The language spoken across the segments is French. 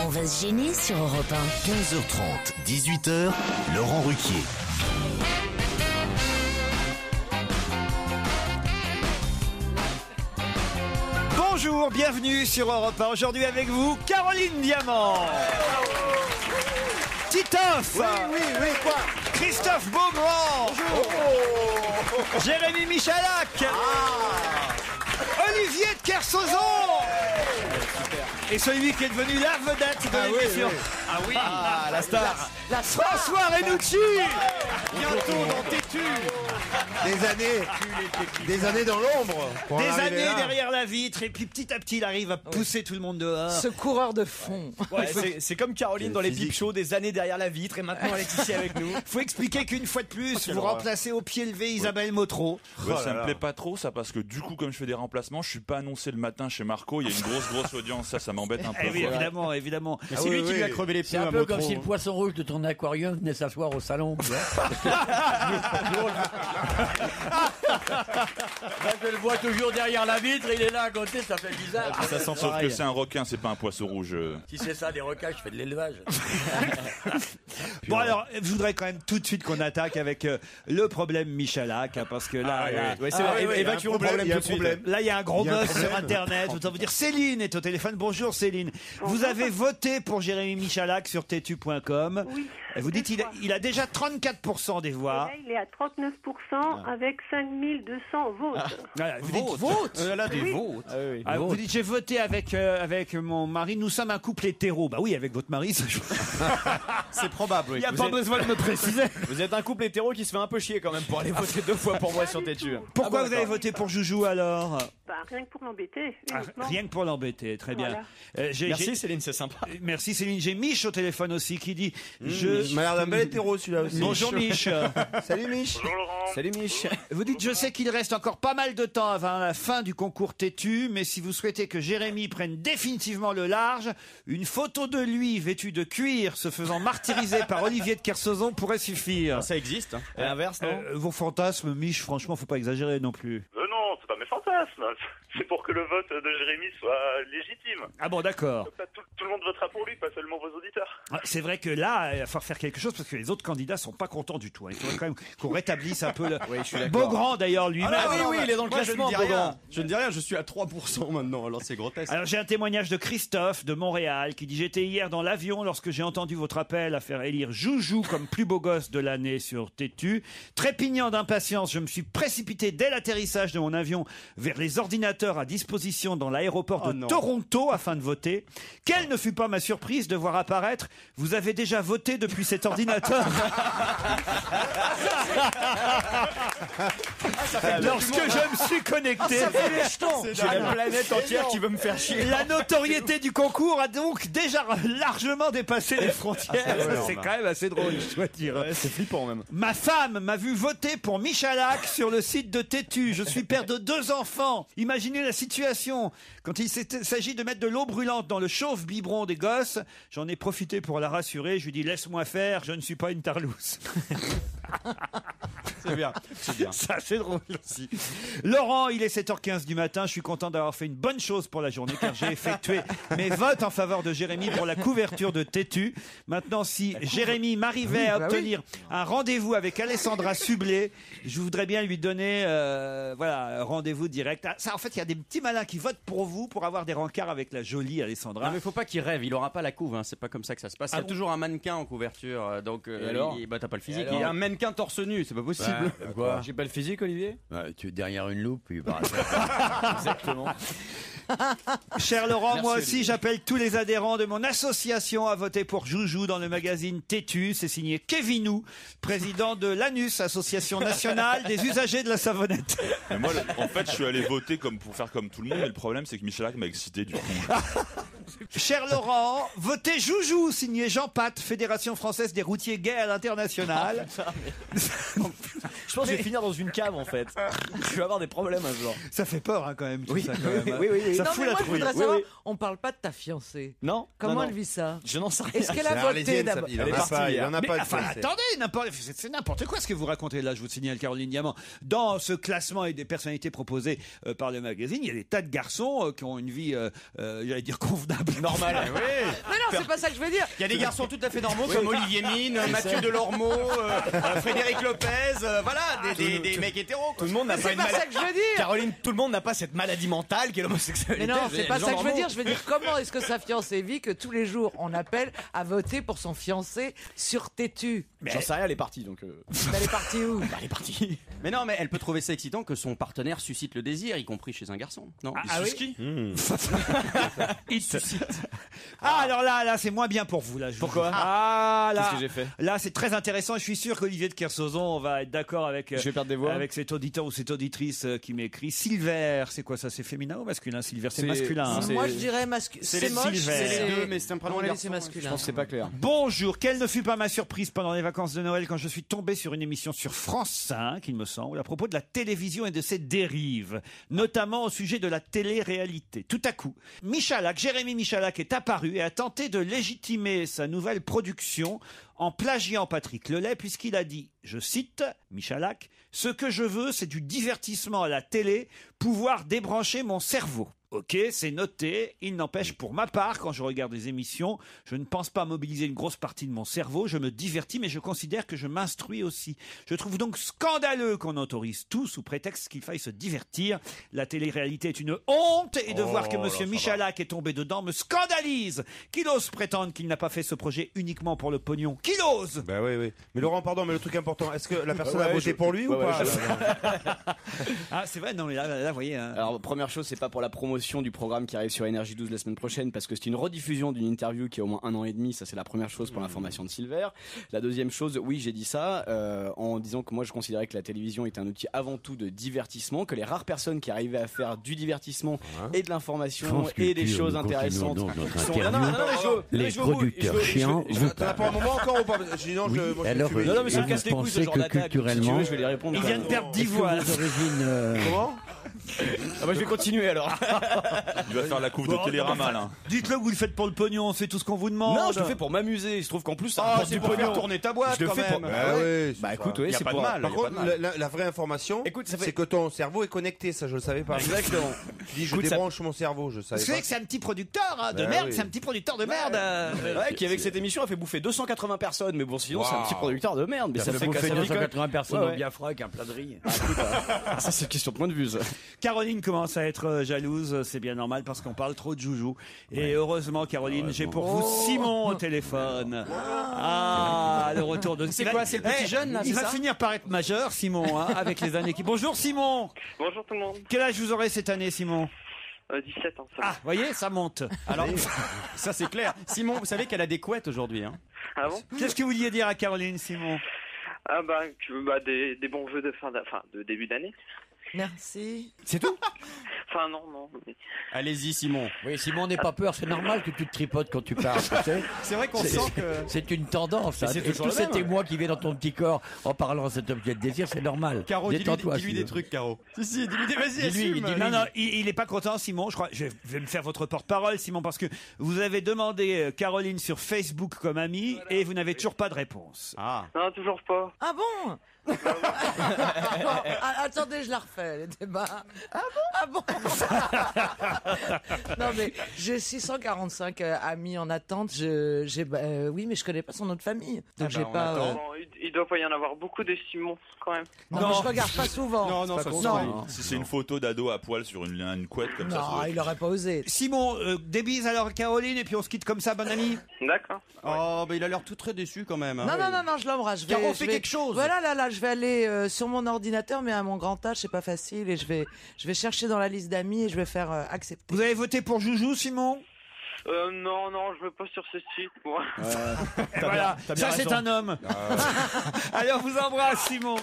On va se gêner sur Europe 1. 15h30, 18h, Laurent Ruquier. Bonjour, bienvenue sur Europe 1. Aujourd'hui avec vous, Caroline Diamant. Titoff. Oui, quoi? Christophe Beaugrand. Bonjour. Jérémy Michalak. Olivier de Kersauzon. Et celui qui est devenu la vedette de l'émission. Ah oui, la star. François Renucci. Bientôt dans Tétu. Des années dans l'ombre. Des années derrière la vitre. Et puis petit à petit, il arrive à pousser tout le monde dehors. Ce coureur de fond. Ouais, c'est comme Caroline dans les Peep Show, des années derrière la vitre. Et maintenant, elle est ici avec nous. Faut expliquer qu'une fois de plus, vous remplacez au pied levé Isabelle Motro. Ouais, ça me plaît pas trop ça parce que du coup comme je fais des remplacements, je suis pas annoncé le matin chez Marco, il y a une grosse audience, ça m'embête un peu. Eh oui, évidemment. Mais c'est lui qui lui a crevé les pneus. C'est un peu comme si le poisson rouge de ton aquarium venait s'asseoir au salon. Je le vois toujours derrière la vitre, il est là à côté, ça fait bizarre. Ça sent sauf que c'est un requin, c'est pas un poisson rouge. Si c'est ça, des requins, je fais de l'élevage. Bon alors, je voudrais quand même tout de suite qu'on attaque avec le problème Michalak, hein, parce que là, évacuons le problème tout de suite. Là, il y a un gros buzz sur Internet. Autant vous dire, Céline est au téléphone. Bonjour Céline. Vous avez voté pour Jérémy Michalak sur tétu.com. Oui. Et vous dites il a déjà 34% des voix. Et là, il est à 39% avec 5200 votes. Voilà, vous dites vote. Vous dites j'ai voté avec mon mari. Nous sommes un couple hétéro. Bah oui, avec votre mari, ça joue. C'est probable, oui. Il n'y a pas besoin de me préciser. Vous êtes un couple hétéro qui se fait un peu chier quand même pour aller voter 2 fois pour moi sur Tétu. Pourquoi vous avez voté pour Joujou alors? Bah, rien que pour l'embêter. Rien que pour l'embêter, très bien. Voilà. Merci Céline, c'est sympa. Merci Céline. J'ai Mich au téléphone aussi qui dit m'a l'air d'un bel hétéro celui-là aussi. Bonjour Mich. Salut Mich. Bonjour Laurent. Salut Mich. Vous dites je sais qu'il reste encore pas mal de temps avant la fin du concours Tétu, mais si vous souhaitez que Jérémy prenne définitivement le large, une photo de lui vêtu de cuir se faisant martyriser par Olivier de Kersauzon pourrait suffire. Ça existe. Hein. Et l'inverse, non? Vos fantasmes, Mich, franchement, faut pas exagérer non plus. Non, c'est pas mes fantasmes. C'est pour que le vote de Jérémy soit légitime. Ah bon, d'accord. Comme ça, tout le monde votera pour lui, pas seulement vos auditeurs. C'est vrai que là, il va falloir faire quelque chose parce que les autres candidats sont pas contents du tout. Il faudrait quand même qu'on rétablisse un peu le... Oui, je suis d'accord. Beaugrand d'ailleurs lui-même. Oui, il est dans le classement, Beaugrand. Je ne dis rien, je suis à 3% maintenant, alors c'est grotesque. Alors j'ai un témoignage de Christophe de Montréal qui dit j'étais hier dans l'avion lorsque j'ai entendu votre appel à faire élire Joujou comme plus beau gosse de l'année sur Tétu. Trépignant d'impatience, je me suis précipité dès l'atterrissage de mon avion vers les ordinateurs à disposition dans l'aéroport de Toronto afin de voter. Quelle ne fut pas ma surprise de voir apparaître « Vous avez déjà voté depuis cet ordinateur ?» Lorsque je me suis connecté, J'ai la planète entière qui veut me faire chier. la notoriété du concours a donc déjà largement dépassé les frontières. C'est quand même assez drôle, je dois dire. Ouais, c'est flippant même. Ma femme m'a vu voter pour Michalak sur le site de Tétu. Je suis père de 2 enfants. Imaginez la situation. Quand il s'agit de mettre de l'eau brûlante dans le chauffe biberon des gosses, j'en ai profité pour la rassurer. Je lui dis laisse-moi faire, je ne suis pas une tarlouse. C'est bien. Ça, c'est drôle aussi. Laurent, il est 7h15 du matin. Je suis content d'avoir fait une bonne chose pour la journée car j'ai effectué mes votes en faveur de Jérémy pour la couverture de Tétu. Maintenant, si Jérémy m'arrivait à obtenir un rendez-vous avec Alessandra Sublet, je voudrais bien lui donner un rendez-vous direct. Ça, en fait, il y a des petits malins qui votent pour vous pour avoir des rencarts avec la jolie Alessandra. Non mais faut pas qu'il rêve, il aura pas la couve, hein. C'est pas comme ça que ça se passe. Il y a toujours un mannequin en couverture, donc alors t'as pas le physique. Il y a un mannequin torse nu, c'est pas possible. Quoi? J'ai pas le physique, Olivier? Tu es derrière une loupe, puis Exactement. Cher Laurent, Merci, moi aussi Olivier. j'appelle tous les adhérents de mon association à voter pour Joujou dans le magazine Tétu. C'est signé Kevinou, président de l'ANUS, Association nationale des usagers de la savonnette. Mais moi, en fait, je suis allé voter pour faire comme tout le monde, mais le problème, c'est que Michalak m'a excité du coup. Cher Laurent, votez Joujou, signé Jean Pat, Fédération française des routiers gays à l'international. Je pense que je vais finir dans une cave en fait. Je vais avoir des problèmes un jour. Ça fait peur quand même. Tout Oui. ça, quand même, hein. Oui. Ça Non, fout mais la moi, je trouille. voudrais Oui, savoir, oui. on parle pas de ta fiancée. Non. Comment non, elle vit ça? Je n'en sais rien. Est-ce qu'elle a voté d'abord? Il en Elle est a partie pas, il hier. en a Mais pas. de enfin, fiancé. attendez, c'est n'importe quoi ce que vous racontez là, je vous signale, Caroline Diamant. Dans ce classement et des personnalités proposées par le magazine, il y a des tas de garçons qui ont une vie, j'allais dire convenable. Normal. Oui. Mais non, c'est pas ça que je veux dire. Il y a des garçons tout à fait normaux comme Olivier Mine, Mathieu Delormeau, Frédéric Lopez, voilà, des mecs hétéros. Tout le monde n'a Mais pas c'est une pas maladie. ça que je veux dire. Caroline, tout le monde n'a pas cette maladie mentale qu'est l'homosexualité. Mais non, c'est pas Les ça gens que je veux normaux. dire. Je veux dire, comment est-ce que sa fiancée vit que tous les jours on appelle à voter pour son fiancé sur Tétu? J'en sais rien, elle est partie donc. Elle est partie où? Elle est partie. Mais non, mais elle peut trouver ça excitant que son partenaire suscite le désir, y compris chez un garçon. Non. Ah oui. Ski. Il suscite. Ah, alors là, c'est moins bien pour vous là. Pourquoi? Ah là. Qu'est-ce que j'ai fait? Là, c'est très intéressant. Je suis sûr qu'Olivier de Kersauzon va être d'accord avec. Je vais perdre des voix. Avec cet auditeur ou cette auditrice qui m'écrit Silver. C'est quoi ça? C'est féminin ou masculin? Silver, c'est masculin. Hein. Moi, je dirais masculin. C'est moche. Silver. C'est les deux, mais c'est un prénom À mon de avis, c'est garçon. masculin. Je pense que c'est pas clair. Bonjour, quelle ne fut pas ma surprise pendant les vacances de Noël quand je suis tombé sur une émission sur France 5, il me semble, à propos de la télévision et de ses dérives, notamment au sujet de la télé-réalité. Tout à coup, Jérémy Michalak est apparu et a tenté de légitimer sa nouvelle production en plagiant Patrick Lelay puisqu'il a dit, je cite Michalak, « Ce que je veux, c'est du divertissement à la télé, pouvoir débrancher mon cerveau. » Ok, c'est noté. Il n'empêche, pour ma part, quand je regarde des émissions, je ne pense pas mobiliser une grosse partie de mon cerveau. Je me divertis, mais je considère que je m'instruis aussi. Je trouve donc scandaleux qu'on autorise tout sous prétexte qu'il faille se divertir. La télé-réalité est une honte et de voir que monsieur Michalak est tombé dedans me scandalise. Qu'il ose prétendre qu'il n'a pas fait ce projet uniquement pour le pognon. Qu'il ose! Bah oui. Mais Laurent, pardon, mais le truc important, est-ce que la personne a voté pour lui ou ouais, pas? Ah, c'est vrai, non, mais là, vous voyez. Hein. Alors première chose, c'est pas pour la promotion du programme qui arrive sur Énergie 12 la semaine prochaine parce que c'est une rediffusion d'une interview qui a au moins 1 an et demi. Ça c'est la première chose pour l'information de Silver. La deuxième chose, oui j'ai dit ça en disant que moi je considérais que la télévision était un outil avant tout de divertissement, que les rares personnes qui arrivaient à faire du divertissement et de l'information et des choses intéressantes sont... Les producteurs chiants vous T'en as pas un moment encore ou pas? Sinon, Oui, moi, je alors, vais fumer. Non mais c'est vous le casse les couilles ce pensez genre que d'attaque. culturellement- Si tu veux, je vais les répondre. Il vient de perdre 10 voix. vos origines Comment? Ah bah je vais continuer alors. Il va faire la couve de Télérama là. Dites-le que vous le faites pour le pognon, c'est tout ce qu'on vous demande. Non, je le fais pour m'amuser. Je trouve qu'en plus ça Ah, rapporte c'est du pour faire pognon. tourner ta boîte Je le quand fais pour- même. Bah oui. Bah écoute, oui, Y a c'est pas de pour. mal. Par y a pas contre, de mal. la vraie information, Écoute, ça fait- c'est que ton cerveau est connecté. Ça, je le savais pas. Exactement. Tu dis, je Écoute, ça- débranche mon cerveau. Je savais C'est vrai pas. que c'est un petit producteur hein, de Bah merde, oui. c'est un petit producteur de merde. Ouais, qui avec cette émission a fait bouffer 280 personnes, mais bon sinon c'est un petit producteur de merde, mais ça fait bouffer ça fait 280 personnes Ouais, au ouais. Biafra avec un plat de riz. Ça c'est une question de point de vue. Ça. Caroline commence à être jalouse, c'est bien normal parce qu'on parle trop de joujou. Et heureusement, Caroline, j'ai pour vous Simon au téléphone. Ah, le retour de... C'est Il va- quoi, c'est le petit Eh, jeune, là, Il c'est va ça finir par être majeur, Simon, hein, avec les années qui... Bonjour Simon. Bonjour tout le monde. Quel âge vous aurez cette année, Simon? 17 ans. Ça Ah, vous voyez, ça monte. Alors, ça c'est clair. Simon, vous savez qu'elle a des couettes aujourd'hui. Hein. va. Ah bon? Qu'est-ce que vous vouliez dire à Caroline, Simon? Ah des bons jeux de début d'année. Merci. C'est tout? Enfin non. Mais... Allez-y, Simon. Oui, Simon, n'aie pas peur, c'est normal que tu te tripotes quand tu parles. Tu sais. C'est vrai qu'on C'est- sent que. C'est une tendance. Mais hein. c'est Et toujours tout le même. cet émoi qui vient dans ton petit corps en parlant de cet objet de désir, c'est normal. Caro, Détends-toi, dis-lui des Simon. trucs, Caro. Si, dis-lui des vas-y, Dis-lui, assume. dis-lui. Non, non, il est pas content, Simon. Je crois. Je vais me faire votre porte-parole, Simon, parce que vous avez demandé Caroline sur Facebook comme amie et vous n'avez toujours pas de réponse. Ah. Non, toujours pas. Ah bon? Bon, attendez, je la refais, le débat. Ah bon? Non, mais j'ai 645 amis en attente. Oui, mais je connais pas son nom de famille. Donc j'ai on pas. attend. Bon, il doit pas y en avoir beaucoup des Simons quand même. Non, mais je regarde pas souvent. Non, ça se Non. Si c'est une photo d'ado à poil sur une couette comme ça, ça Non, doit être- il aurait pas osé. Simon, des bises alors Caroline et puis on se quitte comme ça, bonne amie. D'accord. Oh, bah il a l'air tout très déçu quand même. hein. Non, je l'embrasse. Je vais- Caro, je fais vais- quelque chose. Voilà, là, je vais aller sur mon ordinateur, mais à mon grand âge, c'est pas facile. Et je vais chercher dans la liste d'amis et je vais faire accepter. Vous avez voté pour Joujou, Simon? Non, je veux pas sur ce site, moi. Voilà, t'as bien ça c'est raison. un homme. Allez, on vous embrasse, Simon.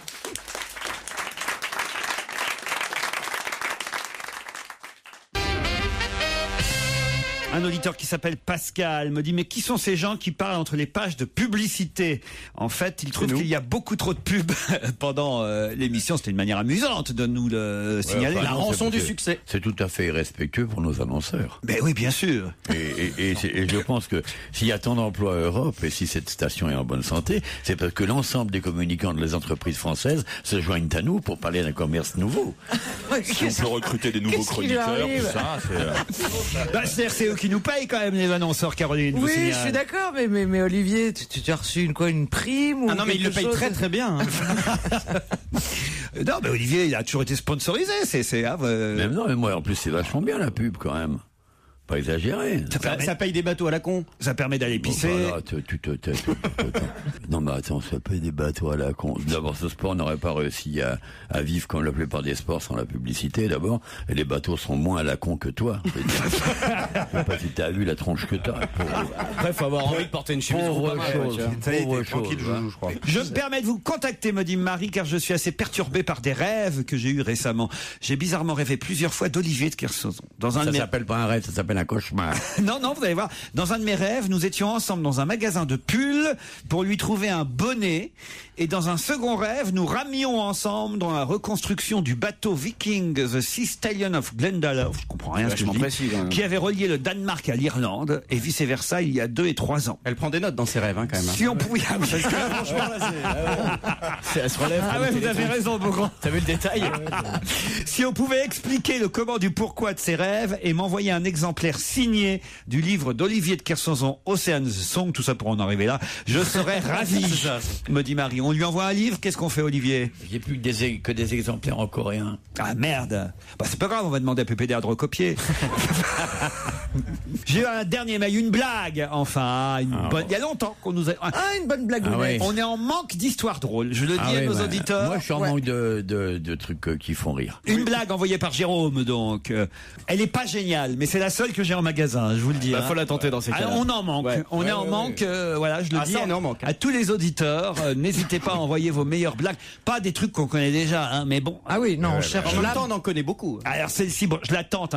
Un auditeur qui s'appelle Pascal me dit mais qui sont ces gens qui parlent entre les pages de publicité? En fait, il trouve qu'il y a beaucoup trop de pubs pendant l'émission. C'était une manière amusante de nous le signaler. La rançon du succès. C'est tout à fait irrespectueux pour nos annonceurs. Mais oui, bien sûr. Et je pense que s'il y a tant d'emplois à Europe et si cette station est en bonne santé, c'est parce que l'ensemble des communicants des entreprises françaises se joignent à nous pour parler d'un commerce nouveau. Si on peut recruter des nouveaux chroniqueurs, tout ça, c'est-à-dire c'est eux qui nous payent quand même les annoncces, Caroline. Oui, je suis d'accord, mais Olivier, tu as reçu une prime ou Ah non, mais il le paye très très bien. Non, mais Olivier, il a toujours été sponsorisé. Mais non, mais moi, en plus, c'est vachement bien la pub quand même. Pas exagéré. Ça paye des bateaux à la con. Ça permet d'aller pisser. Bon, voilà, non mais attends, ça paye des bateaux à la con. D'abord, ce sport n'aurait pas réussi à vivre comme la plupart des sports sans la publicité d'abord. Et les bateaux sont moins à la con que toi. Je sais pas si t'as vu la tronche que t'as. Après, faut avoir envie de porter une chemise. Pauvre chose. Je crois. Je me permets de vous contacter, me dit Marie, car je suis assez perturbé par des rêves que j'ai eus récemment. J'ai bizarrement rêvé plusieurs fois d'Olivier de Kersauzon. Ça s'appelle pas un rêve, ça s'appelle un cauchemar. Non, vous allez voir. Dans un de mes rêves, nous étions ensemble dans un magasin de pulls pour lui trouver un bonnet. Et dans un second rêve, nous ramions ensemble dans la reconstruction du bateau Viking, The Sea Stallion of Glendalough. Je comprends rien à ce que je dis. Précis, qui avait relié le Danemark à l'Irlande et vice versa il y a 2 et 3 ans. Elle prend des notes dans ses rêves, quand même. Si on pouvait. Parce que là, franchement, là, elle se relève. Ah ouais, vous avez raison, Beaugrand. T'as vu le détail? Si on pouvait expliquer le comment du pourquoi de ses rêves et m'envoyer un exemplaire signé du livre d'Olivier de Kersauzon, Ocean's Song, tout ça pour en arriver là, je serais ravi, me dit Marie. On lui envoie un livre, qu'est-ce qu'on fait, Olivier? J'ai plus que des exemplaires en coréen. Ah merde. Bah c'est pas grave, on va demander à PPDA de recopier. J'ai eu un dernier mail, une blague, enfin, il y a longtemps qu'on nous a... une bonne blague. Ouais. On est en manque d'histoires drôles, je le dis à nos auditeurs. Moi, je suis en manque de trucs qui font rire. Une blague envoyée par Jérôme, donc. Elle est pas géniale, mais c'est la seule que j'ai en magasin, je vous le dis. Faut la tenter dans ces cas-là. On en manque. On est en manque, voilà, je le dis. On est en manque. À tous les auditeurs, n'hésitez pas à envoyer vos meilleures blagues. Pas des trucs qu'on connaît déjà, mais bon. Ah oui, non, on cherche. En même temps, on en connaît beaucoup. Alors celle-ci, bon, je la tente.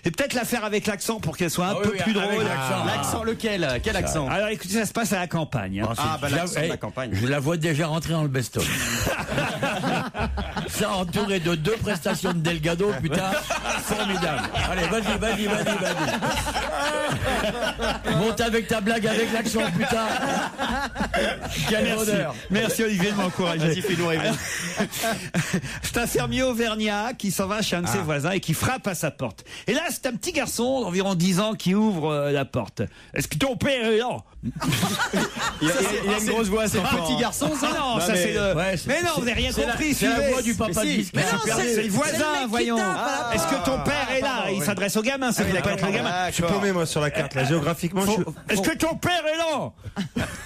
Et peut-être la faire avec l'accent pour qu'elle soit un peu plus drôle. L'accent lequel? Quel accent? Alors écoutez, ça se passe à la campagne. L'accent de la campagne. Je la vois déjà rentrer dans le best-of. Ça entouré de 2 prestations de Delgado, putain, formidable. Allez, vas-y. Monte avec ta blague avec l'accent, putain. Quel bonheur. Merci Olivier de m'encourager. Vas-y, fais-nous rêver. C'est un fermier auvergnat qui s'en va chez un de ses voisins et qui frappe à sa porte. Et là, c'est un petit garçon d'environ 10 ans qui ouvre la porte. Est-ce que ton père est là? Il a une grosse voix, c'est un petit garçon, ça? Non, ça c'est le... Mais non, vous n'avez rien compris. C'est la voix du papa de Biscay. Mais non, c'est le voisin, voyons. Est-ce que ton père est là? Il s'adresse au gamin, ça ne pas être le gamin. Je suis paumé, moi, sur la carte, là, géographiquement. Est-ce que ton père est là?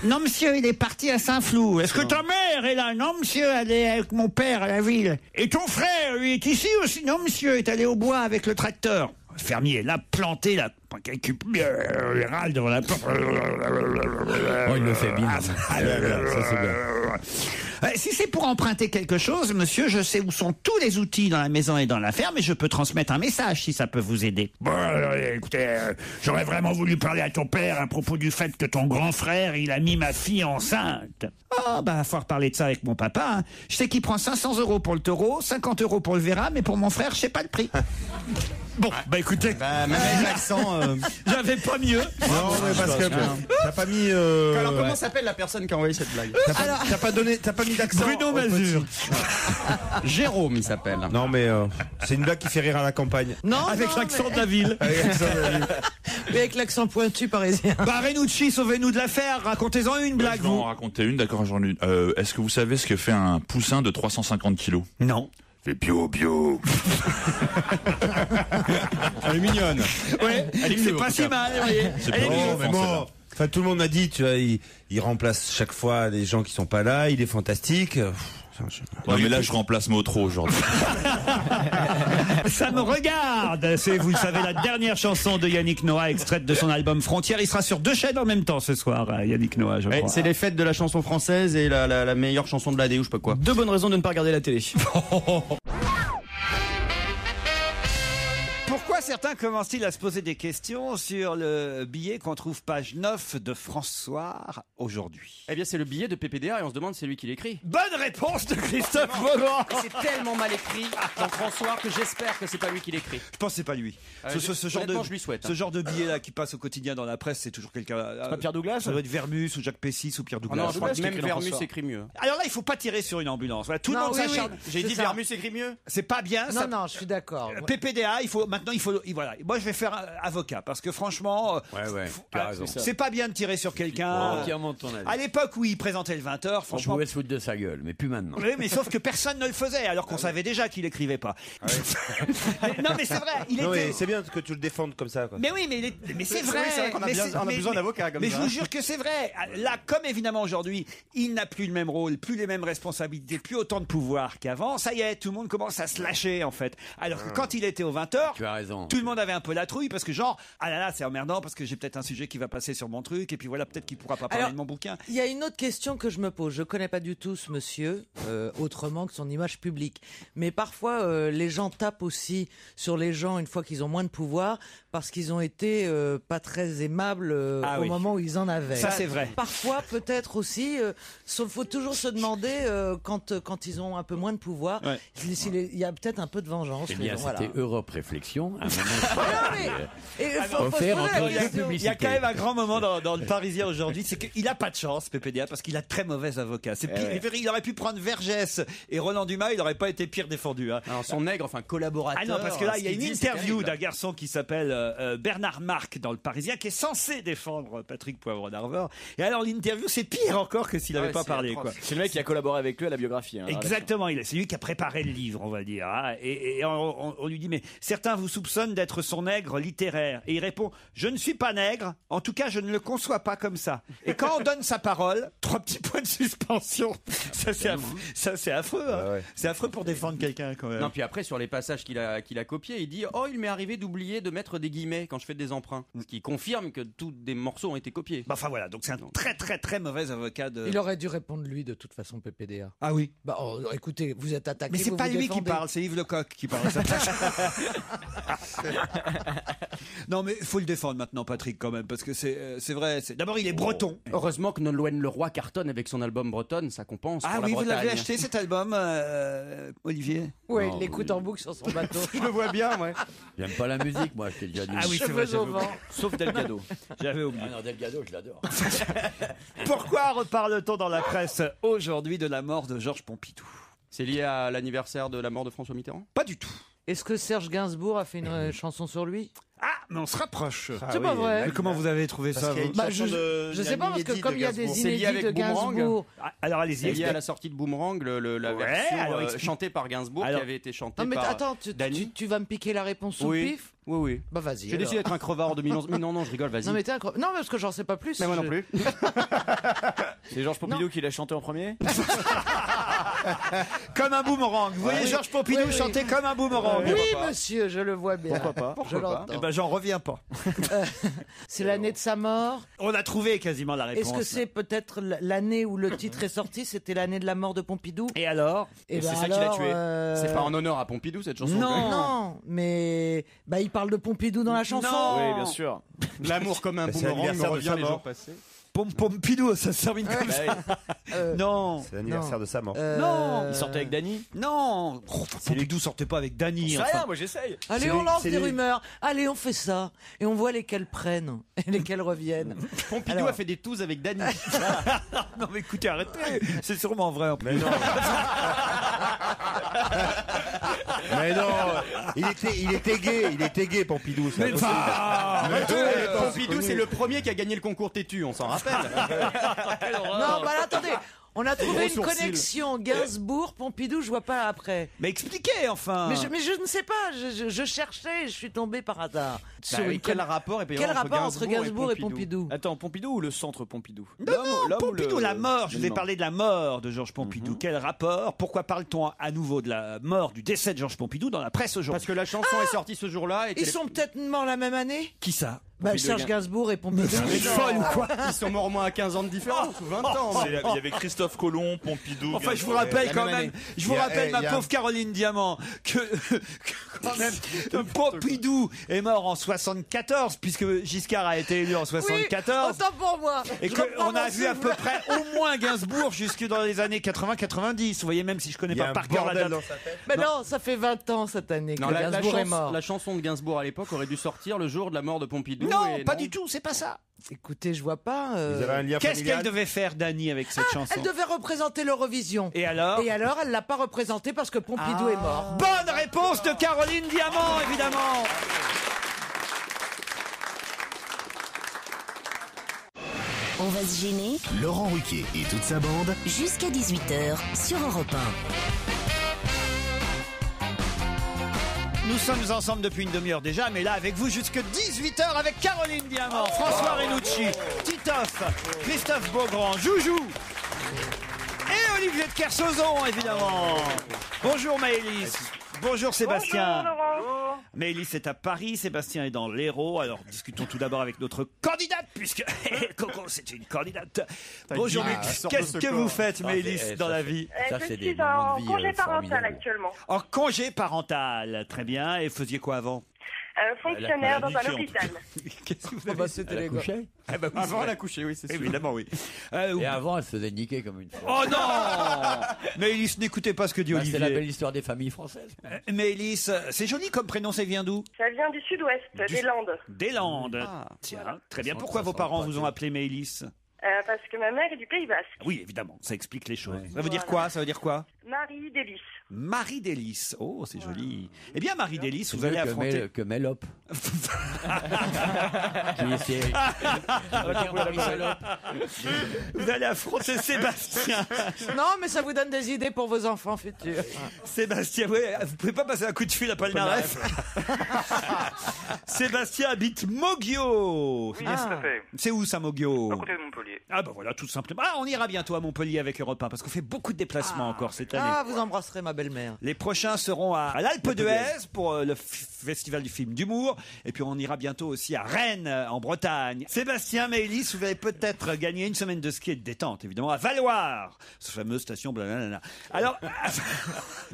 Non, monsieur, il est parti à Saint-Flour. Est-ce que ta mère est là? Non, monsieur, elle est avec mon père à la ville. Et ton frère, lui, est ici aussi? Non, monsieur, est allé au bois avec le tracteur. Le fermier est là, planté, là, il râle devant la porte. Oh, il le fait bien. Ça, c'est bien. Si c'est pour emprunter quelque chose, monsieur, je sais où sont tous les outils dans la maison et dans la ferme et je peux transmettre un message si ça peut vous aider. Bon, écoutez, j'aurais vraiment voulu parler à ton père à propos du fait que ton grand frère, il a mis ma fille enceinte. Oh, bah, faut reparler de ça avec mon papa. Hein. Je sais qu'il prend 500 € pour le taureau, 50 € pour le verra, mais pour mon frère, je sais pas le prix. Bon, bah écoutez, même avec l'accent, j'avais pas mieux. Non, mais parce que t'as pas mis. Alors comment s'appelle la personne qui a envoyé cette blague? T'as pas mis d'accent. Bruno Mazur. Jérôme, il s'appelle. Non, mais c'est une blague qui fait rire à la campagne. Non, avec l'accent de la ville. Mais avec l'accent pointu parisien. Bah Renucci, sauvez-nous de l'affaire. Racontez-en une blague. Je vais en raconter une, d'accord. Est-ce que vous savez ce que fait un poussin de 350 kilos? Non. Fait bio. Elle est mignonne. Ouais, c'est pas si mal, vous voyez. Enfin, tout le monde m'a dit, tu vois, il remplace chaque fois des gens qui sont pas là, il est fantastique. Ouais, mais là, je remplace Motro aujourd'hui. Ça me regarde. C'est, vous le savez, la dernière chanson de Yannick Noah, extraite de son album Frontières. Il sera sur 2 chaînes en même temps ce soir, Yannick Noah, je crois. C'est les fêtes de la chanson française et la meilleure chanson de l'année ou je sais pas quoi. 2 bonnes raisons de ne pas regarder la télé. Pourquoi certains certains commencent-ils à se poser des questions sur le billet qu'on trouve page 9 de François aujourd'hui? Eh bien, c'est le billet de PPDA et on se demande c'est lui qui l'écrit. Bonne réponse de Christophe Beaugrand. C'est tellement mal écrit dans François que j'espère que c'est pas lui qui l'écrit. Je pense que c'est pas lui. Ce genre honnêtement, je lui souhaite. Ce genre de billet là qui passe au quotidien dans la presse, c'est toujours quelqu'un. C'est pas Pierre Douglas? Ça doit être Vermus ou Jacques Pessis ou Pierre Douglas. Non, je crois que même Vermus écrit mieux. Alors là, il faut pas tirer sur une ambulance. Voilà, tout le monde s'acharne. J'ai dit Vermus écrit mieux. C'est pas bien. Non, non, je suis d'accord. PPDA, maintenant il faut voilà. Moi je vais faire avocat parce que franchement c'est pas bien de tirer sur quelqu'un. À l'époque où il présentait le 20h, franchement on pouvait se foutre de sa gueule, mais plus maintenant. Oui, mais sauf que personne ne le faisait alors qu'on savait déjà qu'il écrivait pas. Non mais c'est vrai, mais c'est bien que tu le défendes comme ça quoi. Mais oui, mais c'est vrai. On a besoin d'avocats comme ça. Mais je vous jure que c'est vrai. Là, comme évidemment aujourd'hui, il n'a plus le même rôle, plus les mêmes responsabilités, plus autant de pouvoir qu'avant. Ça y est, tout le monde commence à se lâcher en fait. Alors que quand il était au 20h, tu as raison. Tout le monde avait un peu la trouille parce que genre ah là là c'est emmerdant parce que j'ai peut-être un sujet qui va passer sur mon truc et puis voilà peut-être qu'il pourra pas parler de mon bouquin. Il y a une autre question que je me pose. Je connais pas du tout ce monsieur autrement que son image publique, mais parfois les gens tapent aussi sur les gens une fois qu'ils ont moins de pouvoir parce qu'ils ont été pas très aimables au moment où ils en avaient. Ça c'est vrai. Parfois peut-être aussi, faut toujours se demander quand ils ont un peu moins de pouvoir, il y a peut-être un peu de vengeance. Eh bien, c'était Europe Réflexion. Un il y a quand même un grand moment dans le Parisien aujourd'hui, c'est qu'il a pas de chance, PPDA, parce qu'il a très mauvais avocat. C'est pire. Il aurait pu prendre Vergès et Roland Dumas, il n'aurait pas été pire défendu. Hein. Alors, son nègre, enfin collaborateur. Ah non, parce que là, il y a une interview d'un garçon qui s'appelle Bernard Marc dans le Parisien, qui est censé défendre Patrick Poivre d'Arvor. Et alors, l'interview, c'est pire encore que s'il n'avait pas parlé. Quoi. C'est le mec qui a collaboré avec lui à la biographie. Hein, exactement, c'est lui qui a préparé le livre, on va dire. Hein. Et on lui dit, mais certains vous soupçonnent d'être son nègre littéraire. Et il répond, je ne suis pas nègre, en tout cas je ne le conçois pas comme ça. Et quand on donne sa parole, 3 petits points de suspension. Ça c'est affreux. Hein. C'est affreux pour défendre quelqu'un quand même. Non, puis après sur les passages qu'il a copiés, il dit il m'est arrivé d'oublier de mettre des guillemets quand je fais des emprunts. Ce qui confirme que tous des morceaux ont été copiés. Enfin voilà, donc c'est un très très très mauvais avocat de... Il aurait dû répondre lui de toute façon PPDA. Ah oui. Écoutez, vous êtes attaqué. Mais c'est pas lui qui parle, c'est Yves Lecoq qui parle. Non mais il faut le défendre maintenant Patrick quand même parce que c'est vrai. D'abord il est breton. Heureusement que Nolwenn Leroy cartonne avec son album Bretonne, ça compense. Ah oui, vous l'avez acheté cet album, Olivier? Oui, il l'écoute en boucle sur son bateau. Je le vois bien, ouais. J'aime pas la musique, moi, je t'ai déjà dit. Ah oui, c'est vrai, sauf Delgado. J'avais oublié. Ah non, Delgado, je l'adore. Pourquoi reparle-t-on dans la presse aujourd'hui de la mort de Georges Pompidou? C'est lié à l'anniversaire de la mort de François Mitterrand? Pas du tout. Est-ce que Serge Gainsbourg a fait une chanson sur lui? Ah, mais on se rapproche. C'est pas vrai. Mais comment vous avez trouvé ça je sais pas parce que comme il y a des inédits de Gainsbourg. Alors allez-y. C'est lié à la sortie de Boomerang, la version chantée par Gainsbourg qui avait été chantée par. Non mais attends, tu vas me piquer la réponse au pif? Oui. Bah vas-y. J'ai décidé d'être un crevard de 2011. Mais non, je rigole, vas-y. Non mais non parce que j'en sais pas plus. Mais moi non plus. C'est Georges Pompidou qui l'a chanté en premier. Comme un boomerang. Vous voyez Georges Pompidou chanter comme un boomerang. Oui, monsieur, je le vois bien. Pourquoi pas? Je l'entends. Eh ben, j'en reviens pas. C'est l'année de sa mort. On a trouvé quasiment la réponse. Est-ce que c'est peut-être l'année où le titre est sorti? C'était l'année de la mort de Pompidou. Et alors? Et c'est ça qui l'a tué. C'est pas en honneur à Pompidou cette chanson? Non, mais il parle de Pompidou dans la chanson. Non. Oui, bien sûr. L'amour comme un boomerang me revient les jours passés. Pompidou, ça se termine comme ça. Non. C'est l'anniversaire de sa mort. Non. Il sortait avec Dany? Non. Pompidou sortait pas avec Dany. C'est rien, moi j'essaye. Allez, on lance des rumeurs. Allez, on fait ça. Et on voit lesquelles prennent et lesquelles reviennent. Pompidou a fait des touzes avec Dany. Non mais écoutez, arrêtez. C'est sûrement vrai en plus. Mais non. Mais non. Il était gay, Pompidou. Mais Pompidou, c'est le premier qui a gagné le concours Tétu, on s'en rappelle. Non, attendez. On a trouvé une connexion Gainsbourg, Pompidou, je vois pas après. Mais expliquez enfin. Mais je ne sais pas, je cherchais et je suis tombé par hasard. Quel rapport entre Gainsbourg et Pompidou? Attends, Pompidou ou le centre Pompidou? Non, Pompidou, la mort. Je vais parler de la mort de Georges Pompidou. Quel rapport? Pourquoi parle-t-on à nouveau de la mort, du décès de Georges Pompidou dans la presse aujourd'hui? Parce que la chanson est sortie ce jour-là. Ils sont peut-être morts la même année? Qui ça? Serge Gainsbourg et Pompidou. Ils sont morts au moins à 15 ans de différence, ou 20 ans. Il y avait Christophe Colomb, Pompidou. Enfin, je vous rappelle quand même, ma pauvre Caroline Diamant, que quand même, Pompidou est mort en 74, puisque Giscard a été élu en 74. Autant pour moi. Et qu'on a vu à peu près au moins Gainsbourg jusque dans les années 80-90. Vous voyez, même si je connais pas par cœur la date. Mais non, ça fait 20 ans cette année que Gainsbourg est mort. La chanson de Gainsbourg à l'époque aurait dû sortir le jour de la mort de Pompidou. Non, pas du tout, c'est pas ça. Écoutez, je vois pas. Qu'est-ce qu'elle devait faire, Dany, avec cette chanson? Elle devait représenter l'Eurovision. Et alors? Elle l'a pas représenté parce que Pompidou est mort. Bonne réponse de Caroline Diamant, évidemment. On va se gêner. Laurent Ruquier et toute sa bande. Jusqu'à 18h sur Europe 1. Nous sommes ensemble depuis une demi-heure déjà, mais là avec vous jusque 18h avec Caroline Diamant, François Renucci, Titoff, Christophe Beaugrand, Joujou et Olivier de Kersauzon, évidemment. Bonjour Maëlys. Bonjour Sébastien. Bonjour Laurent. Maëlys est à Paris, Sébastien est dans l'Hérault. Alors discutons tout d'abord avec notre candidate, puisque Coco c'est une candidate. Bonjour Maëlys, qu'est-ce que vous faites Maëlys dans la vie? Je suis en congé parental actuellement. En congé parental, très bien. Et vous faisiez quoi avant? Fonctionnaire dans un hôpital. Qu'est-ce que vous avez C'était les gars. Avant elle a couché, oui, c'est sûr. Évidemment, oui. Et avant, elle se faisait niquer comme une fois. Oh non! Maëlys, n'écoutez pas ce que dit Olivier. C'est la belle histoire des familles françaises. Maëlys, c'est joli comme prénom, ça vient d'où? Ça vient du sud-ouest, des Landes. Des Landes. Tiens, très bien. Pourquoi vos parents vous ont appelé Maëlys? Parce que ma mère est du Pays Basque. Oui, évidemment, ça explique les choses. Ça veut dire quoi? Ça veut dire quoi? Marie Délice. Marie Délice. Oh, c'est joli. Eh bien, Marie Délice, vous allez affronter... Que Mélop. Vous allez affronter Sébastien. Non, mais ça vous donne des idées pour vos enfants futurs. Sébastien, oui, vous pouvez pas passer un coup de fil à Polnareff. Sébastien habite Moggio. Oui, tout à fait. C'est où ça, Moggio? À côté de Montpellier. Ah bah voilà, tout simplement. Ah, on ira bientôt à Montpellier avec Europe 1 parce qu'on fait beaucoup de déplacements encore cette année. Ah, vous embrasserez ma belle-mère. Les prochains seront à l'Alpe d'Huez pour le festival du film d'humour. Et puis on ira bientôt aussi à Rennes, en Bretagne. Sébastien, Maëlys, vous allez peut-être gagner une semaine de ski et de détente, évidemment, à Valloire, cette fameuse station blablabla. Alors,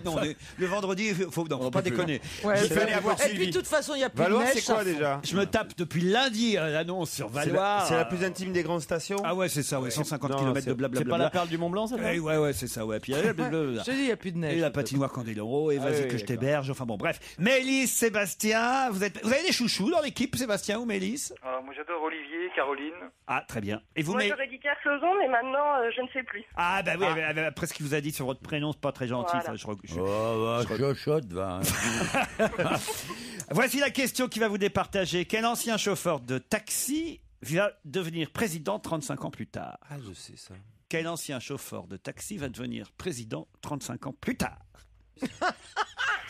non, le vendredi, faut pas déconner. Ouais, et puis de toute façon, il n'y a plus Valloire, de neige. c'est quoi déjà? Je me tape depuis lundi l'annonce sur Valloire. C'est la plus intime des grandes stations? Ah ouais, c'est ça, ouais, 150 km de blablabla. C'est pas la perle du Mont Blanc, ça? Ouais, c'est ça, ouais. Puis, Je te dis, il n'y a plus de neige. et la patinoire Candeloro, et vas-y que je t'héberge. Enfin bon, bref. Maëlys, Sébastien, vous avez des chouchous dans l'équipe, Sébastien ou Maëlys? Moi j'adore Olivier, Caroline. Ah, très bien. Et vous, Moi j'aurais dit Kersauzon, mais maintenant je ne sais plus. Ah bah oui, après ce qu'il vous a dit sur votre prénom, c'est pas très gentil. Voilà. Ça, Chochotte, va. Voici la question qui va vous départager. Quel ancien chauffeur de taxi va devenir président 35 ans plus tard? Ah, je sais ça. Quel ancien chauffeur de taxi va devenir président 35 ans plus tard?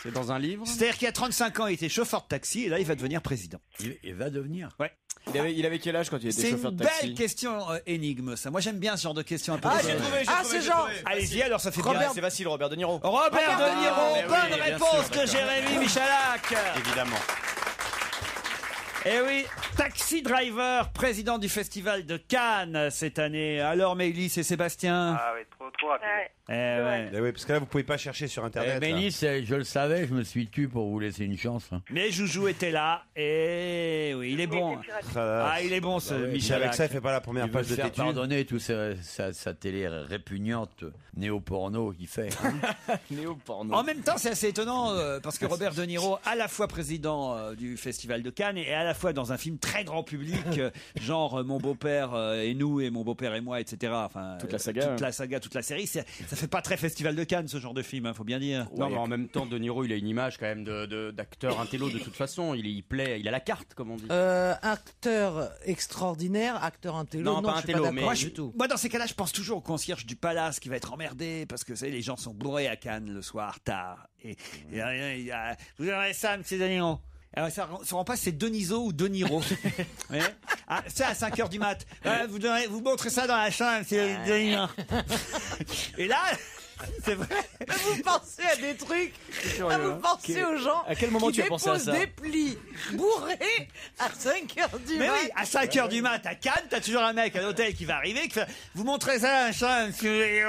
C'est dans un livre? C'est-à-dire qu'il y a 35 ans, il était chauffeur de taxi et là, il va devenir président. Il va devenir. Ouais. Il avait quel âge quand il était C'est chauffeur une de taxi? belle question énigme, ça. Moi, j'aime bien ce genre de questions un peu. C'est genre. Allez-y, alors ça fait Robert, bien. c'est facile, Robert De Niro. Robert De Niro, mais oui, bonne bien réponse sûr, de Jérémy Michalak. Évidemment. Eh oui, Taxi Driver, président du festival de Cannes cette année. Alors Maëlys et Sébastien? Ah oui, trop rapide. Ouais. Eh oui, parce que là, vous pouvez pas chercher sur Internet. là. Maëlys, je le savais, je me suis tué pour vous laisser une chance. Mais Joujou était là, et oui, il est bon. Ah, il est bon ce Avec Michalak. ça, il fait pas la première Il veut page de faire Tétu. pardonner toute sa télé répugnante néo-porno qu'il fait. Néo-porno. En même temps, c'est assez étonnant parce que Robert De Niro, à la fois président du Festival de Cannes et à la fois dans un film très grand public, genre Mon beau-père et nous et Mon beaupeère et moi, etc. Enfin, Toute la saga. Toute la série. Ça fait pas très Festival de Cannes ce genre de film, faut bien dire. Non, mais en même temps, De Niro, il a une image quand même d'acteur intello de toute façon. Il plaît, il a la carte, comme on dit. Acteur extraordinaire, acteur intello. Non, pas je suis intello, pas mais d'accord Moi, du tout. moi, dans ces cas-là, je pense toujours au concierge du Palace qui va être emmerdé parce que vous savez, les gens sont bourrés à Cannes le soir tard. Et vous aurez ça, monsieur De Niro. Alors, ça ne rend pas si c'est Deniso ou De Niro. Ouais. Ah, c'est à 5h du mat. Vous montrez ça dans la chambre, c'est De Niro. Et là, C'est vrai. Vous pensez à des trucs. Vous pensez aux gens À quel moment qui tu as pensé à déposent ça des plis bourrés à 5h du Mais mat. oui, à 5h du mat à Cannes, t'as toujours un mec à l'hôtel qui va arriver, qui fait « Vous montrez ça, machin, monsieur. »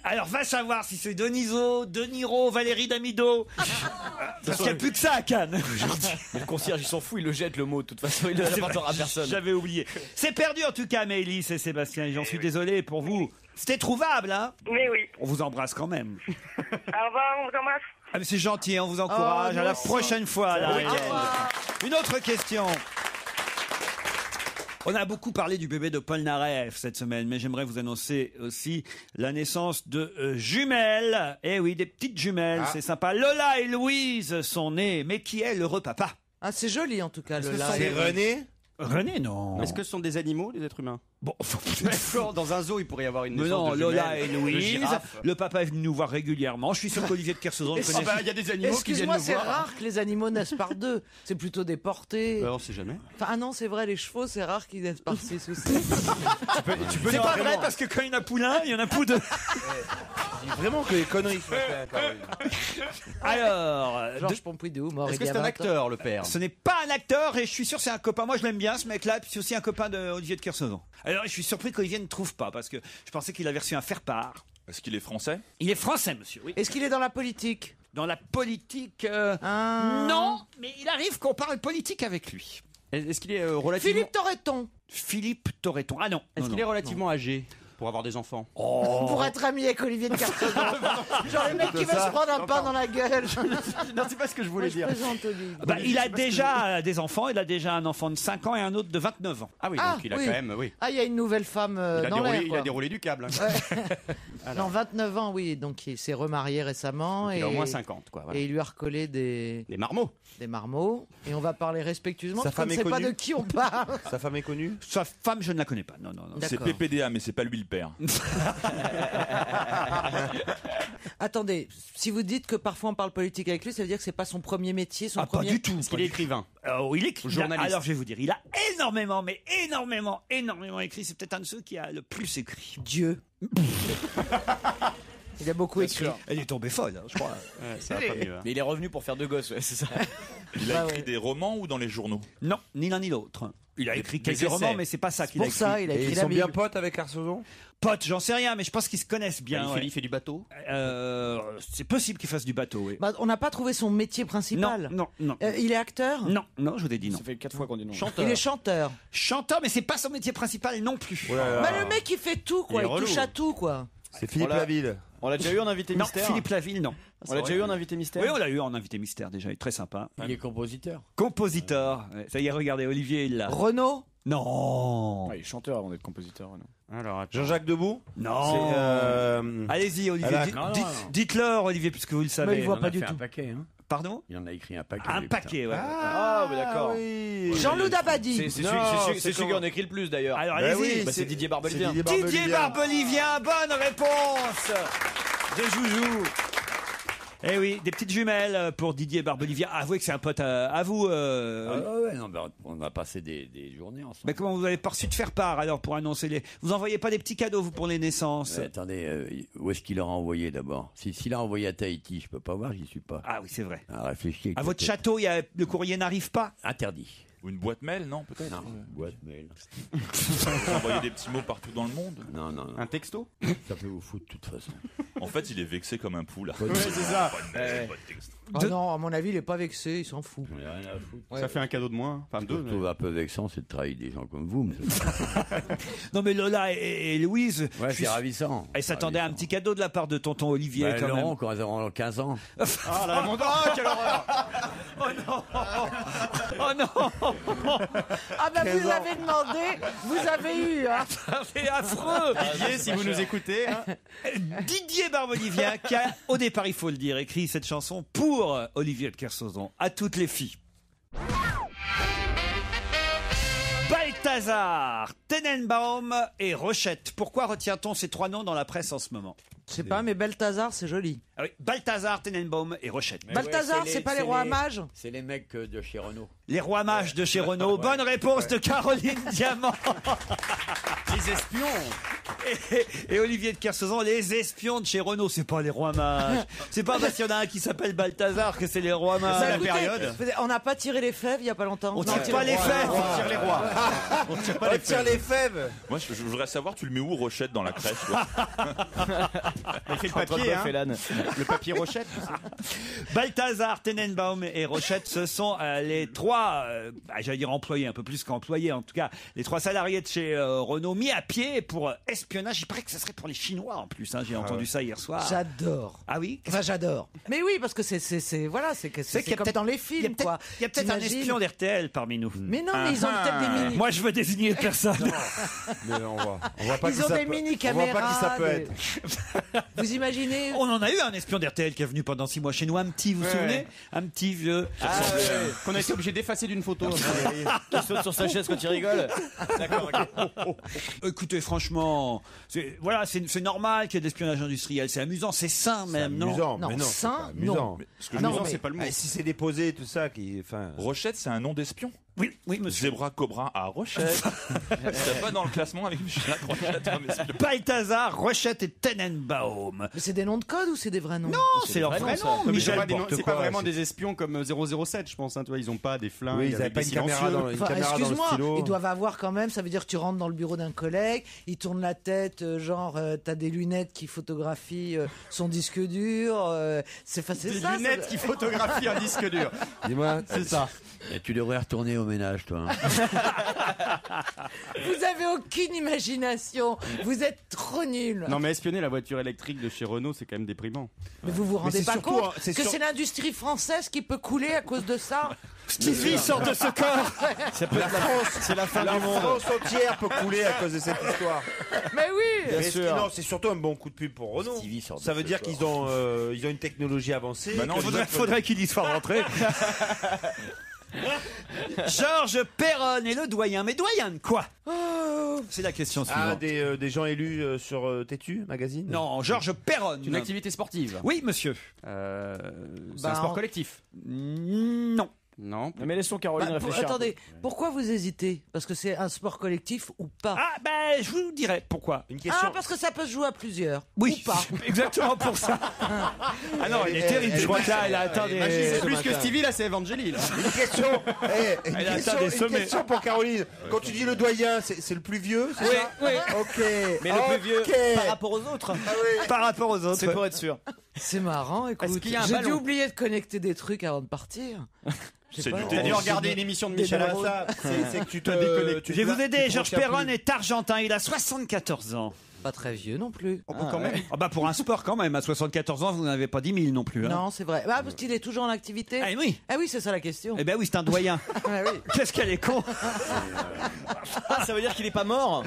Alors va savoir si c'est Deniso, De Niro, Valérie Damido. Parce qu'il n'y a plus que ça à Cannes. Mais le concierge, il s'en fout, il le jette le mot. De toute façon, il ne l'apportera à personne. J'avais oublié. C'est perdu en tout cas, Maëlys et Sébastien. J'en suis désolé pour vous. C'était trouvable, hein? Mais oui. On vous embrasse quand même. Au revoir, on vous embrasse. Ah, mais c'est gentil, on vous encourage. Oh, à la merci. prochaine fois. là. Au revoir. Une autre question. On a beaucoup parlé du bébé de Paul Naref cette semaine, mais j'aimerais vous annoncer aussi la naissance de jumelles. Eh oui, des petites jumelles, c'est sympa. Lola et Louise sont nées, mais qui est l'heureux papa? Ah, c'est joli en tout cas. Est-ce que Lola. c'est René? René, non. Est-ce que ce sont des animaux, les êtres humains? Bon, D'accord, dans un zoo, il pourrait y avoir une mais naissance non, de Lola jumelles, et de Louise. girafes. Le papa est venu nous voir régulièrement. Je suis sûr qu'Olivier de Kersauzon le Et connaît. Ah bah, il y a des animaux qui viennent Excuse-moi, nous c'est voir. rare que les animaux naissent par deux. C'est plutôt des portées. Bah, on sait jamais. Enfin, ah non, c'est vrai, les chevaux, c'est rare qu'ils naissent par six ou sept. Tu peux C'est dire pas vraiment. vrai parce que quand il y en a poulain, il y en a pou deux. Vraiment que les conneries sont faites. Alors, Georges Pompidou, mort Est-ce il que y a c'est un 20 ans. acteur, le père? ce n'est pas un acteur et je suis sûr que c'est un copain. Moi, je l'aime bien ce mec-là. Puis c'est aussi un copain d'Olivier de Kersauzon. Alors, je suis surpris qu'Olivier ne trouve pas parce que je pensais qu'il avait reçu un faire-part. Est-ce qu'il est français? Il est français, monsieur. Oui. Est-ce qu'il est dans la politique? Dans la politique, Ah. non, mais il arrive qu'on parle politique avec lui. Est-ce qu'il est relativement... Philippe Torreton. Philippe Torreton. Ah non. Est-ce non, qu'il est non. relativement âgé pour avoir des enfants? Pour être ami avec Olivier de Kersauzon. Genre le mec qui veut se prendre un pain dans la gueule. Non, c'est pas ce que je voulais dire. Bah, il a déjà des enfants. Il a déjà un enfant de 5 ans et un autre de 29 ans. Ah oui, Ah, donc il a oui. quand même, oui. Ah, il y a une nouvelle femme Il a dans l'air. déroulé, il quoi. a déroulé du câble. Hein. Non, 29 ans, oui. Donc il s'est remarié récemment. Donc, et il a au moins 50, quoi. Voilà. Et il lui a recollé des marmots. Des marmots. Et on va parler respectueusement. Sa Parce qu'on femme ne est sait pas connue de qui on parle. Sa femme est connue? Sa femme, je ne la connais pas. Non, non, non. C'est D'accord. PPDA, mais c'est pas lui le père. Attendez, si vous dites que parfois on parle politique avec lui, ça veut dire que c'est pas son premier métier, son Ah, pas premier. du tout. Est-ce qu'il est écrivain? Oh, il est Journaliste. Alors je vais vous dire, il a énormément, mais énormément écrit. C'est peut-être un de ceux qui a le plus écrit. Dieu. Il a beaucoup écrit. Elle est tombée folle, hein, je crois. Ça va pas mieux. Hein. Mais il est revenu pour faire deux gosses, ouais, c'est ça. Il a écrit des romans ou dans les journaux? Non, ni l'un ni l'autre. Il a écrit quelques essais. romans, mais c'est pas ça qu'il a Pour écrit. ça, il a Et écrit ils la sont bien Bible. potes avec Kersauzon? Potes, j'en sais rien, mais je pense qu'ils se connaissent bien. ouais. Il fait du bateau. C'est possible qu'il fasse du bateau, oui. Bah, on n'a pas trouvé son métier principal. Non, non. Il est acteur. Non, non, je vous ai dit non. Ça fait 4 fois qu'on dit non. Chanteur. Il est chanteur. Chanteur, mais c'est pas son métier principal non plus. Oh là là. Bah, le mec, il fait tout, quoi. Il est Il touche relou. à tout, quoi. C'est Philippe On l'a- Laville. On l'a déjà eu en invité Non, mystère. Philippe Laville, non. On l'a déjà eu en invité mystère. Oui, on l'a eu en invité mystère déjà, il est très sympa. Il est compositeur. Compositeur. Ouais, ça y est, regardez, Olivier, il l'a. Renaud. Non. Ouais, il est chanteur avant d'être compositeur. Non. Alors, attends. Jean-Jacques Debout? Non. Allez-y, Olivier. Ah, non, non, Dites- non. Dites-leur, Olivier, puisque vous le savez. Mais il voit en pas a du fait tout. un paquet, hein. Pardon? Il en a écrit un paquet. Un lui, paquet, ouais. Ah, mais d'accord. oui. Jean-Loup Dabadi. C'est celui, Non, c'est c'est celui qui comment en écrit le plus d'ailleurs. Alors, Bah allez-y. oui, Bah, c'est Didier Barbelivien. c'est Didier Barbelivien, bonne réponse de Joujou. Eh oui, des petites jumelles pour Didier Barbelivien. Avouez que c'est un pote à vous. Ah ouais, non, ben, on a passé des journées ensemble. Mais comment vous avez pas reçu de faire part alors pour annoncer les. Vous envoyez pas des petits cadeaux vous pour les naissances? Attendez, où est-ce qu'il leur a envoyé d'abord? S'il a envoyé à Tahiti, je peux pas voir, j'y suis pas. Ah oui, c'est vrai. Ah, réfléchis. À votre château, le courrier n'arrive pas? Interdit. Ou une boîte mail, non, peut-être? Non, boîte mail. Vous envoyez des petits mots partout dans le monde? Non, non, non. Un texto? Ça peut vous foutre de toute façon. En fait, il est vexé comme un pou, là. Ouais, c'est ça. Ah non, à mon avis, il est pas vexé, il s'en fout. On a rien à foutre. Ouais. Ça fait un cadeau de moins. Enfin, Ce deux. que je trouve un peu vexant, c'est de travailler avec des gens comme vous. Monsieur. Non mais Lola et Louise, Ouais, je suis- c'est ravissant. elles s'attendaient à un petit cadeau de la part de tonton Olivier Bah, quand Laurent, même. quand ils auront 15 ans. Ah, là, mon oh, quelle horreur! Oh non Oh non Ah bah vous avez demandé, vous avez eu. Hein. C'est affreux Didier, si vous nous écoutez. Hein. Didier Barbelivien qui a, au départ il faut le dire, écrit cette chanson pour Olivier de Kersauzon, à toutes les filles. Balthazar, Tenenbaum et Rochette. Pourquoi retient-on ces trois noms dans la presse en ce moment? Je sais pas, mais Balthazar, c'est joli. Ah oui, Balthazar, Tenenbaum et Rochette. Balthazar, c'est pas les rois mages? C'est les mecs de chez Renault. Les rois mages de chez Renault. Bonne réponse de Caroline Diamant. Les espions. Et Olivier de Kersauzon, les espions de chez Renault, c'est pas les rois mages. C'est pas parce qu'il y en a un qui s'appelle Balthazar que c'est les rois mages. Bah, écoutez, on n'a pas tiré les fèves il y a pas longtemps. On tire pas les fèves. On tire les rois. On tire les fèves. Moi, je voudrais savoir, tu le mets où, Rochette, dans la crèche, toi? Il fait le papier, hein. Le papier Rochette. Balthazar, Tenenbaum et Rochette, ce sont les trois, j'allais dire employés, un peu plus qu'employés, en tout cas, les trois salariés de chez Renault mis à pied pour espionnage. Il paraît que ce serait pour les Chinois en plus, hein. J'ai entendu ça hier soir. J'adore. Ah oui? Enfin, j'adore. Mais oui, parce que c'est comme dans les films, quoi. Il y a peut-être un T'imagines espion d'RTL parmi nous. Mais non, mais ils ont peut-être des mini. Moi, je veux désigner personne. Mais on voit pas Ils ont des mini caméras. On voit pas qui ça peut être. Vous imaginez? On en a eu un espion d'RTL qui est venu pendant 6 mois chez nous, un petit, vous vous souvenez? Un petit vieux. Qu'on a été obligé d'effacer d'une photo. Qui saute sur sa chaise quand il rigole. D'accord, ok. Écoutez, franchement, c'est normal qu'il y ait de l'espionnage industriel. C'est amusant, c'est sain même, non? Amusant, Non, mais non. sain, c'est pas amusant. non. Ce que Ah je non, me dis, mais- c'est pas le mot. Si c'est déposé, tout ça, Rochette, c'est un nom d'espion. Oui, monsieur. Zebra Cobra à Rochette. C'est pas dans le classement avec Michel Rochette. un espion. Balthazar, Rochette et Tenenbaum. Mais c'est des noms de code ou c'est des vrais noms? Non, c'est leur vrai nom. Michel, C'est pas vraiment des espions comme 007, je pense. Hein, toi, ils ont pas des flingues. Oui, ils avaient avec pas des une caméra silencieux. dans une Enfin, caméra dans le excuse-moi, stylo. ils doivent avoir quand même, ça veut dire que tu rentres dans le bureau d'un collègue, il tourne la tête, t'as des lunettes qui photographient son disque dur, c'est Des ça. lunettes qui photographient un disque dur. Dis-moi, C'est ça. Et tu devrais retourner au ménage, toi. hein. Vous avez aucune imagination, vous êtes trop nuls. Non, mais espionner la voiture électrique de chez Renault, c'est quand même déprimant. Mais vous vous rendez c'est pas surtout, compte hein, c'est que sur- c'est l'industrie française qui peut couler à cause de ça? Stevie sort de ce corps. la France, c'est la fin du monde. La France entière peut couler à cause de cette histoire. Mais oui. Mais non, c'est surtout un bon coup de pub pour Renault. Stevie sort de Ça veut ce dire corps. qu'ils ont une technologie avancée. Bah non, que- Faudrait qu'il y soit rentré. Georges Perron est le doyen. Mais doyen de quoi? C'est la question suivante. des gens élus sur Tétu Magazine. Non, Georges Perron. Une activité sportive. Oui, monsieur. C'est un Bah, sport collectif. Non. Non. Mais laissons Caroline réfléchir. Attendez, pourquoi vous hésitez? Parce que c'est un sport collectif ou pas? Ah, ben, je vous dirai pourquoi. Une question. Ah, parce que ça peut se jouer à plusieurs. Oui, Ou pas. exactement pour ça. Ah non, elle est terrible. Je crois que là, elle a atteint des. C'est ce plus que matin. Stevie, là, c'est Evangélie. Là. Une question. Une Elle a question, atteint des une sommets. question pour Caroline. Quand tu dis le doyen, c'est le plus vieux, c'est Oui, ça oui. Ok. Mais le plus vieux Ok. par rapport aux autres. Par rapport aux autres. C'est pour être sûr. C'est marrant, écoute. qu'il y a un J'ai dû ballon oublier de connecter des trucs avant de partir. C'est du T'as dû tennis. regarder une émission de C'est Michel pas Arnaud. ça. C'est que tu te déconnecté. Je vais vous aider. tu Georges te retiens Perron plus. est argentin. Il a 74 ans. Pas très vieux non plus. Quand même. Ah bah pour un sport quand même, à 74 ans, vous n'avez pas 10 000 non plus. Hein. Non, c'est vrai. Ah, parce qu'il est toujours en activité. Ah oui. Ah oui, c'est ça la question. Eh ben oui, c'est un doyen. Ah oui. Qu'est-ce qu'elle est con. Ah, ça veut dire qu'il est pas mort.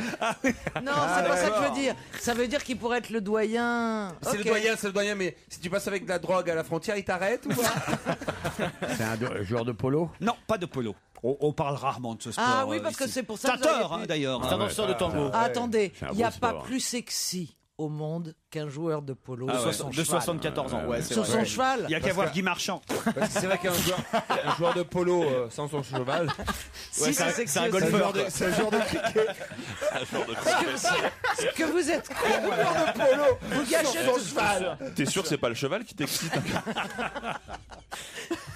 Non, c'est pas ça que je veux dire. Ça veut dire qu'il pourrait être le doyen. C'est Ok. le doyen, mais si tu passes avec de la drogue à la frontière, il t'arrête ou pas? C'est un joueur de polo. Non, pas de polo. On parle rarement de ce sport. Ah oui, parce que ici. c'est pour ça C'est que vous avez tort, hein, pu- d'ailleurs. C'est un danseur de tango. Ah, attendez, C'est un il n'y a beau pas sport. plus sexy au monde qu'un joueur de polo Ah ouais, sur son de cheval. 74 ans. Ouais, c'est Sur vrai. son cheval. Il y a qu'à voir Guy Marchand. Parce que c'est vrai qu'un joueur de polo sans son cheval, Si, c'est sexy c'est un aussi. golfeur. c'est un joueur de cricket. Un genre de cricket. Que vous êtes con. alors. Vous gâchez Son tout. cheval. T'es sûr que c'est pas le cheval qui t'excite?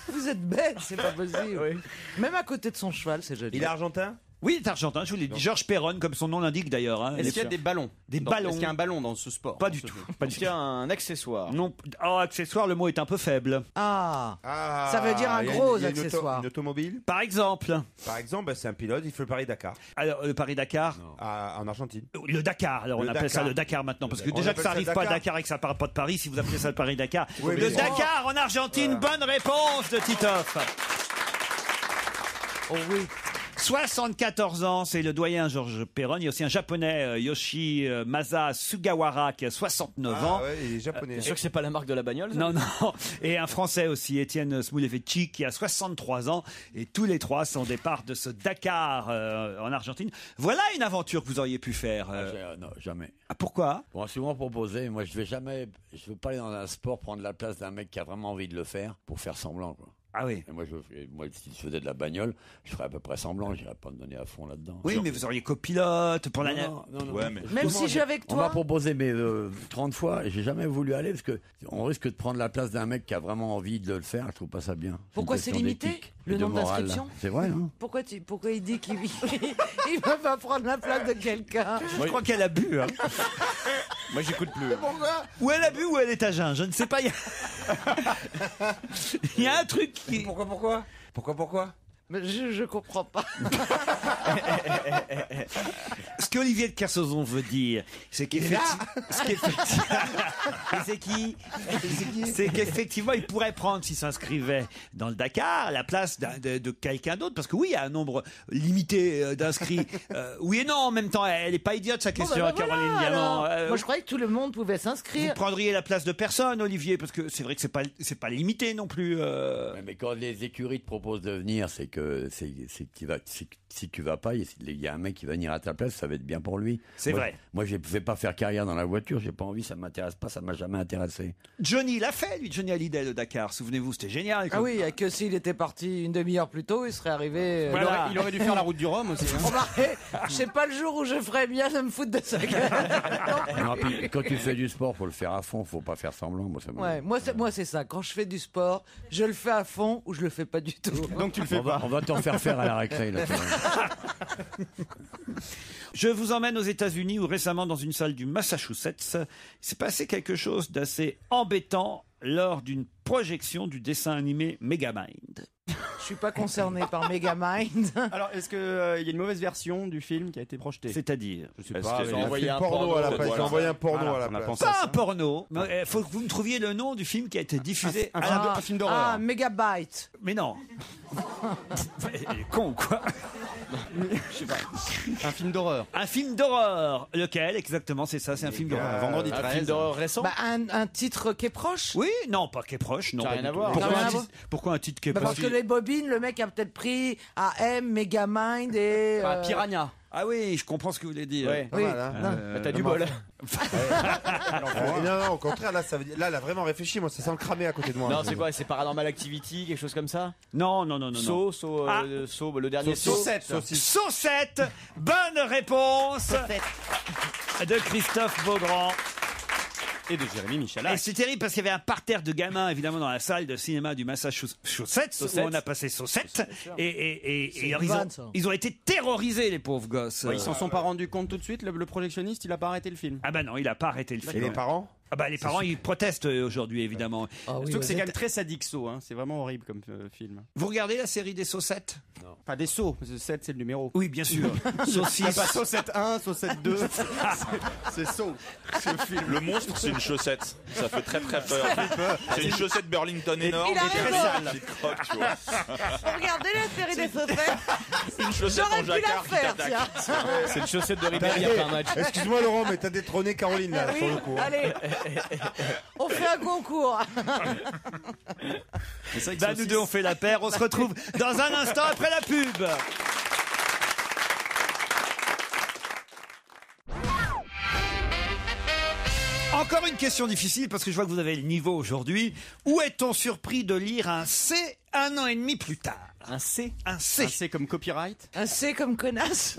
Vous êtes bête, c'est pas possible. Même à côté de son cheval, c'est joli. Il est argentin? Oui, il est argentin, je vous l'ai dit. Georges Perron, comme son nom l'indique d'ailleurs. Hein. Est-ce qu'il y a des ballons Des Dans- ballons. Est-ce qu'il y a un ballon dans ce sport Pas dans du ce tout. jeu Pas du Est-ce qu'il y a un accessoire? Non. Oh, accessoire, le mot est un peu faible. Ah, Ah, ça veut dire un il y a gros il y a une accessoire. une automobile? Par exemple. Par exemple, bah, c'est un pilote, il fait le Paris-Dakar Alors, le Paris-Dakar. en Argentine. Le Dakar, alors on Le appelle ça Dakar. le Dakar maintenant, parce que On déjà appelle que ça ça arrive le pas à Dakar. Dakar et que ça part pas de Paris, si vous appelez ça le Paris-Dakar. Oui, Le mais- Dakar en Argentine, bonne réponse de Titoff. Oh oui. 74 ans, c'est le doyen Georges Perron. Il y a aussi un japonais, Yoshimasa Sugawara, qui a 69 ans. Ah ouais, il est japonais. Bien sûr que c'est pas la marque de la bagnole. ça. Non, non. Et un Français aussi, Étienne Smoulevici, qui a 63 ans. Et tous les trois sont des parts de ce Dakar en Argentine. Voilà une aventure que vous auriez pu faire. Non, jamais. Ah, pourquoi? Bon, souvent proposé, moi je veux pas aller dans un sport prendre la place d'un mec qui a vraiment envie de le faire pour faire semblant, quoi. Ah oui. Et moi, si je faisais de la bagnole, je ferais à peu près semblant. J'irais pas me donner à fond là-dedans. Oui, mais vous auriez copilote pour la. Non. Ouais, mais... Même si je suis avec On m'a toi. proposé 30 fois et j'ai jamais voulu aller parce que on risque de prendre la place d'un mec qui a vraiment envie de le faire. Je trouve pas ça bien. Pourquoi une c'est question limité d'éthique le et de nombre morale. d'inscriptions? C'est vrai, hein. Pourquoi il dit qu'il il va pas prendre la place de quelqu'un? Je crois qu'elle a bu. Hein. Moi, j'écoute plus. Pourquoi? Ou elle a bu ou elle est à jeun. Je ne sais pas. Il y a un truc qui. Pourquoi Mais je comprends pas. Ce qu'Olivier de Kersauzon veut dire, c'est qu'effectivement, il pourrait prendre, s'il s'inscrivait dans le Dakar, la place de quelqu'un d'autre. Parce que oui, il y a un nombre limité d'inscrits. Oui et non, en même temps, elle n'est pas idiote, sa question, Caroline Diamant. Moi, je croyais que tout le monde pouvait Vous s'inscrire. prendriez la place de personne, Olivier, parce que c'est vrai que c'est pas limité non plus. Mais quand les écuries te proposent de venir, c'est que si tu vas pas, il y a un mec qui va venir à ta place, ça va être bien pour lui. C'est vrai. Moi, je ne vais pas faire carrière dans la voiture, j'ai pas envie, ça m'intéresse pas, ça m'a jamais intéressé. Johnny l'a fait, lui, Johnny Hallyday, le Dakar. Souvenez-vous, c'était génial. Ah oui, que s'il était parti une demi-heure plus tôt, il serait arrivé. Voilà. Il aurait dû faire la route du Rhum aussi. hein. Remarquez, c'est pas le jour où je ferais bien de me foutre de sa gueule. Non, puis, quand tu fais du sport, faut le faire à fond, faut pas faire semblant. Ouais, moi c'est ça. Quand je fais du sport, je le fais à fond ou je le fais pas du tout. Donc tu le fais pas. On va t'en faire à la récré. Là, Je vous emmène aux États-Unis où récemment, dans une salle du Massachusetts, il s'est passé quelque chose d'assez embêtant lors d'une projection du dessin animé Megamind. Je suis pas concerné par Megamind. Alors, est-ce qu'il y a une mauvaise version du film qui a été projetée? C'est-à-dire, Je sais Est-ce pas. qu'il mais a on envoyé a un porno à la place. J'ai envoyé un porno Voilà, à la on a place. pensé à pas ça. un porno. Il faut que vous me trouviez le nom du film qui a été diffusé. Un film d'horreur. Ah, Megabyte. Mais non. Elle est con ou quoi? Je sais pas. Un film d'horreur. Un film d'horreur. Lequel exactement? C'est ça, c'est un film d'horreur. Vendredi Un 13. film d'horreur récent. Bah, un titre qui est proche. Oui, non, pas qui est proche. Non, Ça n'a pas rien du à tout. voir. Pourquoi, Ça n'a rien un à titre, pourquoi un titre qui est Bah, proche? parce que les bobines, le mec a peut-être pris AM, Megamind et. Piranha. Ah oui, je comprends ce que vous voulez dire. Ouais. Oui. Voilà. Non. Bah, t'as du bol. Non, au contraire, là, ça veut dire, là, elle a vraiment réfléchi. Moi, ça sent le cramer à côté de moi. Non, c'est quoi? C'est Paranormal Activity, quelque chose comme ça? Non. Saut, Ah. le dernier saut. Saucette. Bonne réponse de Christophe Beaugrand. Et de Jérémy Michalak. Et c'est terrible parce qu'il y avait un parterre de gamins évidemment dans la salle de cinéma du Massachusetts où on a passé Saucette et alors, ils ont été terrorisés les pauvres gosses. Ouais, ils s'en sont pas rendus compte tout de suite. Le projectionniste, il a pas arrêté le film. Ah bah non, il a pas arrêté le film. Et les parents? Ah bah les parents ils protestent aujourd'hui évidemment. Surtout que c'est quand même très sadique saut. Hein. C'est vraiment horrible comme film. Vous regardez la série des Saucettes? Pas des sauts. 7 c'est le numéro. Oui bien sûr. Saucisse. Pas Saucette 1, Saucette 2. C'est saut. Le monstre, c'est une chaussette. Ça fait très très peur. C'est une chaussette Burlington énorme. Il a qui raison. sale. Qui croque, tu vois. Regardez la série des saucettes. Une chaussette J'aurais en pu la jacquard qui faire, t'attaque. tiens. C'est une chaussette de Ribéry après un match. Excuse-moi, Laurent, mais t'as détrôné Caroline, là, Oui, sur le coup. hein. allez, on fait un concours. Bah, nous deux on fait la paire. On se retrouve dans un instant après la pub. Encore une question difficile parce que je vois que vous avez le niveau aujourd'hui. Où est-on surpris de lire un C 1 an et demi plus tard? Un C. Un C. Un C comme copyright. Un C comme connasse.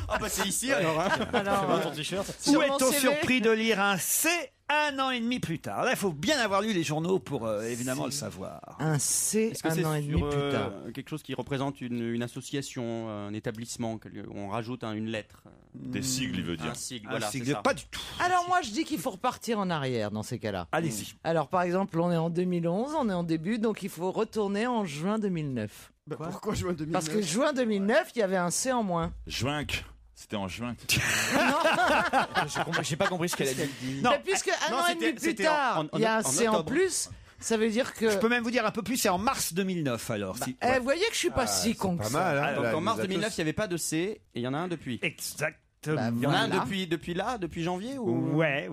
Ah bah c'est ici alors. Hein. Alors, Ton t-shirt. Où sur mon est-on CV. surpris de lire un C 1 an et demi plus tard? Là, il faut bien avoir lu les journaux pour évidemment le savoir. un C Est-ce que un c'est an et demi sur plus tard. quelque chose qui représente une association, un établissement, on rajoute une lettre? Des sigles, il veut dire. Un sigle, Un voilà, sigle, c'est ça. pas du tout. Alors moi je dis qu'il faut repartir en arrière dans ces cas-là. Allez-y. Alors par exemple on est en 2011, on est en début, donc il faut retourner en juin 2009. Pourquoi juin 2009? Parce que juin 2009, il y avait un C en moins. Juinc. C'était en juin. J'ai pas compris ce qu'elle a dit. Non. Mais puisque un non, an et demi c'était- plus c'était tard, en il y a un en C en octobre. plus, ça veut dire que... Je peux même vous dire un peu plus, c'est en mars 2009 alors. si. Vous voyez que je suis pas si con que Pas ça. mal, hein. Donc là, en elle mars nous a 2009, tous- il n'y avait pas de C et il y en a un depuis. Exactement. Bah, Il y en a un voilà. depuis janvier ou... Ouais.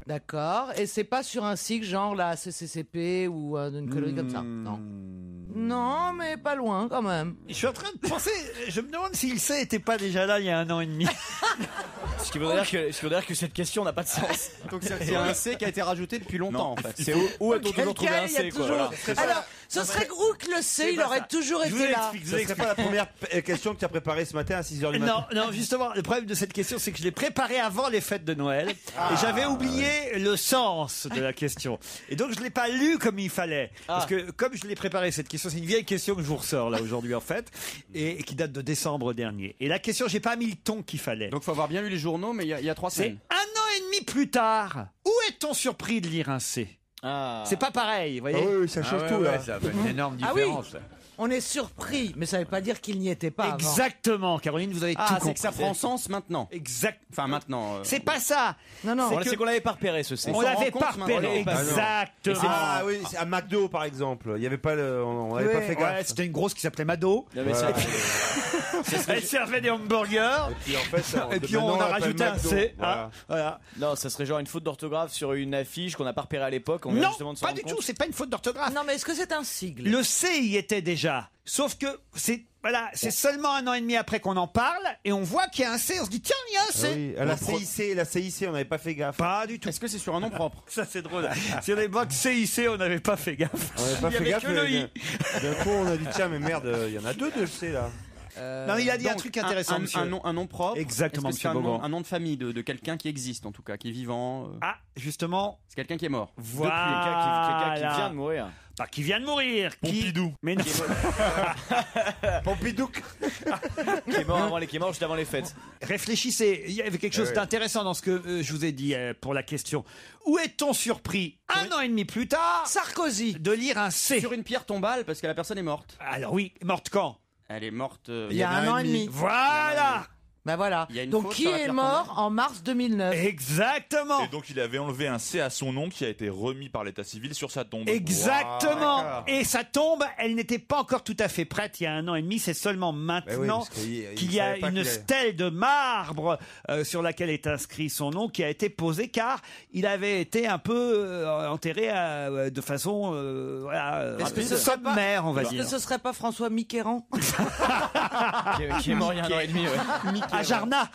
D'accord. Et c'est pas sur un cycle genre la CCCP ou une connerie comme ça. Non. Non, mais pas loin quand même. Je suis en train de penser, je me demande si le C était pas déjà là il y a 1 an et demi. Ce qui veut dire que cette question n'a pas de sens. Donc c'est un C qui a été rajouté depuis longtemps en fait. C'est où a-t-on toujours trouvé un C quoi, voilà. Alors, ce serait où que le C, il aurait toujours été là. Ce serait pas la première question que tu as préparée ce matin à 6h du matin. Non, justement, le problème de cette question, c'est que je l'ai préparée avant les fêtes de Noël et j'avais oublié le sens de la question. Et donc, je l'ai pas lu comme il fallait. Parce que, comme je l'ai préparée, cette question, c'est une vieille question que je vous ressors là aujourd'hui en fait, et qui date de décembre dernier. Et la question, j'ai pas mis le ton qu'il fallait. Donc, faut avoir bien lu les journaux, mais il y a 3 C'est semaines. 1 an et demi plus tard. Où est-on surpris de lire un C? C'est pas pareil, vous voyez. Oui, ça change tout là. Ça fait une énorme Ah oui. différence. On est surpris, mais ça veut pas dire qu'il n'y était pas avant. Exactement, Caroline, vous avez tout Ah, compris. c'est que ça prend sens maintenant. Exact. Enfin, maintenant. C'est pas ça. Non. C'est qu'on l'avait pas repéré ce C. On l'avait pas repéré. Exactement. Ah oui, c'est à McDo par exemple. Il y avait pas on n'avait pas fait gaffe. Ouais, c'était une grosse qui s'appelait Mado. Voilà. Elle servait des hamburgers. Et puis en fait, Et puis on a rajouté un C. Voilà. Voilà. Non, ça serait genre une faute d'orthographe sur une affiche qu'on n'a pas repérée à l'époque. On vient Non, justement de se pas rendre du compte. tout. C'est pas une faute d'orthographe. Non, mais est-ce que c'est un sigle? Le C y était déjà. Sauf que c'est seulement 1 an et demi après qu'on en parle et on voit qu'il y a un C. On se dit tiens, il y a un C. Oui, la CIC, on n'avait pas fait gaffe. Pas du tout. Est-ce que c'est sur un nom propre? Ça c'est drôle. Sur l'époque CIC, on n'avait pas fait gaffe. On n'avait pas Il y fait avait gaffe. que le I. D'un coup, on a dit tiens, mais merde, il y en a 2 de C là. Non, il a dit un Donc, truc intéressant, monsieur. Un nom propre. Exactement, Est-ce que c'est monsieur Beaugrand. un nom de famille de quelqu'un qui existe en tout cas, qui est vivant. Ah, justement. C'est quelqu'un qui est mort. Voilà. Quelqu'un qui vient de mourir. Bah, qui vient de mourir. Pompidou. Mais non. Pompidou. Qui est mort juste avant les fêtes. Réfléchissez, il y avait quelque chose d'intéressant dans ce que je vous ai dit pour la question. Où est-on surpris, 1 an et demi plus tard, Sarkozy, de lire un C? Sur une pierre tombale parce que la personne est morte. Alors oui, morte quand? Elle est morte. Il y a 1 an et demi. Voilà. Ben voilà. Il y a une Donc faute qui sur la est pierre mort en mars 2009? Exactement. Et donc il avait enlevé un C à son nom qui a été remis par l'état civil sur sa tombe. Exactement. Wow. Et sa tombe, elle n'était pas encore tout à fait prête il y a 1 an et demi. C'est seulement maintenant parce qu'il qu'il y a savait pas une qu'il allait- stèle de marbre sur laquelle est inscrit son nom qui a été posée car il avait été un peu enterré de façon Est-ce que ce serait pas- sommaire, on va Est-ce que dire. ce serait pas François Mitterrand? Qui est mort il y a 1 an et demi. À Jarna.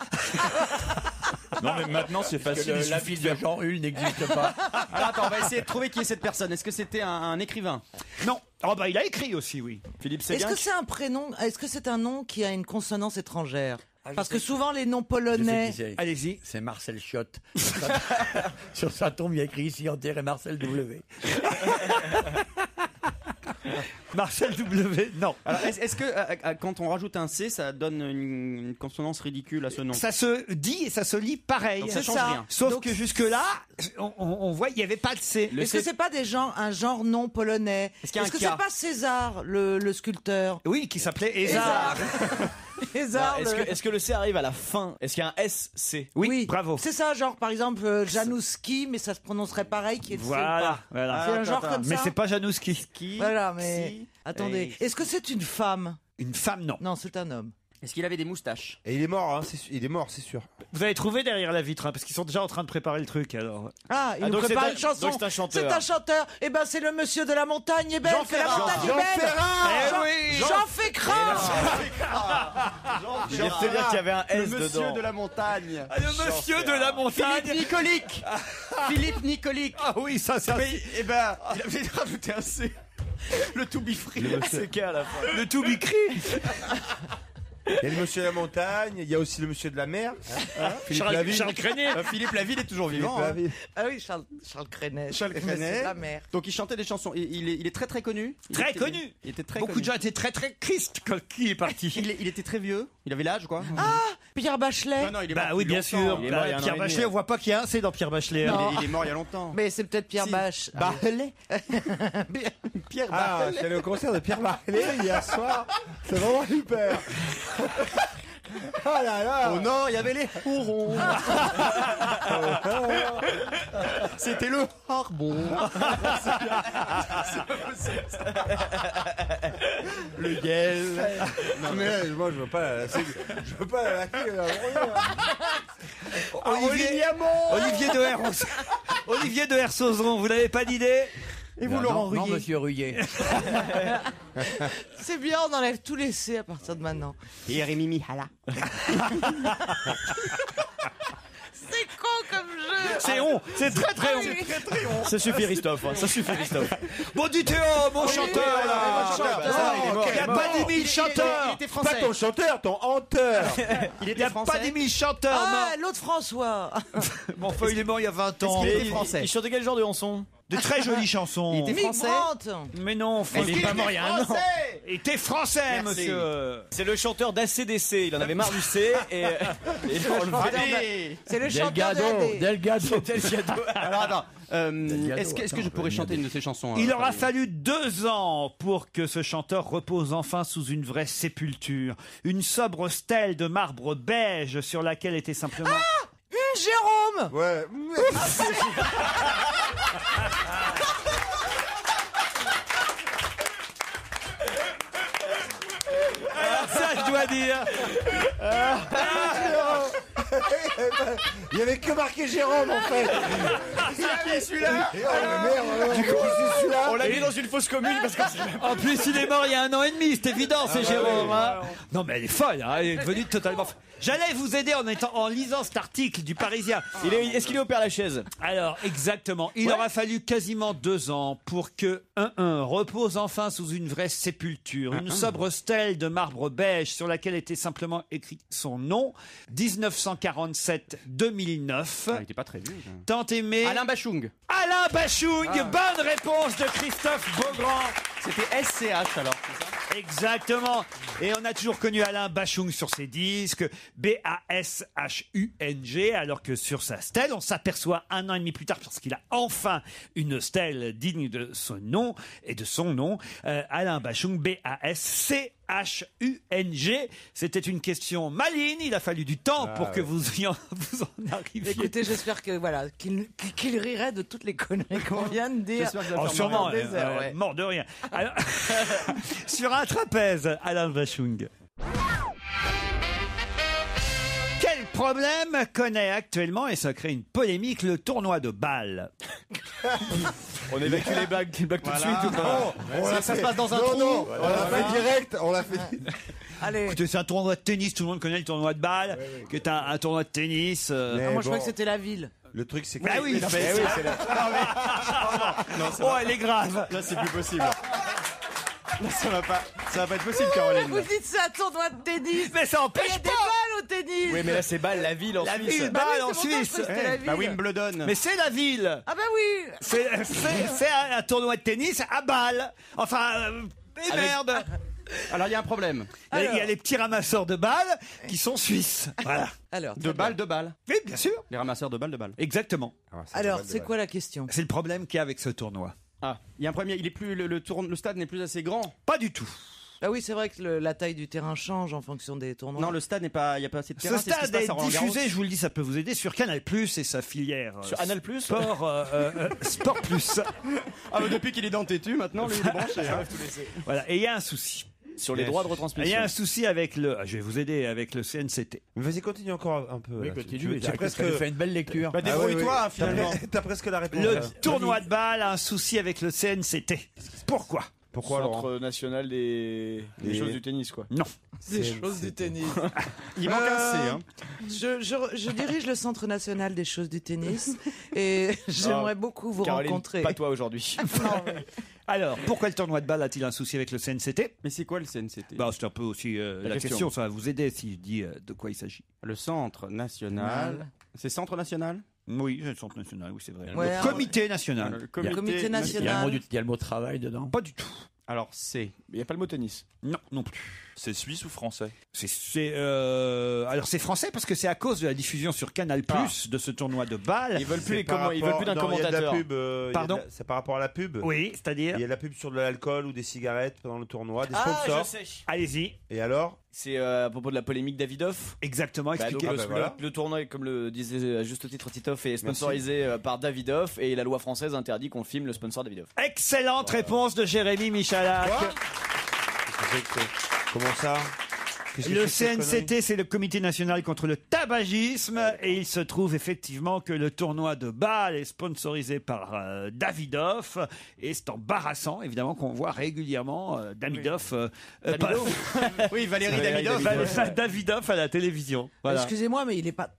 Non mais maintenant c'est facile. il La suffit ville de Jean Hul n'existe pas. Alors attends, on va essayer de trouver qui est cette personne. Est-ce que c'était un écrivain? Non. Oh bah il a écrit aussi, oui. Philippe Est-ce Séguin. que c'est un prénom? Est-ce que c'est un nom qui a une consonance étrangère? je Parce sais que qui- souvent les noms Je sais polonais. qui c'est. Allez-y. C'est Marcel Schott. Sur sa tombe, il y a écrit ici enterré Marcel W. Marcel W. Non. Alors, est-ce que quand on rajoute un C, ça donne une consonance ridicule à ce nom? Ça se dit et ça se lit pareil. Donc ça change rien. Sauf Donc- que jusque-là, on voit, il n'y avait pas de C. Est-ce que c'est pas un genre non polonais? Est-ce qu'il y a un que K? c'est pas César, le sculpteur? Oui, qui s'appelait Ézard. César, Est-ce que le C arrive à la fin? Est-ce qu'il y a un SC? Oui, bravo. C'est ça, genre par exemple Janouski, mais ça se prononcerait pareil, qui est le C ou Voilà, pas? voilà. C'est un genre comme Mais ça. c'est pas Janouski. Voilà, mais attendez. Est-ce que c'est une femme? Une femme, non. Non, c'est un homme. Est-ce qu'il avait des moustaches? Et il est mort, il est mort, c'est sûr. Vous avez trouvé derrière la vitre, parce qu'ils sont déjà en train de préparer le truc. Alors. Ah, il nous donc prépare c'est un- une chanson. donc c'est un chanteur. C'est un chanteur. Eh ben, c'est le monsieur de la montagne est belle. Jean que la Ferrat. montagne Jean est belle. Ferrat. Jean, Eh oui. Jean Fécrin. Je viens de te dire qu'il y avait un S Le monsieur dedans. de la montagne. Ah, le monsieur de la montagne. Philippe Nicolic. Philippe Nicolic. Ah oui, ça, c'est Eh ben, il avait rajouté un C. Le to be free. CK à la fin. le tout bicri. Il y a le monsieur de la montagne, il y a aussi le monsieur de la mer. Philippe Laville. Charles Crénet. Philippe Laville est toujours Philippe vivant. hein. Laville. Ah oui, Charles Crénet. Charles Le Crénet. monsieur de la mer. Donc il chantait des chansons. Il est très très connu. Très connu. Il était très Beaucoup connu. de gens étaient très très tristes quand il est parti. Il était très vieux. Il avait l'âge quoi. Ah, Pierre Bachelet. Non, il est Bah mort oui, depuis bien longtemps. sûr. Il est Bah, mort il y a un an Pierre et demi. Bachelet, on voit pas qu'il y a un C dans Pierre Bachelet. hein. Non. Il est mort il y a longtemps. Mais c'est peut-être Pierre Si. Bachelet. Pierre Ah, Bachelet. c'est le concert de Pierre Bachelet hier soir. C'est vraiment super. Oh là là. Au nord, il y avait les Hurons. C'était le Harbon. Le Yel. Mais moi je veux pas la laquer, Olivier de Hersauzon, vous n'avez pas d'idée? Et vous, Laurent Non, Ruquier. monsieur Ruyer. C'est bien, on enlève tous les C à partir de maintenant. Et Rémi Mihala. C'est on, c'est très très on. Ça suffit, Christophe. Ça suffit, Christophe. Bon, du Théo, mon chanteur là. Il n'y a pas 10 000 chanteurs. Il était français. Pas ton chanteur, ton hanteur. Il Il n'y a pas 10 000 chanteurs. Ah, l'autre François. Bon, enfin, il est mort il y a 20 ans. qu'il était français? Il chantait quel genre de chanson? De très jolies chansons. Il était Mick français. Brandt. Mais non, Il est pas mort il y a un an. Il était français, Merci. monsieur. C'est le chanteur d'ACDC. Il en avait marre du C et on le Allez. C'est le chanteur de Delgado. Alors attend. Est-ce que je pourrais chanter une de ces chansons? Il aura fallu 2 ans pour que ce chanteur repose enfin sous une vraie sépulture. Une sobre stèle de marbre beige sur laquelle était simplement... Jérôme. Ouais. Ça, je dois dire. Il y avait que marqué Jérôme en fait. C'est qui celui-là? Du coup, c'est celui-là. On l'a mis dans une fosse commune parce que En plus, il est mort il y a 1 an et demi, c'est évident, c'est Jérôme. Hein. Non, mais elle est folle, hein, elle est devenue totalement folle. J'allais vous aider en lisant cet article du Parisien. Est-ce qu'il est au Père-Lachaise? Alors, exactement. Il aura fallu quasiment 2 ans pour que 1 repose enfin sous une vraie sépulture. Une sobre stèle de marbre beige sur laquelle était simplement écrit son nom. 1947-2009. Il était pas très vieux. Tant aimé. Alain Bachung. Alain Bachung. Bonne réponse de Christophe Beaugrand. C'était SCH alors, c'est ça? Exactement. Et on a toujours connu Alain Bachung sur ses disques, B-A-S-H-U-N-G, alors que sur sa stèle, on s'aperçoit 1 an et demi plus tard, parce qu'il a enfin une stèle digne de son nom, Alain Bachung, B-A-S-C-H-U-N-G. C'était une question maligne, il a fallu du temps pour que vous en arriviez. Écoutez, j'espère que voilà qu'il rirait de toutes les conneries qu'on vient de dire. Oh, sûrement, des heures, ouais. mort de rien. Alors, sur un trapèze, Alain Bachung. Quel problème connaît actuellement, et ça crée une polémique, le tournoi de Bâle? On évacue les blagues tout de suite ou pas? Ça se passe dans un trou. Non, on l'a fait direct. On l'a fait. Allez. Écoutez, c'est un tournoi de tennis, tout le monde connaît le tournoi de Bâle, qui est un tournoi de tennis. Moi, je crois que c'était la ville. Le truc, c'est que. Bah oui, c'est là. oh, elle est grave. Là, c'est plus possible. Là, ça va pas être possible, Caroline. Vous dites c'est un tournoi de tennis. Mais ça Il y empêche a des pas. balles au tennis. Oui, mais là, c'est Bâle, la ville en La Suisse. ville Bah oui, Bâle en c'est pour ça que je Suisse. crois que c'était la ville. Bah Wimbledon. Mais c'est la ville. Ah bah oui. C'est un tournoi de tennis à Bâle. Enfin, merde. Alors il y a un problème. Il y a les petits ramasseurs de balles qui sont suisses. Voilà. Alors, De balles. Oui, bien sûr. Les ramasseurs de balles. Exactement. alors c'est quoi la question? C'est le problème qu'il y a avec ce tournoi. Ah, il y a un premier. Il est plus le stade n'est plus assez grand. Pas du tout. Ah oui, c'est vrai que la taille du terrain change en fonction des tournois. Non, le stade n'est pas. Il y a pas assez de terrain. Ce c'est ce qui se stade passe est à Roland-Garros. diffusé, je vous le dis, ça peut vous aider, sur Canal+, et sa filière. Sur Anal+. Sport, Sport Plus. Ah, mais depuis qu'il est dans Tétu, maintenant, lui, il est branché. hein. Voilà. Et il y a un souci. Sur les droits de Il y retransmission. a un souci avec je vais vous aider avec le CNCT. Mais vas-y, continue encore un peu. Oui, là. continue. Tu as presque fait une belle lecture. Bah, débrouille-toi, finalement. T'as presque la réponse. Le tournoi de balle a un souci avec le CNCT. Pourquoi? Pourquoi, Laurent? Centre national des choses du tennis, quoi. Non. Des choses du tennis. Il manque un C. Hein. Je dirige le Centre national des choses du tennis et j'aimerais beaucoup vous Caroline, rencontrer. pas toi aujourd'hui. Alors, pourquoi le tournoi de balle a-t-il un souci avec le CNCT? Mais c'est quoi le CNCT? Bah, c'est un peu aussi la question. Ça va vous aider si je dis de quoi il s'agit. Le Centre national. C'est Centre national? Oui, c'est le Centre national, oui, c'est vrai. Ouais, le Comité national. Le Comité national. Il y a le mot travail dedans. Pas du tout. Alors, C. Il n'y a pas le mot tennis. Non, non plus. C'est suisse ou français? Alors c'est français parce que c'est à cause de la diffusion sur Canal+ de ce tournoi de balle. Ils veulent plus Ils veulent plus d'un commentateur. Pardon. C'est par rapport à la pub. Oui, c'est-à-dire. Il y a de la pub sur de l'alcool ou des cigarettes pendant le tournoi, des sponsors. Je sais. Allez-y. Et alors? C'est à propos de la polémique Davidoff. Exactement. Bah, donc, Expliquez. le tournoi, comme le disait à juste titre Titoff, est sponsorisé par Davidoff et la loi française interdit qu'on filme le sponsor Davidoff. Excellente réponse de Jérémy Michalak. Comment ça? Le CNCT, c'est le Comité national contre le tabagisme, et il se trouve effectivement que le tournoi de balle est sponsorisé par Davidoff, et c'est embarrassant, évidemment, qu'on voit régulièrement Davidoff. Oui, Valérie Davidoff. Davidoff à la télévision. Voilà. Excusez-moi, mais il n'est pas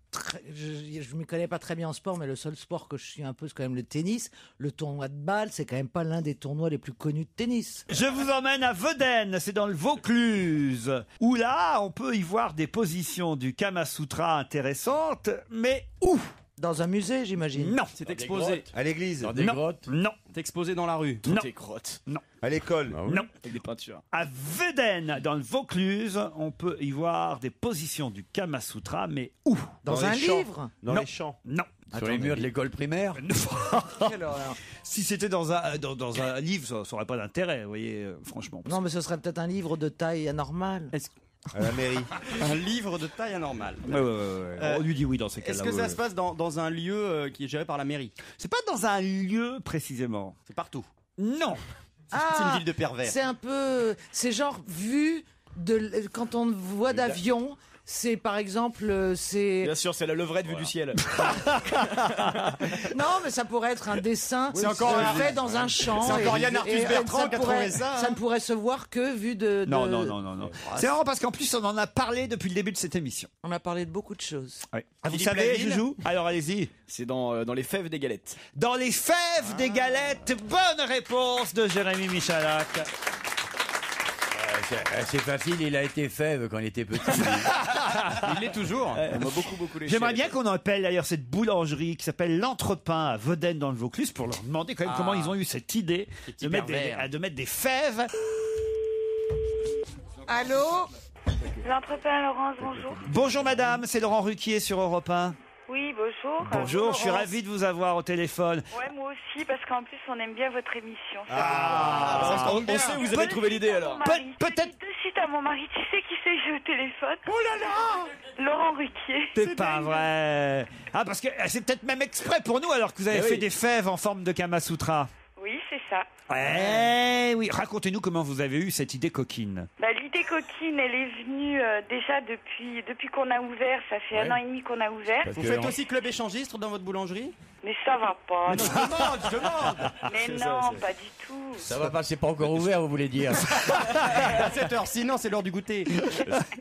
je m'y connais pas très bien en sport, mais le seul sport que je suis un peu, c'est quand même le tennis. Le tournoi de balle, c'est quand même pas l'un des tournois les plus connus de tennis. Je vous emmène à Vedène, c'est dans le Vaucluse, où là, on peut y voir des positions du Kama Sutra intéressantes, mais où? Dans un musée, j'imagine. Non. C'est exposé. À l'église. Dans des grottes. Non. C'est exposé dans la rue. Non. Des grottes. Non. À l'école. Non. Avec des peintures. À Vedène, dans le Vaucluse, on peut y voir des positions du Kama Sutra, mais où? Dans un les champs. livre. Dans Non. les champs. Non. Sur les murs de l'école primaire. Quelle horreur. Si c'était dans un livre, ça n'aurait pas d'intérêt, vous voyez, franchement. Non, mais ce serait peut-être un livre de taille anormale. À la mairie. Un livre de taille anormale. Ouais. On lui dit oui dans ces cas-là. Est-ce que ça se passe dans un lieu qui est géré par la mairie? C'est pas dans un lieu précisément. C'est partout. Non. C'est une ville de pervers. C'est un peu, c'est genre vu quand on voit d'avion. C'est par exemple, c'est. Bien sûr, c'est la levrette vue du ciel. Non, mais ça pourrait être un dessin C'est encore fait dans un champ. C'est encore Yann Arthus Bertrand qui a trouvé ça. Ça ne pourrait se voir que vu de. Non. C'est marrant parce qu'en plus on en a parlé depuis le début de cette émission. On a parlé de beaucoup de choses. Oui. Vous Philippe savez, Laville. Joujou? Alors allez-y. C'est dans les fèves des galettes. Dans les fèves des galettes, bonne réponse de Jérémy Michalak. C'est facile, il a été fève quand il était petit. Il l'est toujours. On m'a beaucoup léché. J'aimerais bien qu'on appelle d'ailleurs cette boulangerie qui s'appelle l'Entrepain à Vedène dans le Vaucluse pour leur demander quand même comment ils ont eu cette idée de mettre des fèves. Allô? L'entrepain Laurence, bonjour. Bonjour madame, c'est Laurent Ruquier sur Europe 1. Oui, bonjour. Bonjour, je suis Laurence. ravi de vous avoir au téléphone. Ouais, moi aussi, parce qu'en plus, on aime bien votre émission. On sait où vous avez trouvé l'idée alors. Peut-être. De suite à mon mari, tu sais qui c'est que j'ai au téléphone? Oh là là! Laurent Ruquier. C'est pas vrai. Ah, parce que c'est peut-être même exprès pour nous alors que vous avez fait des fèves en forme de Kama Sutra. Oui, c'est ça. Ouais, oui. Racontez-nous comment vous avez eu cette idée coquine. L'idée coquine, elle est venue déjà depuis qu'on a ouvert. Ça fait 1 an et demi qu'on a ouvert. Vous faites aussi club échangiste dans votre boulangerie? Mais ça va pas. Je demande. Mais non, pas du tout. Ça va pas, c'est pas encore ouvert, vous voulez dire. À cette heure, sinon c'est l'heure du goûter.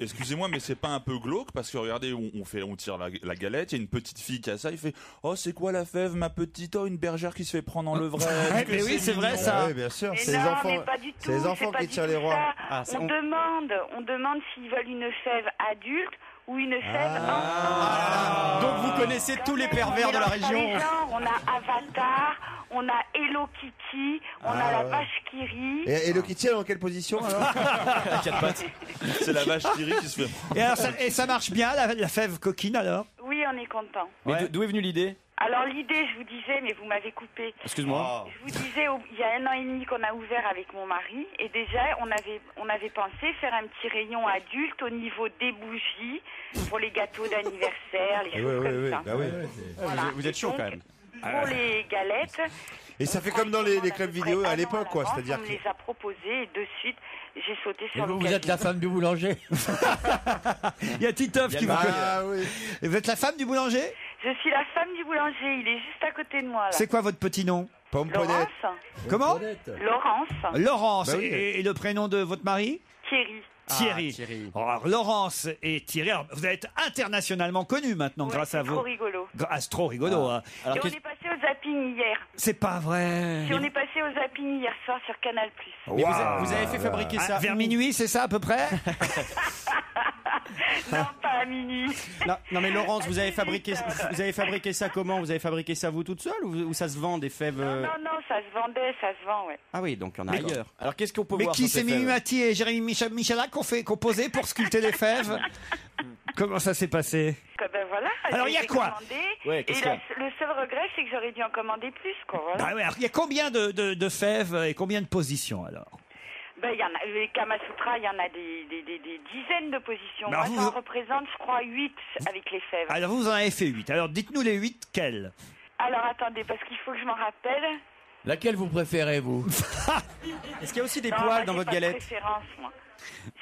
Excusez-moi, mais c'est pas un peu glauque parce que regardez, on tire la galette, il y a une petite fille qui a ça, il fait oh c'est quoi la fève ma petite, oh une bergère qui se fait prendre en levrette. Mais oui, c'est vrai ça. Oui, bien sûr. Mais C'est les non, enfants. mais pas du tout. C'est les enfants pas qui du tirent tout les rois. ça. Ah, on demande s'ils veulent une fève adulte ou une fève enfant. Donc vous connaissez tous les pervers de la région. On a Avatar, on a Hello Kitty, on a la vache qui rit. Et le Kitty, dans quelle position alors? À quatre pattes. C'est la vache qui rit qui se fait. Et alors, ça marche bien la fève coquine alors? Oui, on est content. Mais d'où est venue l'idée? Alors l'idée, je vous disais, mais vous m'avez coupé. Excuse-moi. Je vous disais, il y a 1 an et demi qu'on a ouvert avec mon mari, et déjà on avait pensé faire un petit rayon adulte au niveau des bougies pour les gâteaux d'anniversaire, les choses comme ça. Bah oui. Voilà. Vous êtes chaud Donc, quand même. Pour les galettes. Et ça fait comme dans les clubs vidéo à l'époque, quoi. C'est-à-dire on que. me les a proposés et de suite j'ai sauté sur Vous l'occasion. êtes la femme du boulanger. Il y a Titoff qui vous connaît. Ah oui. Et vous êtes la femme du boulanger? Je suis la femme du boulanger, il est juste à côté de moi là. C'est quoi votre petit nom? Pomponette. Laurence. Comment? Laurence. Laurence. Bah oui. Et le prénom de votre mari? Thierry. Thierry. Alors, Laurence et Thierry, alors, vous êtes internationalement connus maintenant Ouais, grâce à c'est trop vous. rigolo. C'est trop rigolo. Hein. Et on est passé au zapping hier. C'est pas vrai. Si on est passé au zapping hier soir sur Canal+. Mais vous avez fait fabriquer ça Vers où? minuit, c'est ça à peu près? Non, pas à minuit. Non mais Laurence, vous avez fabriqué ça comment? Vous avez fabriqué ça vous toute seule ou ça se vend des fèves? Non, ça se vendait, ça se vend, ouais. Ah oui, donc il y en a ailleurs. Alors qu'est-ce qu'on peut Mais voir qui sur ces c'est fèves? Mimimati et Jérémy Michalak qu'on posé pour sculpter les fèves? Comment ça s'est passé? Ben voilà. Alors, il y a j'ai quoi? commandé, Ouais, et qu'est-ce qu'il y a? le seul regret, c'est que j'aurais dû en commander plus, quoi. Voilà. Ah ouais, alors, il y a combien de fèves et combien de positions alors? Ben, il y en a, les Kama Sutra, il y en a des dizaines de positions. Mais Moi, alors, j'en vous- représente, je crois, 8 avec les fèves. Alors vous en avez fait 8. Alors dites-nous les 8, quelles? Alors, attendez, parce qu'il faut que je m'en rappelle. Laquelle vous préférez, vous? Est-ce qu'il y a aussi des Non, poils moi, dans j'ai votre pas de galette? préférence, moi.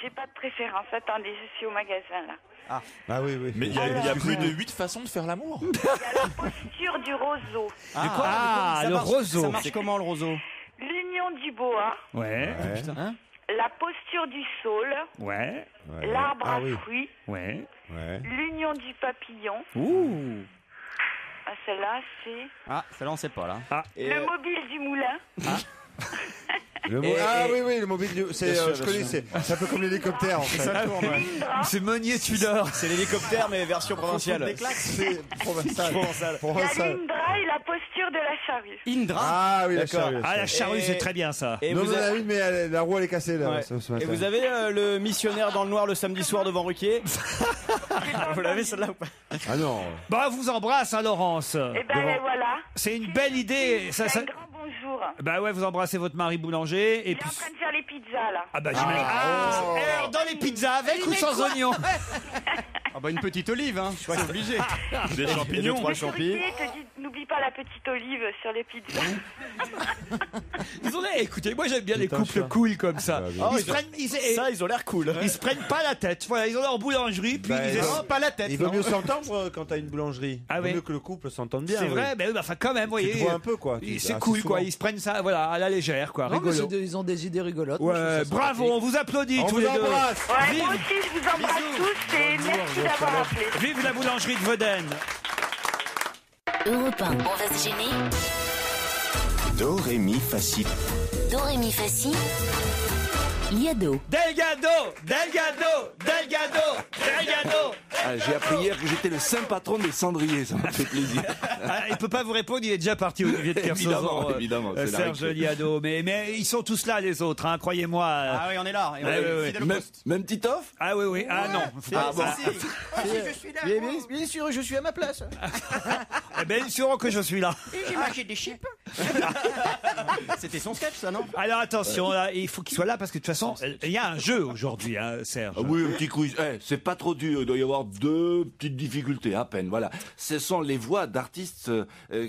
J'ai pas de préférence. Attendez, je suis au magasin, là. Ah oui, oui. Mais il y a plus de 8 façons de faire l'amour. Il y a la posture du roseau. Ah, le roseau. Ça marche comment le roseau? L'union du boa. Ouais. Hein? La posture du saule. Ouais. Ouais. L'arbre Ah à oui. fruits. Ouais. Ouais. L'union nom du papillon. Ouh. Ah, celle-là, c'est Ah, celle-là on sait pas là. le mobile du moulin. Oui, le mobile, c'est, Bien sûr, je connais, c'est un peu comme l'hélicoptère en fait. Ça tourne, ouais. C'est Meunier Tudor. C'est l'hélicoptère mais version provinciale. C'est provençal. La Lindra et la posture de la charrue. Indra. Ah oui, la D'accord. charrue. Ah, la charrue, c'est très bien ça. Et Non, vous, non, avez... oui, mais la roue elle est cassée là. Ouais. ce matin. Et vous avez le missionnaire dans le noir le samedi soir devant Ruquier. Vous l'avez celle-là ou pas? Ah non. Bah, on vous embrasse, hein, Laurence. Et ben voilà. C'est une belle idée. Ça, Un grand bonjour. Bah ouais, vous embrassez votre mari boulanger et Il est puis. en train de faire les pizzas là. Ah bah j'imagine. Alors, dans les pizzas avec ou sans oignons? Ah bah une petite olive, hein. Je crois que c'est obligé. Des champignons. 2-3 champis. Ruquier te dit n'oublie pas la petite olive sur les pizzas. Écoutez, moi j'aime bien les couples cool comme ça. Oh, Ils se prennent, ils ont l'air cool. ils se prennent pas la tête. Voilà, ils ont leur boulangerie, puis Bah, ils disent, non, pas la tête. Il vaut mieux s'entendre quand t'as une boulangerie. Ah Il vaut oui. mieux que le couple s'entende bien. C'est oui. vrai, mais enfin quand même, vous Tu voyez. te vois un peu quoi. C'est cool quoi, ils se prennent ça voilà, à la légère quoi, Non, mais rigolo. ils ont des idées rigolotes. Moi, je trouve Ouais, ça bravo, sympathique. on vous applaudit On tous vous les deux. embrasse. Ouais, Vive. moi aussi je vous embrasse tous et merci d'avoir appelé. Vive la boulangerie de Vaudaine. Europe 1, on va se gêner. Do, ré, mi, fa, si. Do, ré, mi, fa, si. Liado. Delgado, Delgado, Delgado, Delgado. Ah, j'ai appris hier que j'étais le saint patron des cendriers, ça m'a fait plaisir. Ah, il peut pas vous répondre, il est déjà parti Olivier de Kersauzon. Évidemment, évidemment, c'est la Serge règle. Liado, mais ils sont tous là les autres, hein, croyez-moi. Ah oui, on est là. Et on Ouais, est ouais, fidèle au Même, poste. même Titoff? Ah oui, oui, ah non. Ah, bon. je suis là. Bien sûr, je suis à ma place. Eh bien sûr que je suis là. J'ai mangé des chips. C'était son sketch, ça, non? Alors attention, là, il faut qu'il soit là parce que de toute façon, il y a un jeu aujourd'hui, hein, Serge. Ah oui, un petit quiz. C'est pas trop dur. Il doit y avoir 2 petites difficultés à peine. Voilà. Ce sont les voix d'artistes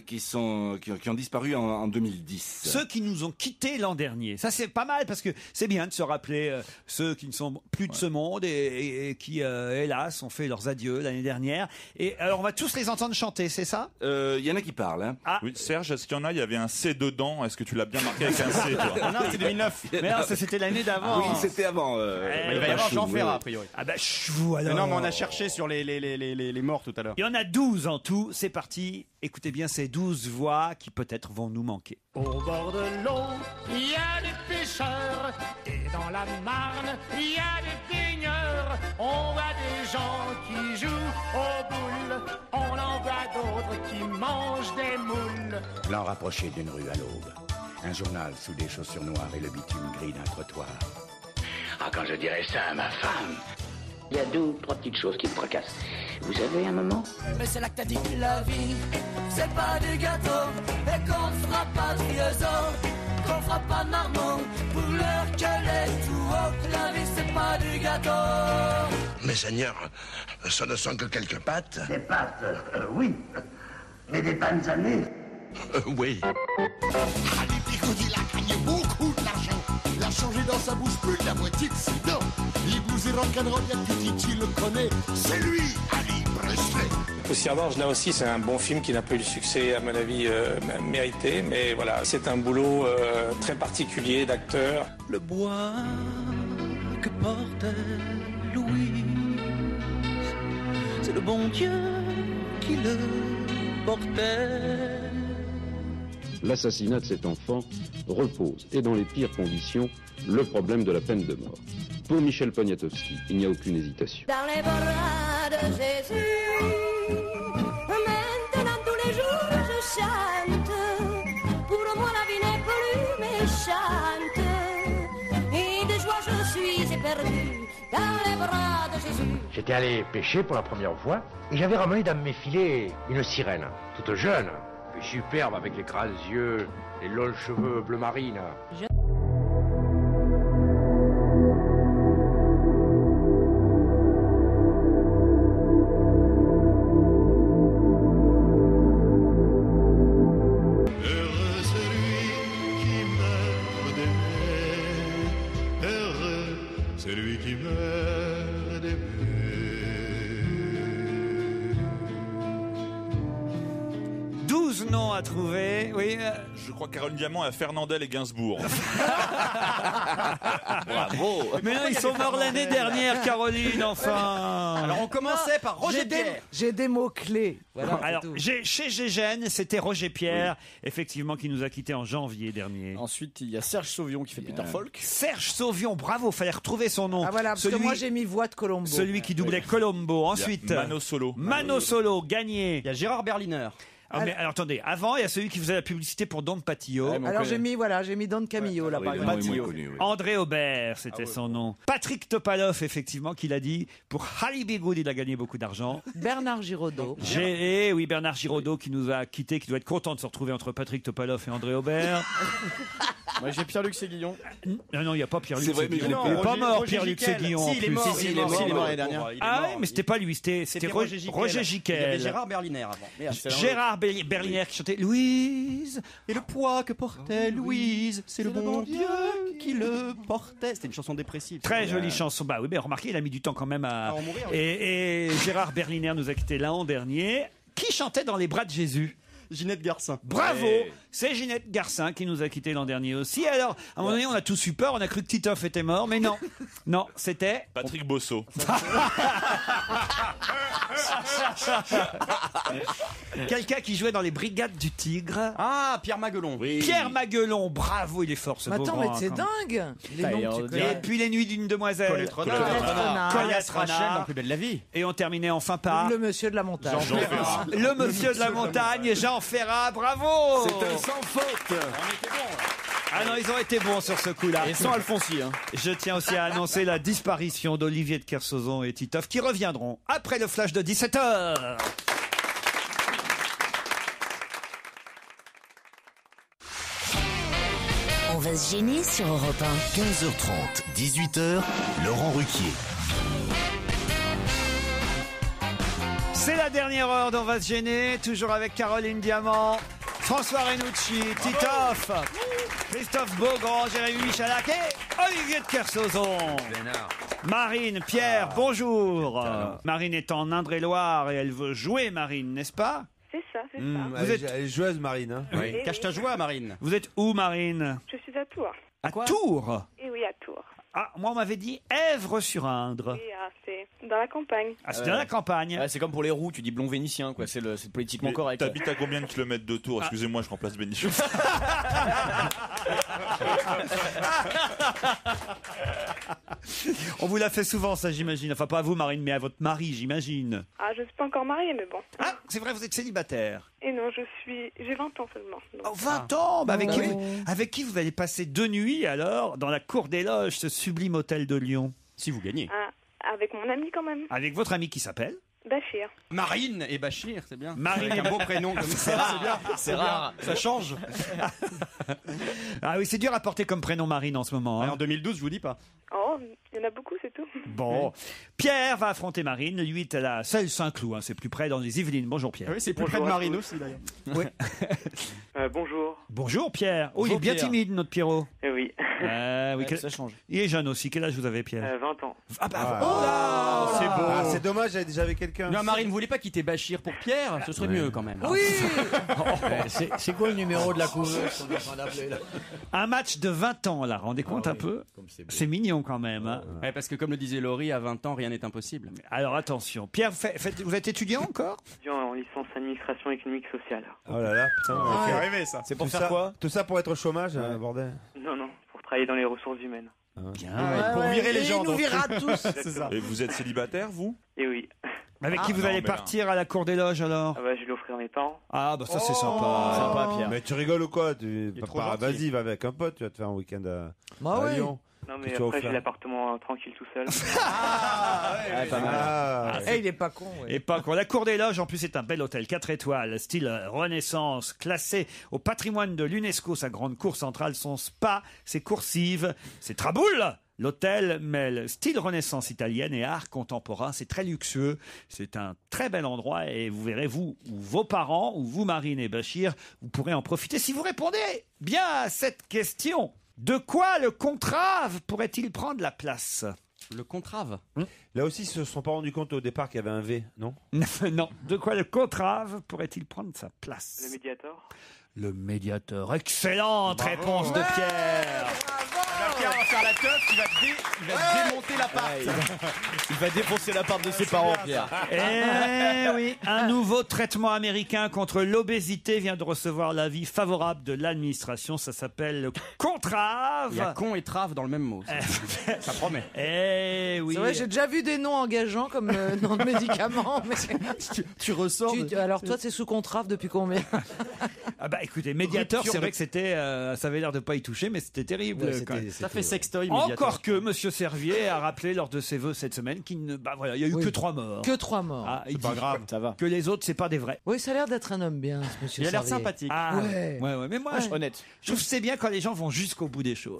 qui ont disparu en 2010. Ceux qui nous ont quittés l'an dernier. Ça, c'est pas mal parce que c'est bien de se rappeler ceux qui ne sont plus de ce monde et qui, hélas, ont fait leurs adieux l'année dernière. Et alors, on va tous les entendre chanter, c'est ça? Il y en a qui parlent. Hein. Oui, Serge, est-ce qu'il y en a, il y avait un C dedans? Est-ce que tu l'as bien marqué avec un C, toi? Non, c'est 2009. Mais non, ça, c'était l'année d'avant. Oui, c'était avant. Il va y avoir Jean Ferrat, a priori. Ah bah, vous alors. Mais non, mais on a cherché sur les morts tout à l'heure. Il y en a 12 en tout. C'est parti. Écoutez bien ces 12 voix qui peut-être vont nous manquer. Au bord de l'eau, il y a des pêcheurs, et dans la Marne, il y a des baigneurs. On voit des gens qui jouent aux boules, on en voit d'autres qui mangent des moules. Plan rapproché d'une rue à l'aube, un journal sous des chaussures noires et le bitume gris d'un trottoir. Ah, quand je dirais ça à ma femme. Il y a 2 ou 3 petites choses qui me tracassent. Vous avez un moment? Mais c'est là que t'as dit que la vie, c'est pas du gâteau, et qu'on fera pas de liaison, qu'on fera pas de marmot, pour l'heure qu'elle est tout haut. La vie, c'est pas du gâteau. Mais Seigneur, ça ne sont que quelques pâtes. Des pâtes, oui. Mais des pannes années. Oui. Ali Picoudi, il a gagné beaucoup d'argent. Il a changé dans sa bouche plus de la moitié de ses dents. Les blues et rock'n'roll, y'a que Titi le connaît. C'est lui, Ali Presley. Poussière d'orge, là aussi, c'est un bon film qui n'a pas eu le succès, à mon avis, mérité. Mais voilà, c'est un boulot très particulier d'acteur. Le bois que portait Louis, c'est le bon Dieu qui le portait. L'assassinat de cet enfant repose, et dans les pires conditions, le problème de la peine de mort. Pour Michel Poniatowski, il n'y a aucune hésitation. Dans les bras de Jésus, maintenant tous les jours je chante. Pour moi la vie n'est plus méchante, et de joie je suis éperdue dans les bras de Jésus. J'étais allé pêcher pour la première fois, et j'avais ramené dans mes filets une sirène, toute jeune, puis superbe avec les grands yeux, les longs cheveux bleu marine. Celui qui meurt d'aimer. 12 12 noms à trouver. Oui. Je crois que Caroline Diamant a Fernandel et Gainsbourg. Bravo. Mais non, ils sont morts l'année dernière, Caroline, enfin. Alors on commençait par Roger Pierre. J'ai des mots-clés. Voilà, c'est Alors, tout. chez Gégène, c'était Roger Pierre, effectivement, qui nous a quittés en janvier dernier. Ensuite, il y a Serge Sauvion qui fait Peter Falk. Serge Sauvion, bravo, fallait retrouver son nom. Ah voilà, parce que moi j'ai mis voix de Colombo. Celui qui doublait Colombo. Ensuite, Il y a Mano Solo. Mano Solo, gagné. Il y a Gérard Berliner. Ah, mais alors attendez, avant il y a celui qui faisait la publicité pour Don Patillo. Alors j'ai mis Don Camillo là par exemple. André Aubert, c'était son nom. Patrick Topalov, effectivement, qui l'a dit. Pour Ali Bigoud, il a gagné beaucoup d'argent. Bernard Giraudot. Oui, Bernard Giraudot qui nous a quittés, qui doit être content de se retrouver entre Patrick Topalov et André Aubert. Moi j'ai Pierre-Luc Séguillon. Non, il n'y a pas Pierre-Luc C'est vrai, mais Séguillon. je l'ai Il n'est pas mort, Pierre-Luc Séguillon. Si, il est mort. il est mort l'année dernière. Ah oui, mais c'était pas lui, c'était Roger Il y avait Giquel. Gérard Berliner avant. Merde, Gérard Berliner qui chantait Louise. Et le poids que portait Louise, c'est le bon Dieu qui le portait. C'était une chanson dépressive. Très jolie chanson. Bah oui, mais remarquez, il a mis du temps quand même à en mourir. Et Gérard Berliner nous a quittés l'an dernier. Qui chantait dans les bras de Jésus? Ginette Garcin. Bravo, c'est Ginette Garcin qui nous a quittés l'an dernier aussi. Alors, à un moment donné, on a tous eu peur, on a cru que Titoff était mort, mais non. Non, c'était... Patrick Bosso. Quelqu'un qui jouait dans les Brigades du Tigre. Ah, Pierre Maguelon. Pierre Maguelon, bravo, il est fort ce Mais beau attends, grand, mais c'est quand même. dingue. Les noms que tu connais. Et puis les nuits d'une demoiselle. Colette Renard. Colette Rachel Renard. dans Plus belle la vie. Et on terminait enfin par... Le monsieur de la montagne. Jean Ferrat. Le monsieur de la montagne, Jean Ferrat, bravo. C'est un sans faute. Ah non, ils ont été bons sur ce coup-là. Et sans Alfonsi. Hein. Je tiens aussi à annoncer la disparition d'Olivier de Kersauzon et Titoff qui reviendront après le flash de 17h. On va se gêner sur Europe 1. 15h30, 18h, Laurent Ruquier. C'est la dernière heure d'On va se gêner, toujours avec Caroline Diamant, François Renucci, Titoff, Christophe Beaugrand, Jérémy Michalak et Olivier de Kersauzon. Marine, Pierre, bonjour. Marine est en Indre-et-Loire et elle veut jouer, Marine, n'est-ce pas? C'est ça, c'est ça. Vous êtes... Elle est joueuse, Marine. Hein. Oui. Cache ta joie, Marine. Vous êtes où, Marine? Je suis à Tours. À Tours? Et oui, à Tours. Ah, moi on m'avait dit Èvres-sur-Indre. Et c'est dans la campagne. Ah, c'est dans la campagne. Ouais, c'est comme pour les roues, tu dis blond vénitien, quoi. C'est politiquement Mais correct. T'habites à combien de kilomètres de Tours? Excusez-moi, je remplace Bénichou. On vous l'a fait souvent, ça, j'imagine. Enfin, pas à vous, Marine, mais à votre mari, j'imagine. Ah, je suis pas encore mariée, mais bon. Ah, c'est vrai, vous êtes célibataire. Et non, j'ai 20 ans seulement. donc. Oh, 20 ans bah, avec qui vous allez passer 2 nuits, alors, dans la cour des loges, ce sublime hôtel de Lyon? Si vous gagnez. Ah, avec mon ami quand même. Avec votre ami qui s'appelle? Bachir. Marine et Bachir, c'est bien. Marine. Avec un beau prénom comme ça, c'est bien. C'est rare. Ça change. Ah oui, c'est dur à porter comme prénom Marine en ce moment. Hein. En 2012, je vous dis pas. Oh, il y en a beaucoup, c'est tout. Bon, Pierre va affronter Marine. Lui est à la seule Saint-Cloud. Hein. C'est plus près dans les Yvelines. Bonjour Pierre. Oui, c'est plus près de Marine aussi d'ailleurs. Oui. Bonjour. Bonjour Pierre. Oh, il Bonjour, est bien Pierre. timide notre Pierrot. Eh oui. Oui, Ça change. Il est jeune aussi. Quel âge vous avez Pierre? 20 ans. Ah bah, Oh, c'est beau. Ah, c'est dommage, j'avais déjà avec quelqu'un. Non, Marine, vous voulez pas quitter Bachir pour Pierre? Ce serait mieux quand même. Oui. C'est quoi le numéro de la couveuse qu'on est en train d'appeler là? Un match de 20 ans là. Rendez compte un peu. C'est mignon quand même. Hein. Ouais, parce que comme le disait Laurie, à 20 ans, rien n'est impossible. Alors attention. Pierre, vous êtes étudiant encore? En licence administration économique sociale. Oh là là, putain. Ça fait rêver ça. C'est pour Tout faire ça- quoi? Tout ça pour être au chômage, bordel. Non, pour travailler dans les ressources humaines. Bien. Pour virer les Et gens. il nous donc. virera tous. C'est ça. Et vous êtes célibataire, vous? Et oui. Avec qui vous non, allez mais partir à la cour des loges alors? Ah bah, je vais l'offrir à mes parents. Ah bah ça c'est sympa. Sympa, Pierre. Mais tu rigoles ou quoi? trop gentil. Vas-y, va avec un pote, tu vas te faire un week-end Bah à oui. Lyon. Non, mais Qu'est-ce que tu vas après, faire j'ai l'appartement tranquille tout seul. Ouais, pas mal. Ah, Eh, il est pas con. ouais. Et pas qu'on. La Cour des Loges, en plus, c'est un bel hôtel 4 étoiles, style Renaissance, classé au patrimoine de l'UNESCO. Sa grande cour centrale, son spa, ses coursives, ses traboules. L'hôtel mêle style Renaissance italienne et art contemporain. C'est très luxueux. C'est un très bel endroit et vous verrez, vous ou vos parents, ou vous, Marine et Bachir, vous pourrez en profiter si vous répondez bien à cette question. De quoi le contrave pourrait-il prendre la place? Le contrave. Là aussi, ils se sont pas rendus compte au départ qu'il y avait un V, non? Non. De quoi le contrave pourrait-il prendre sa place? Le médiator. Le médiateur. Excellente réponse de Pierre. Pierre va faire la teuf, il va démonter l'appart. Il va défoncer l'appart de ses parents, Pierre. Eh oui, un nouveau traitement américain contre l'obésité vient de recevoir l'avis favorable de l'administration. Ça s'appelle le contrave. Il y a con et trave dans le même mot. Ça promet. Eh oui. C'est vrai, j'ai déjà vu des noms engageants comme nom de médicaments. Mais... tu ressors. Alors toi, c'est sous contrave depuis combien? Ah bah écoutez, médiateur, c'est vrai que c'était, ça avait l'air de pas y toucher, mais c'était terrible. Ouais, quand même. Ça fait sextoy, médiateur. Encore que Monsieur Servier a rappelé lors de ses vœux cette semaine qu'il ne, bah voilà, il y a eu que 3 morts. Que 3 morts. Ah, il C'est pas dit grave, ça va. que les autres, c'est pas des vrais. Oui, ça a l'air d'être un homme bien, ce monsieur. Il a l'air Servier. sympathique. Ah, Ouais. ouais, mais moi, Honnête. je trouve que c'est bien quand les gens vont jusqu'au bout des choses.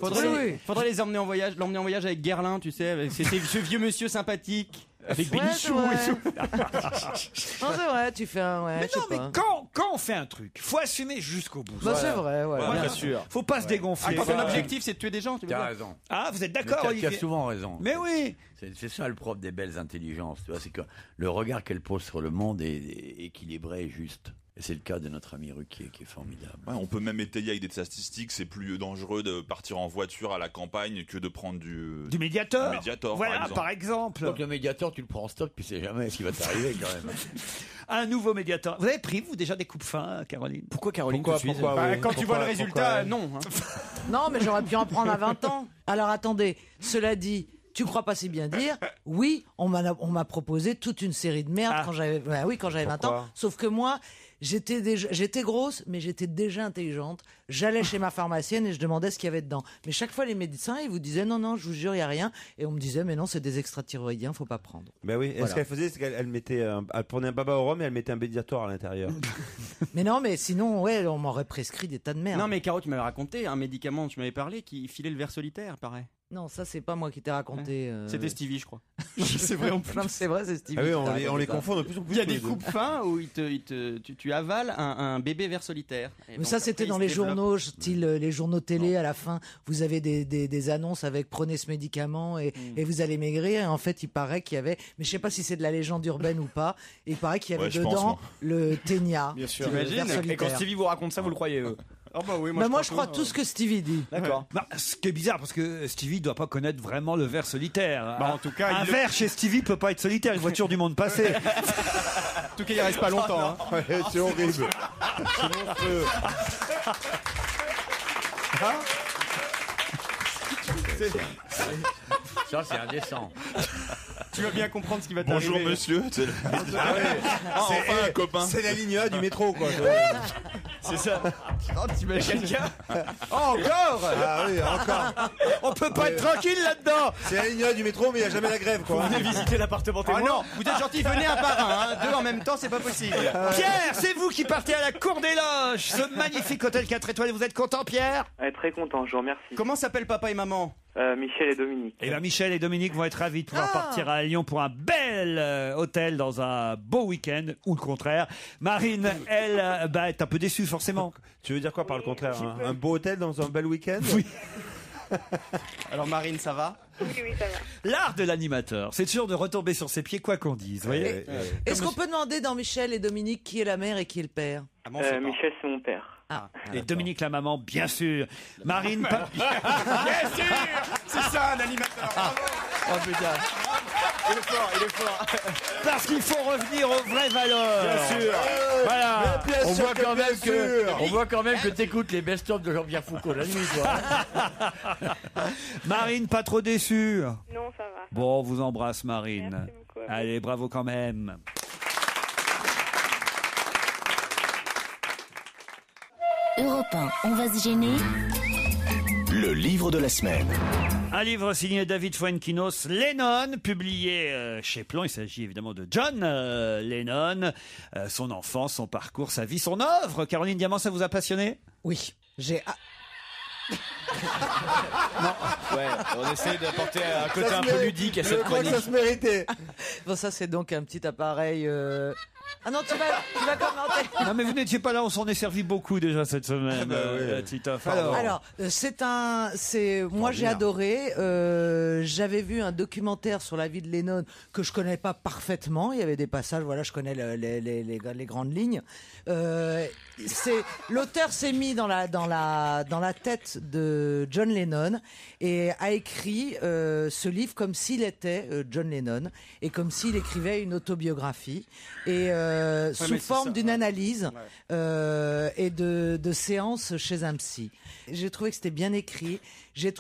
Faudrait les emmener en voyage, l'emmener en voyage avec Guerlain, tu sais, avec ce vieux monsieur sympathique. Avec Ouais, Bénichou c'est et vrai. tout. Non, c'est vrai, tu fais un. Ouais, Mais je sais non, mais pas. quand on fait un truc, faut assumer jusqu'au bout. Bah, c'est vrai, ouais. Bien sûr. Faut pas se dégonfler. Quand ton objectif c'est de tuer des gens, tu veux T'as dire. raison. Ah, vous êtes d'accord, Tu Olivier? as souvent raison. Mais oui. C'est ça le propre des belles intelligences. Tu vois, c'est que le regard qu'elle pose sur le monde est équilibré et juste. Et c'est le cas de notre ami Ruquier qui est formidable. Ouais, on peut même étayer avec des statistiques. C'est plus dangereux de partir en voiture à la campagne que de prendre du médiateur. Voilà, par exemple. Donc le médiateur, tu le prends en stock, tu sais jamais ce qui va t'arriver quand même. Un nouveau médiateur. Vous avez pris, vous, déjà des coupes fins, Caroline? Pourquoi Caroline Pourquoi, tout de suite pourquoi, oui. Quand tu vois le Pourquoi, résultat, non. hein. Non, mais j'aurais pu en prendre à 20 ans. Alors attendez, cela dit. Tu crois pas si bien dire? Oui, on m'a proposé toute une série de merde quand j'avais 20 ans. Sauf que moi, j'étais grosse, mais j'étais déjà intelligente. J'allais chez ma pharmacienne et je demandais ce qu'il y avait dedans. Mais chaque fois, les médecins, ils vous disaient non, je vous jure, il y a rien. Et on me disait mais non, c'est des extra-thyroïdiens, faut pas prendre. Ben oui. Et Voilà. ce qu'elle faisait, c'est qu'elle mettait, elle prenait un baba au rhum et elle mettait un médiator à l'intérieur. Mais non, mais sinon, ouais, on m'aurait prescrit des tas de merde. Non mais Caro, tu m'avais raconté un médicament, tu m'avais parlé qui filait le ver solitaire, pareil. Non, ça c'est pas moi qui t'ai raconté. C'était Stevie, je crois. C'est vrai en plus. Non, c'est vrai, c'est Stevie. Ah oui, qui t'a on les raconté ça. confond de plus en plus. Il y a tous des les deux. coupes fins où tu avales un bébé ver solitaire. Et Mais donc, ça, c'était après, dans il les se développe. journaux, style les journaux télé. À la fin, vous avez des annonces avec prenez ce médicament et vous allez maigrir. Et en fait, il paraît qu'il y avait, mais je sais pas si c'est de la légende urbaine ou pas, il paraît qu'il y avait Ouais, je pense, dedans moi. le ténia. Bien sûr. le ver T'imagines? Et solitaire. quand Stevie vous raconte ça, vous le croyez eux? Ah bah oui, Moi, je crois tout ce que Stevie dit. D'accord. Bah, ce qui est bizarre, parce que Stevie doit pas connaître vraiment le ver solitaire. Bah, en tout cas, un il le- ver chez Stevie peut pas être solitaire. Une voiture du monde passé. En tout cas, il reste pas longtemps. hein. Ouais, c'est horrible. C'est monstrueux. Ça, c'est indécent. Tu vas bien comprendre ce qui va Bonjour t'arriver. monsieur. Enfin un copain. C'est la ligne A du métro, quoi. C'est ça. Oh, t'imagines quelqu'un? Oh, encore? Ah oui, encore. On peut pas être tranquille là-dedans. C'est la ligne A du métro, mais il n'y a jamais la grève, quoi. Venez visiter l'appartement témoin. Oh non, vous êtes gentil, venez un par un. Hein. Deux en même temps, c'est pas possible. Pierre, c'est vous qui partez à la Cour des Loges, ce magnifique hôtel 4 étoiles. Vous êtes content, Pierre? Très content, je vous remercie. Comment s'appellent papa et maman? Michel et Dominique. Et bien Michel et Dominique vont être ravis de pouvoir partir à Lyon pour un bel hôtel dans un beau week-end, ou le contraire. Marine, elle, est un peu déçue forcément. Tu veux dire quoi par le contraire? Un beau hôtel dans un bel week-end? Oui. Alors Marine, ça va? Oui, ça va. L'art de l'animateur, c'est toujours de retomber sur ses pieds quoi qu'on dise. Vous voyez. Est-ce qu'on peut demander dans Michel et Dominique qui est la mère et qui est le père? Michel, c'est mon père. Et Dominique la maman, bien sûr. Marine, Bien sûr. C'est ça un animateur. Bravo. Oh putain. Il est fort. parce qu'il faut revenir aux vraies valeurs. Bien sûr. Voilà. On voit quand même que t'écoutes les best-of de Jean-Pierre Foucault la nuit, toi. Marine, pas trop déçue? Non, ça va. Bon, on vous embrasse, Marine. Merci beaucoup à vous. Allez, bravo quand même. Europe 1, on va se gêner. Le livre de la semaine. Un livre signé David Fuenquinos, Lennon, publié chez Plon. Il s'agit évidemment de John Lennon, son enfance, son parcours, sa vie, son œuvre. Caroline Diamant, ça vous a passionné? Oui, j'ai. Ouais, on essaie d'apporter un côté Ça un se peu mérite. ludique à Je cette crois que chronique. ça se méritait. Bon, ça c'est donc un petit appareil. Ah non, tu vas commenter. Non, mais vous n'étiez pas là, on s'en est servi beaucoup déjà cette semaine, Titoff. Alors, moi j'ai adoré. J'avais vu un documentaire sur la vie de Lennon que je connais pas parfaitement. Il y avait des passages, voilà, je connais les grandes lignes. L'auteur s'est mis dans la tête de John Lennon et a écrit ce livre comme s'il était John Lennon et comme s'il écrivait une autobiographie et sous forme d'une analyse et de séances chez un psy. J'ai trouvé que c'était bien écrit. J'ai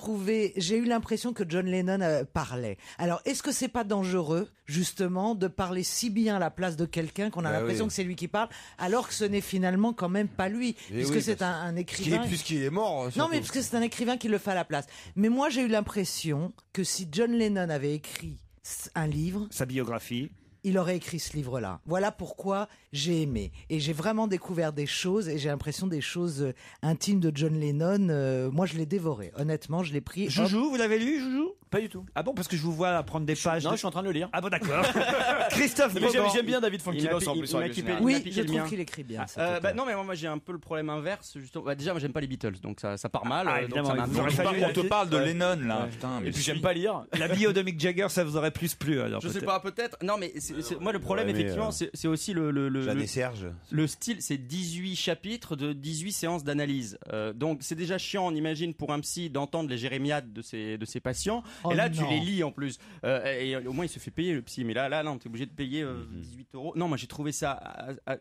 eu l'impression que John Lennon parlait. Alors, est-ce que c'est pas dangereux, justement, de parler si bien à la place de quelqu'un qu'on a l'impression que c'est lui qui parle, alors que ce n'est finalement quand même pas lui, puisque c'est un écrivain. Puisqu'il est mort. Non, mais parce que c'est un écrivain qui le fait à la place. Mais moi, j'ai eu l'impression que si John Lennon avait écrit un livre, sa biographie, il aurait écrit ce livre-là. Voilà pourquoi j'ai aimé. Et j'ai vraiment découvert des choses, et j'ai l'impression des choses intimes de John Lennon. Moi, je l'ai dévoré. Honnêtement, je l'ai pris. Joujou, vous l'avez lu, Joujou? Pas du tout. Ah bon, parce que je vous vois prendre des pages. Non, je suis en train de le lire. Ah bon, d'accord. Christophe Mais Beaugrand. j'aime bien David Fonkinos en plus. Oui, je trouve qu'il écrit bien. Non, mais moi j'ai un peu le problème inverse. Justement. Déjà, moi j'aime pas les Beatles, donc ça part mal. Ah, donc évidemment, ça m'a il vous aurait fallu On te parle de Lennon là. Putain, mais Et puis j'aime pas lire. La bio de Mick Jagger, ça vous aurait plus plu alors. Je sais pas, peut-être. Non, mais moi le problème, effectivement, c'est aussi Jeanne et Serge. le style. C'est 18 chapitres de 18 séances d'analyse. Donc c'est déjà chiant, on imagine, pour un psy d'entendre les jérémiades de ses patients. Oh et là, non. tu les lis en plus. Et au moins, il se fait payer le psy. Mais là, non, t'es obligé de payer 18 €. Non, moi j'ai trouvé ça.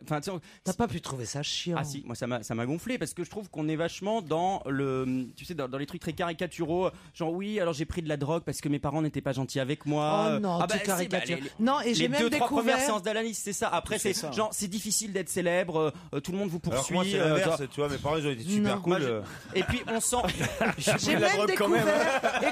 Enfin, t'as pas pu trouver ça chiant. Ah si, moi ça m'a gonflé parce que je trouve qu'on est vachement dans dans les trucs très caricaturaux. Genre oui, alors j'ai pris de la drogue parce que mes parents n'étaient pas gentils avec moi. Oh non, tu caricatures. Non, et j'ai les même 2-3 premières découvert. séances d'analyse, c'est ça. Après, c'est ça. genre c'est difficile d'être célèbre, tout le monde vous Alors que poursuit. moi, c'est l'inverse. Tu vois, mes parents, ils ont été super Non. cool. Et puis on sent. J'ai même découvert.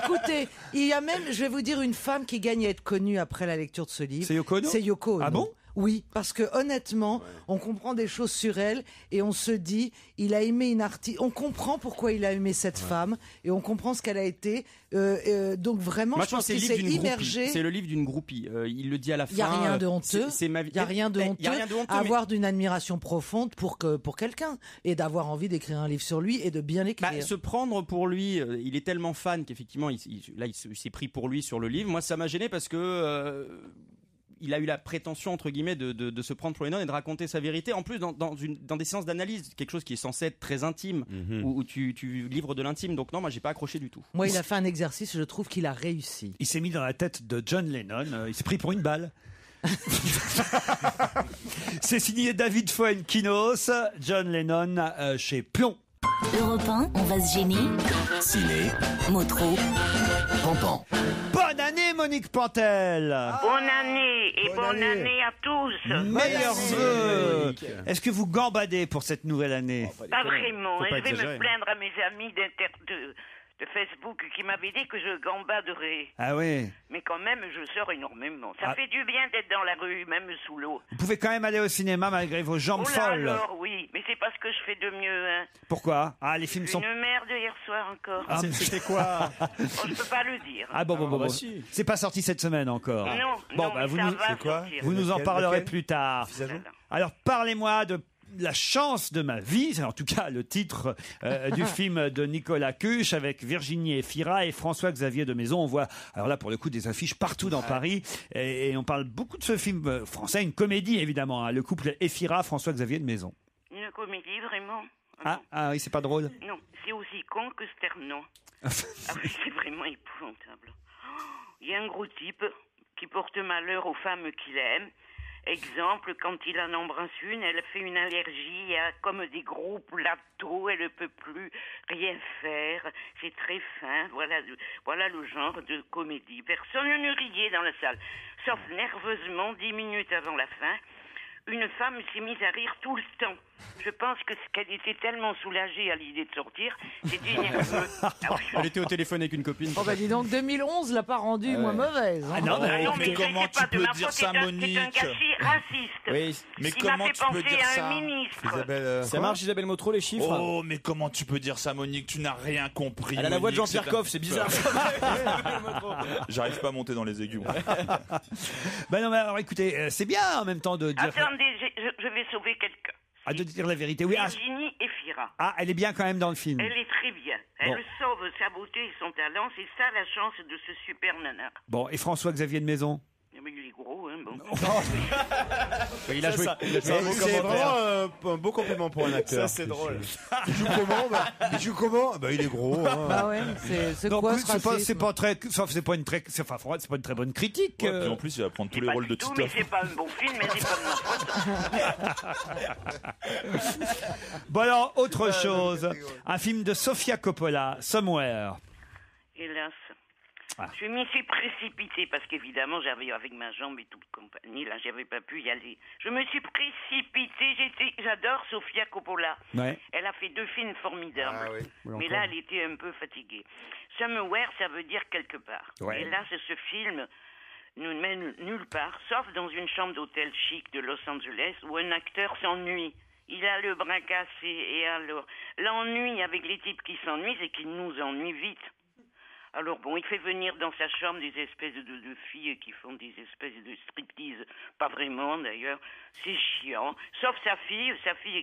Écoutez, il y a même, je vais vous dire, une femme qui gagne à être connue après la lecture de ce livre. C'est Yoko Ono C'est Yoko Ono. Ah bon? Oui, parce que honnêtement, on comprend des choses sur elle et on se dit, il a aimé une artiste. On comprend pourquoi il a aimé cette femme et on comprend ce qu'elle a été. Donc vraiment, Moi, je pense c'est qu'il le s'est livre d'une immergé. groupie. C'est le livre d'une groupie. Il le dit à la fin. Il n'y a rien de honteux. C'est ma vie. Il n'y a rien de Il y honteux a rien de honteux, à mais- avoir d'une admiration profonde pour quelqu'un et d'avoir envie d'écrire un livre sur lui et de bien l'écrire. Bah, se prendre pour lui, il est tellement fan qu'effectivement, il s'est pris pour lui sur le livre. Moi, ça m'a gêné parce que il a eu la prétention, entre guillemets, de se prendre pour Lennon et de raconter sa vérité. En plus, dans des séances d'analyse, quelque chose qui est censé être très intime, où tu livres de l'intime. Donc non, moi, j'ai pas accroché du tout. Moi, il a fait un exercice, je trouve qu'il a réussi. Il s'est mis dans la tête de John Lennon, il s'est pris pour une balle. C'est signé David Fuenkinos, John Lennon chez Plomb. Europe 1, on va se gêner. Ciné, Motro. Pampan. Bonne année Monique Pantel. Bonne année et bonne année à tous. Meilleurs vœux. Est-ce que vous gambadez pour cette nouvelle année? Pas vraiment. Faut Et pas je vais exagérer. me plaindre à mes amis de Facebook qui m'avaient dit que je gambaderais. Ah oui. Mais quand même, je sors énormément. Ça Ah. fait du bien d'être dans la rue, même sous l'eau. Vous pouvez quand même aller au cinéma malgré vos jambes Oh là folles. alors, oui. Mais c'est pas ce que je fais de mieux, hein. Pourquoi? Ah, les films sont... Une merde hier soir encore. Ah, c'était quoi? Oh, je peux pas le dire. Ah bon, bah si. C'est pas sorti cette semaine encore. Non, Bon, non, bah, mais vous ça nous, va sortir. vous nous en Lequel, parlerez lequel plus tard. Finalement. Alors, parlez-moi de La chance de ma vie, c'est en tout cas le titre du film de Nicolas Cuche avec Virginie Efira et François-Xavier de Maison. On voit, alors là pour le coup, des affiches partout dans Paris et on parle beaucoup de ce film français, une comédie évidemment, hein, le couple Efira, François-Xavier de Maison. Une comédie, vraiment? Ah oui, c'est pas drôle. Non, c'est aussi con que sternant. Ah oui, c'est vraiment épouvantable. Il y a un gros type qui porte malheur aux femmes qu'il aime. Exemple, quand il en embrasse une, elle fait une allergie à comme des gros plateaux, elle ne peut plus rien faire. C'est très fin, voilà le genre de comédie. Personne ne riait dans la salle, sauf nerveusement 10 minutes avant la fin. une femme s'est mise à rire tout le temps. Je pense qu'elle était tellement soulagée à l'idée de sortir. C'était nerveux. Elle était au téléphone avec une copine. Oh bah dis donc, 2011 l'a pas rendue moins mauvaise. hein. Ah non, mais mais comment tu peux dire ça, Monique? C'est un gâchis raciste. Oui. Mais Il m'a comment fait tu peux penser dire à ça? un ministre. Ça marche, Isabelle Motro, les chiffres? Oh, mais comment tu peux dire ça, Monique? Tu n'as rien compris. Elle a la voix de Monique, Jean-Pierre Coff, c'est bizarre. J'arrive pas à monter dans les aigus. Ben non, mais alors écoutez, c'est bien en même temps de dire. Attendez, je vais sauver quelqu'un. Ah, de dire la vérité, oui. Virginie Efira. Ah, elle est bien quand même dans le film. Elle est très bien. Elle Bon. sauve sa beauté et son talent. C'est ça la chance de ce super nanar. Bon, et François-Xavier de Maison? Mais il est gros, hein, bon. Il a joué. C'est vraiment un beau compliment pour un acteur. Ça, c'est drôle. Il joue comment? Il joue comment? Il est gros. hein. Bah ouais, c'est Donc, quoi oui, ce c'est racisme pas très, sauf c'est pas une très, c'est pas une très bonne critique. Ouais, puis en plus, il va prendre tous les rôles de Tout, mais Titoff. c'est pas un bon film, mais c'est pas de ma faute. Bon alors, autre chose, un film de Sofia Coppola, Somewhere. Hélas. Ah. Je m'y suis précipitée parce qu'évidemment j'avais avec ma jambe et toute compagnie, là j'avais pas pu y aller. Je me suis précipitée, j'adore Sofia Coppola. Ouais. Elle a fait 2 films formidables. Ah oui. Oui, Mais encore. là elle était un peu fatiguée. Somewhere ça veut dire quelque part. Ouais. Et là ce film nous mène nulle part, sauf dans une chambre d'hôtel chic de Los Angeles où un acteur s'ennuie. Il a le bras cassé et alors l'ennui avec les types qui s'ennuient c'est qu'ils nous ennuient vite. Alors bon, il fait venir dans sa chambre des espèces de filles qui font des espèces de striptease. Pas vraiment d'ailleurs, c'est chiant. Sauf sa fille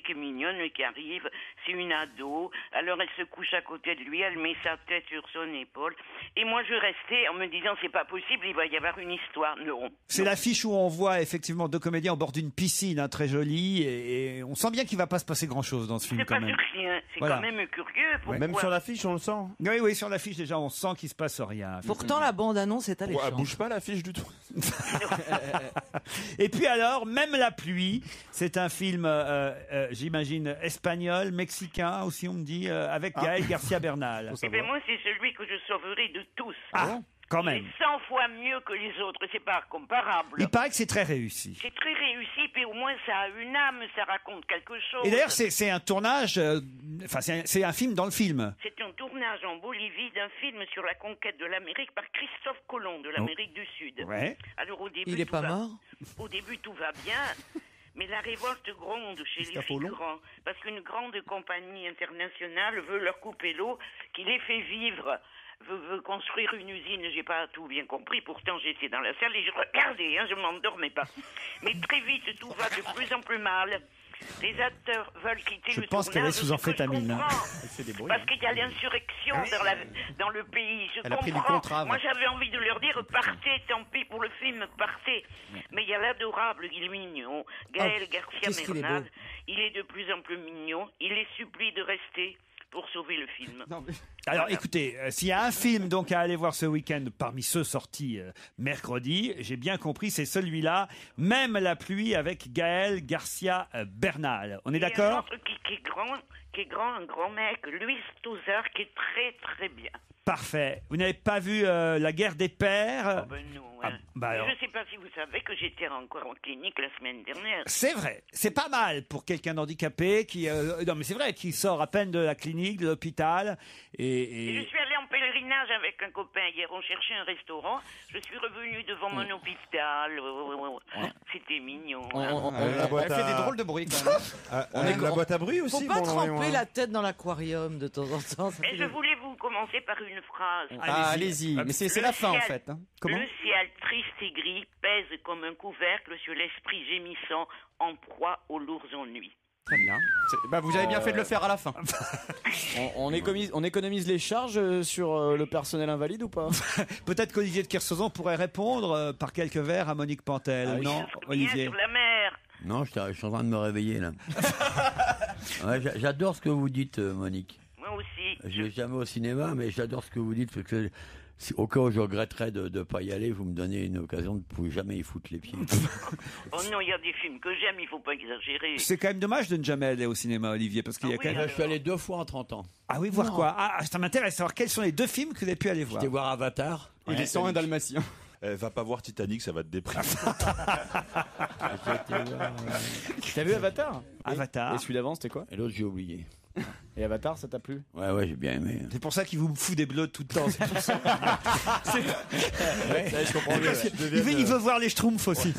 qui est mignonne mais qui arrive, c'est une ado. Alors elle se couche à côté de lui, elle met sa tête sur son épaule. Et moi je restais en me disant c'est pas possible, il va y avoir une histoire. Non. C'est l'affiche où on voit effectivement 2 comédiens au bord d'une piscine, hein, très jolie, et on sent bien qu'il va pas se passer grand chose dans ce film C'est quand pas même. sûr rien, c'est Voilà. quand même curieux. Pourquoi Même sur l'affiche, on le sent. Oui, oui, sur l'affiche déjà, on sent qu'il se passe rien. Pourtant, la bande-annonce est Elle alléchante. bouge pas l'affiche du tout. Et puis alors, même la pluie, c'est un film, j'imagine, espagnol, mexicain aussi, on me dit, avec Gaël Garcia Bernal. Eh bien moi c'est celui que je sauverai de tous. Ah, quand C'est même. 100 fois mieux que les autres, c'est pas comparable. Il paraît que c'est très réussi. C'est très réussi, puis au moins ça a une âme, ça raconte quelque chose. Et d'ailleurs, c'est un tournage, enfin, c'est un film dans le film. C'est un tournage en Bolivie d'un film sur la conquête de l'Amérique par Christophe Colomb de l'Amérique du Sud. Ouais. Alors au début, Il est tout pas va- mort? Au début, tout va bien. Mais la révolte gronde chez les figurants, parce qu'une grande compagnie internationale veut leur couper l'eau, qui les fait vivre, veut construire une usine. J'ai pas tout bien compris, pourtant j'étais dans la salle et je regardais, je m'endormais pas. Mais très vite, tout va de plus en plus mal. Les acteurs veulent quitter Je le pense qu'elle est tournage, sous ce que amphétamine, je hein. comprends. Elle fait des bruits. Parce qu'il y a l'insurrection dans le pays. Je Elle a pris du comprends. contrat, Moi, ouais. j'avais envie de leur dire partez, tant pis pour le film, partez. Mais il y a l'adorable, il est mignon, Gaël Garcia qu'est-ce qu'il est Bernal. beau. Il est de plus en plus mignon. Il les supplie de rester pour sauver le film. Alors écoutez, s'il y a un film donc à aller voir ce week-end parmi ceux sortis mercredi, j'ai bien compris, c'est celui-là, Même la pluie avec Gaël Garcia Bernal. On est Et un d'accord? autre qui est grand, un grand mec, Luis Tosar, qui est très très bien. Parfait. Vous n'avez pas vu La guerre des pères? Ben non, Ah, bah Mais alors. je ne sais pas si vous savez que j'étais encore en clinique la semaine dernière. C'est vrai, c'est pas mal pour quelqu'un d'handicapé qui, non mais c'est vrai, qui sort à peine de la clinique, de l'hôpital, Et je suis allée en pèlerinage avec un copain hier. On cherchait un restaurant. Je suis revenue devant mon hôpital. C'était mignon. Elle fait des drôles de bruit quand même. On est la boîte à bruit aussi. Faut pas bon, tremper Lorient, hein. la tête dans l'aquarium de temps en temps. ça Et fait je des- voulais vous commencer par une phrase. Ah, allez-y. Mais c'est la fin en fait. hein. Comment? Le ciel triste et gris pèse comme un couvercle sur l'esprit gémissant en proie aux lourds ennuis. Très bien. Bah, vous avez bien fait de le faire à la fin. on économise les charges sur le personnel invalide ou pas? Peut-être qu'Olivier de Kersauzon pourrait répondre par quelques vers à Monique Pantel. Ah oui. Non, Olivier. Sur la mer. Non, je suis en train de me réveiller là. Ouais, j'adore ce que vous dites, Monique. Moi aussi. Je vais jamais au cinéma, mais j'adore ce que vous dites. Parce que au cas où je regretterais de ne pas y aller, vous me donnez une occasion de ne plus jamais y foutre les pieds. Oh non, il y a des films que j'aime, il faut pas exagérer. C'est quand même dommage de ne jamais aller au cinéma, Olivier, parce qu'il y a quand même... Je suis allé 2 fois en 30 ans. Ah oui, voir quoi? Ah, ça m'intéresse de savoir quels sont les 2 films que vous avez pu aller voir. J'étais voir Avatar. Et les 101 Dalmatiens. Va pas voir Titanic, ça va te déprimer. T'as vu Avatar? Avatar. Et celui d'avant, c'était quoi? Et l'autre, j'ai oublié. Et Avatar, ça t'a plu? Ouais, j'ai bien aimé. C'est pour ça qu'il vous fout des bleus tout le temps. C'est tout ça. Je comprends mieux. Il veut voir les Schtroumpfs aussi.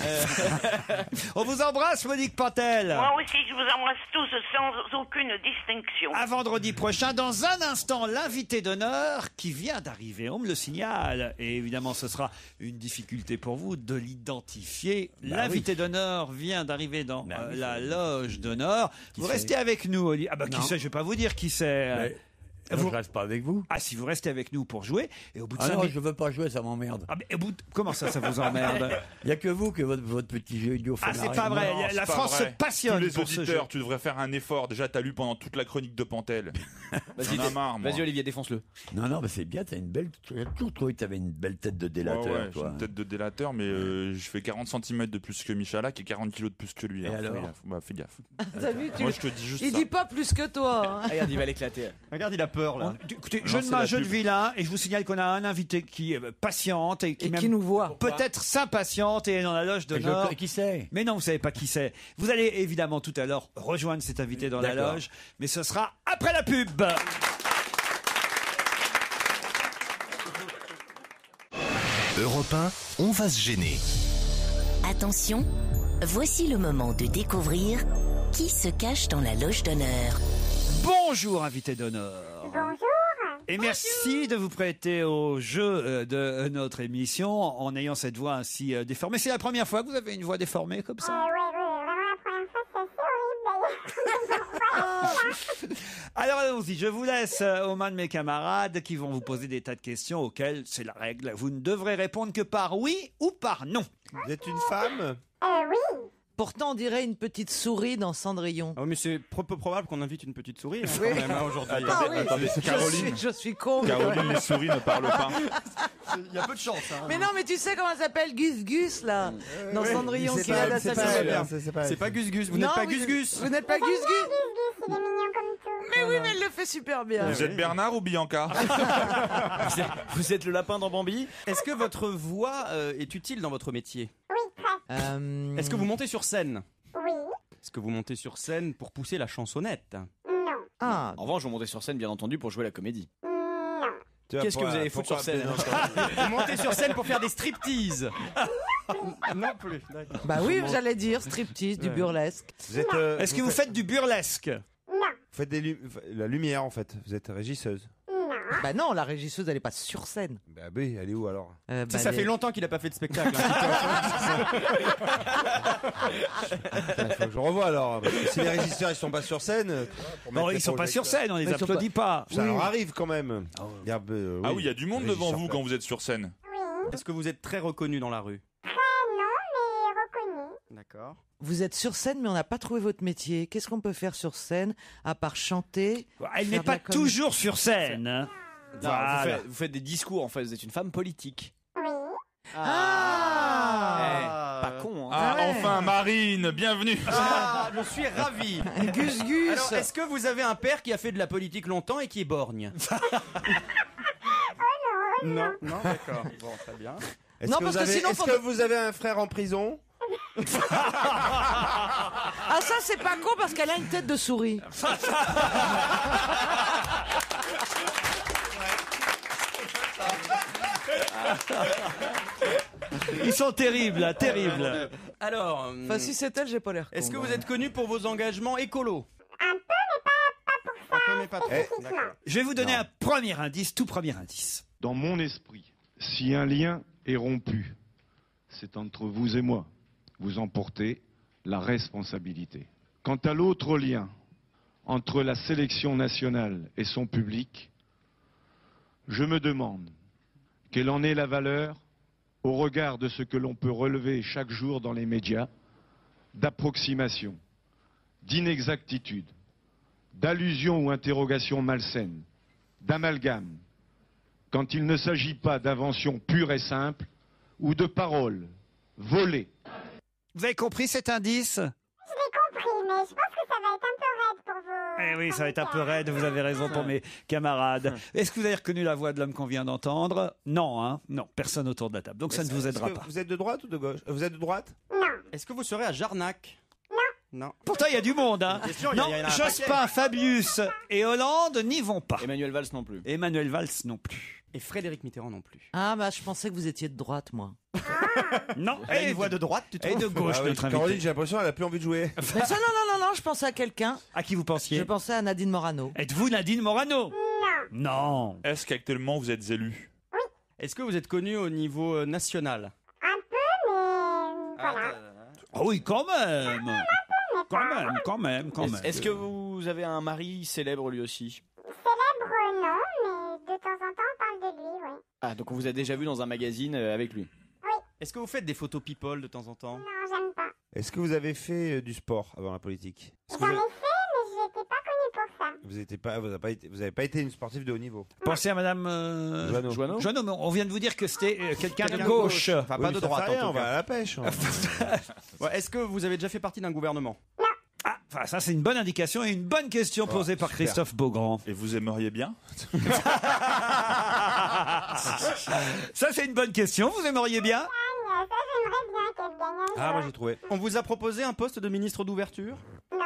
On vous embrasse, Monique Pantel. Moi aussi, je vous embrasse tous sans aucune distinction. À vendredi prochain. Dans un instant, l'invité d'honneur qui vient d'arriver. On me le signale. Et évidemment, ce sera une difficulté pour vous de l'identifier. L'invité d'honneur vient d'arriver dans la loge d'honneur. Vous restez avec nous, Olivier. Ah bah qui sait, je vais pas vous dire qui c'est. Je reste pas avec vous. Ah, si vous restez avec nous pour jouer, et au bout de Ah 5 non, minutes... je veux pas jouer, ça m'emmerde. Ah, mais comment ça vous emmerde? Il y a que vous que votre petit jeu idiot. Ah, c'est pas vrai. La France se passionne Tous les pour ce jeu. auditeurs, tu devrais faire un effort. Déjà, t'as lu pendant toute la chronique de Pantel. J'en ai marre, moi. Vas-y, Olivier, défonce-le. Non, mais c'est bien, t'as une belle. J'ai toujours trouvé que t'avais une belle tête de délateur, Ouais, j'ai toi. une tête de délateur, mais je fais 40 cm de plus que Michalak et 40 kg de plus que lui. Et alors Fais gaffe. T'as vu, Moi, je te dis juste il ça. dit pas plus que toi. hein. Regarde, il va l'éclater. Regarde, il a peur là. Écoutez, Non, je ne c'est mets un la jeu de pub. vilain et je vous signale qu'on a un invité qui est patiente et qui, Et même qui nous voit. peut-être s'impatiente et est dans la loge d'honneur. Qui c'est? Mais non, vous savez pas qui c'est. Vous allez évidemment tout à l'heure rejoindre cet invité dans la D'accord. loge, mais ce sera après la pub. Europe 1, on va se gêner. Attention, voici le moment de découvrir qui se cache dans la loge d'honneur. Bonjour invité d'honneur. Bonjour. Et merci de vous prêter au jeu de notre émission en ayant cette voix ainsi déformée. C'est la première fois que vous avez une voix déformée comme ça? Oui, vraiment la première fois, c'est assez horrible d'ailleurs. Alors allons-y, je vous laisse aux mains de mes camarades qui vont vous poser des tas de questions auxquelles, c'est la règle, vous ne devrez répondre que par oui ou par non. Vous êtes une femme? Oui. Pourtant, on dirait une petite souris dans Cendrillon. Ah oui, mais c'est peu probable qu'on invite une petite souris hein, Oui. quand même, hein, aujourd'hui. Ah oui, Attendez, c'est Caroline. je suis con. mais- Caroline, les souris ne parlent pas. Il y a peu de chance. Hein. Mais non, mais tu sais comment elle s'appelle Gus Gus là dans Cendrillon C'est qui pas- a la c'est salle pas- de bain. C'est pas Gus Gus. Vous n'êtes pas Gus Gus. Vous n'êtes pas Gus Gus. Il est mignon comme tout. Mais oui, mais elle le fait super bien. Vous êtes Bernard ou Bianca? Vous êtes le lapin dans Bambi. Est-ce que votre voix est utile dans votre métier? Oui, très. Est-ce que vous montez sur scène? Oui. Est-ce que vous montez sur scène pour pousser la chansonnette? Non. Ah, En revanche, je montais sur scène, bien entendu, pour jouer la comédie. Non. Qu'est-ce que vous allez foutre sur scène? Vous montez sur scène pour faire des striptease? Non plus. D'accord. bah oui, j'allais dire striptease, du burlesque. Vous êtes, Est-ce que vous faites du burlesque? Non. Vous faites la lumière en fait. Vous êtes régisseuse. Non. Bah non, la régisseuse, elle est pas sur scène. Bah oui, elle est où alors? Bah, Ça fait longtemps qu'il a pas fait de spectacle. Il faut que je revoie alors. Parce que si les régisseurs ils sont pas sur scène. pour Non, mettre ils les sont pas sur projecteurs- scène, on les Mais ils sont applaudit pas. Ça leur arrive quand même. Il y a, Ah oui, il y a du monde devant vous quand vous êtes sur scène. Oui. Est-ce que vous êtes très reconnu dans la rue? Très non, mais reconnu. D'accord. Vous êtes sur scène, mais on n'a pas trouvé votre métier. Qu'est-ce qu'on peut faire sur scène à part chanter? Elle faire n'est de pas la comédie. toujours sur scène. hein. Non, Voilà. vous faites des discours, en fait, vous êtes une femme politique. Oui. Ah, Pas con, hein. Ah, ouais. enfin, Marine, bienvenue. Ah, je suis ravi. Gus Gus. Alors, est-ce que vous avez un père qui a fait de la politique longtemps et qui est borgne? Non, non, d'accord. Bon, très bien. Est-ce Non, que, parce vous que avez, sinon, est-ce que vous avez un frère en prison? Ah ça c'est pas con parce qu'elle a une tête de souris. Ils sont terribles, là, terribles. Alors, Enfin si c'est elle, j'ai pas l'air con. est-ce que vous êtes connu pour vos engagements écolos? Un peu, mais pas pour ça. Un peu, mais pas trop. Spécifiquement. Je vais vous donner un premier indice, tout premier indice. Dans mon esprit, si un lien est rompu, c'est entre vous et moi. Vous en portez la responsabilité. Quant à l'autre lien entre la sélection nationale et son public, je me demande quelle en est la valeur au regard de ce que l'on peut relever chaque jour dans les médias, d'approximation, d'inexactitude, d'allusion ou interrogation malsaine, d'amalgame, quand il ne s'agit pas d'invention pure et simple ou de paroles volées. Vous avez compris cet indice? Je l'ai compris, mais je pense que ça va être un peu raide pour vos Eh oui, ça va être un peu raide, vous avez raison pour mes camarades. Est-ce que vous avez reconnu la voix de l'homme qu'on vient d'entendre? Non, hein? Non, personne autour de la table. Donc ça ne vous aidera pas. Vous êtes de droite ou de gauche? Vous êtes de droite? Est-ce que vous serez à Jarnac? Non. Pourtant, il y a du monde, hein? Question, il y Non, a un Jospin, paquet. Fabius et Hollande n'y vont pas. Emmanuel Valls non plus. Emmanuel Valls non plus. Et Frédéric Mitterrand non plus. Ah, bah, je pensais que vous étiez de droite, moi. Non. Elle a une voix de droite, tu Et trouves? de gauche, Ah oui, notre invité. Caroline, j'ai l'impression qu'elle a plus envie de jouer. Mais ça, non, je pensais à quelqu'un. À qui vous pensiez? Je pensais à Nadine Morano. Êtes-vous Nadine Morano? Non. Est-ce qu'actuellement vous êtes élu? Est-ce que vous êtes connu au niveau national? Un peu, mais voilà. Ah oui, quand même. Quand même. Est-ce que vous avez un mari célèbre lui aussi? Célèbre, non, mais de temps en temps, on parle de lui, oui. Ah, donc on vous a déjà vu dans un magazine avec lui? Est-ce que vous faites des photos people de temps en temps? Non, j'aime pas. Est-ce que vous avez fait du sport avant la politique? Est-ce que J'en ai vous fait, mais je n'étais pas connue pour ça. vous n'avez pas été une sportive de haut niveau? Pensez à Madame Joanneau. Joanneau, mais on vient de vous dire que c'était quelqu'un de Quelqu'un de gauche. gauche. Enfin, Oui, pas mais de ça droite, fait rien, en on tout va cas. à la pêche. Ouais, est-ce que vous avez déjà fait partie d'un gouvernement? Ah, enfin, ça c'est une bonne indication et une bonne question posée par super. Christophe Beaugrand. Et vous aimeriez bien? Ça c'est une bonne question. Vous aimeriez bien? Ça, j'aimerais bien qu'elle gagne un Ah, moi jour. j'ai trouvé. On vous a proposé un poste de ministre d'ouverture? Non.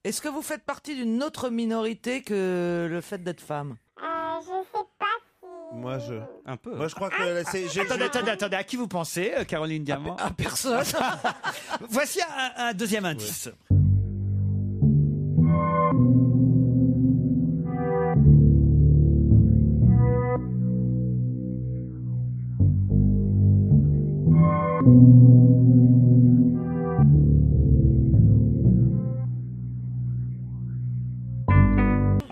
Est-ce que vous faites partie d'une autre minorité que le fait d'être femme? Je sais pas si... Moi je. Un peu. Moi je crois que Attendez, à qui vous pensez, Caroline Diamant? À personne. Voici un deuxième indice.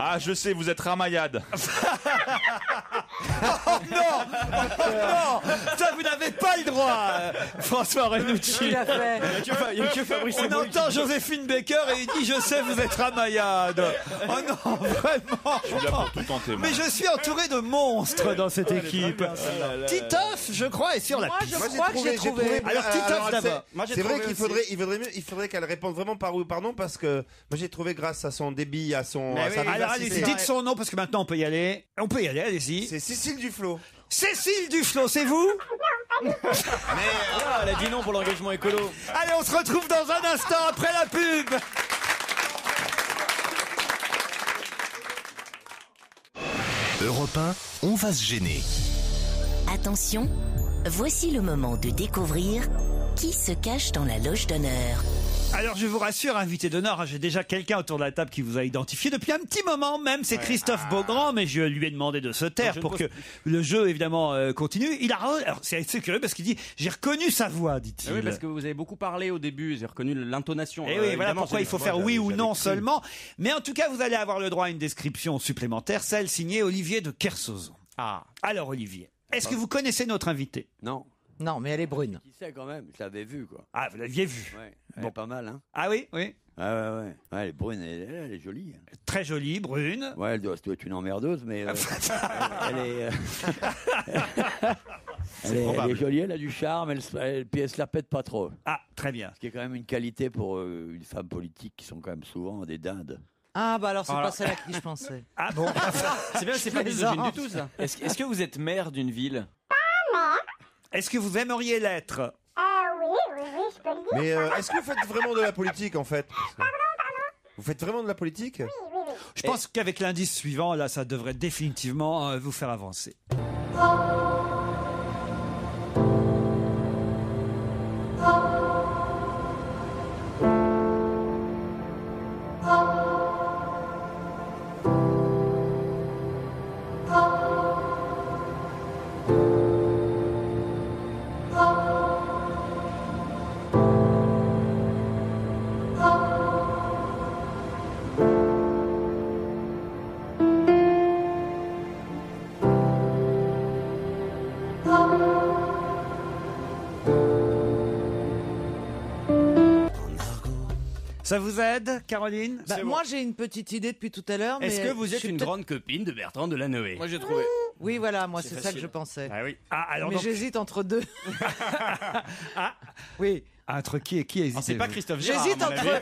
Ah, je sais, vous êtes Ramayad. Oh non, ça vous n'avez pas le droit, François Renucci. Il a fait. Il y a que Fabrice On Eboué entend Joséphine Baker et il dit je sais vous êtes Ramayad. Oh non, vraiment. Je suis là pour tout tenter, moi. Mais je suis entouré de monstres dans cette équipe. Titoff, je crois, est sur la Moi, piste. je crois que j'ai trouvé. Alors Titoff d'abord. Moi, j'ai C'est vrai trouvé qu'il aussi. il faudrait qu'elle réponde vraiment par oui ou par non parce que moi j'ai trouvé grâce à son débit, à son. Mais à sa oui. Alors vivacité. allez-y, dites son nom parce que maintenant on peut y aller. On peut y aller, allez-y. C'est Cécile Duflot. Cécile Duflot, c'est vous? Ah, elle a dit non pour l'engagement écolo. Allez, on se retrouve dans un instant après la pub. Europe 1, on va se gêner. Attention, voici le moment de découvrir qui se cache dans la loge d'honneur. Alors je vous rassure, invité d'honneur, j'ai déjà quelqu'un autour de la table qui vous a identifié depuis un petit moment même, c'est Christophe Beaugrand, mais je lui ai demandé de se taire pour que le jeu évidemment continue. Il a alors c'est assez curieux parce qu'il dit j'ai reconnu sa voix, dit-il. Oui, parce que vous avez beaucoup parlé au début, j'ai reconnu l'intonation. Et oui, voilà Évidemment, pourquoi c'est- il faut faire oui ou non seulement. Mais en tout cas, vous allez avoir le droit à une description supplémentaire, celle signée Olivier de Kersauzon. Ah. Alors Olivier, est-ce que vous connaissez notre invité? Non. Non, mais elle est brune. Qui sait quand même, je l'avais vu quoi. Ah, vous l'aviez vu. Ouais, elle est pas mal hein. Ah oui, oui. Ouais, elle est brune, elle est jolie. Très jolie, brune. Ouais, elle doit être une emmerdeuse, mais elle est, elle est jolie, elle a du charme, puis elle se la pète pas trop. Ah, très bien. Ce qui est quand même une qualité pour une femme politique qui sont quand même souvent des dindes. Ah, bah alors c'est Voilà. pas celle à qui je pensais. Ah bon. C'est bien, c'est pas misogyne du tout ça. Est-ce que vous êtes maire d'une ville? Est-ce que vous aimeriez l'être? Oui, je peux le dire. Mais est-ce que vous faites vraiment de la politique en fait? Vous faites vraiment de la politique? Oui. Je pense qu'avec l'indice suivant, là, ça devrait définitivement vous faire avancer. Ça vous aide, Caroline? Bah, moi, j'ai une petite idée depuis tout à l'heure. Est-ce mais que vous je êtes suis une peut-être- grande copine de Bertrand Delanoë? Moi j'ai trouvé. Oui, voilà, moi, C'est c'est ça facile. que je pensais. Ah oui. Ah, alors mais donc- j'hésite entre deux. Oui, Entre qui et qui hésitez-vous? C'est pas Christophe Girard. J'hésite à mon entre. avis.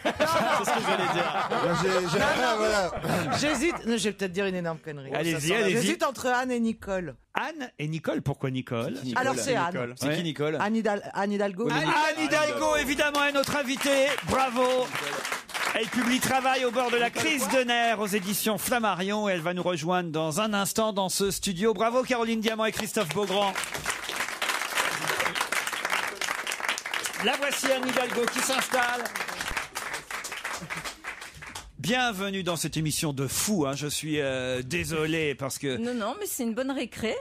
C'est ce que j'allais dire. Voilà. J'hésite. Non, je vais peut-être dire une énorme connerie. Allez-y, Ça sent- allez-y. J'hésite entre Anne et Nicole. Anne et Nicole. Pourquoi Nicole? Alors c'est Anne. C'est qui Nicole? Anne Hidalgo. Anne Hidalgo, évidemment, est notre invitée. Bravo. Elle publie Travail au bord de la crise de nerfs aux éditions Flammarion et elle va nous rejoindre dans un instant dans ce studio. Bravo Caroline Diamant et Christophe Beaugrand. La voici Anne Hidalgo qui s'installe. Bienvenue dans cette émission de fou. Je suis désolé parce que... Non, mais c'est une bonne récré.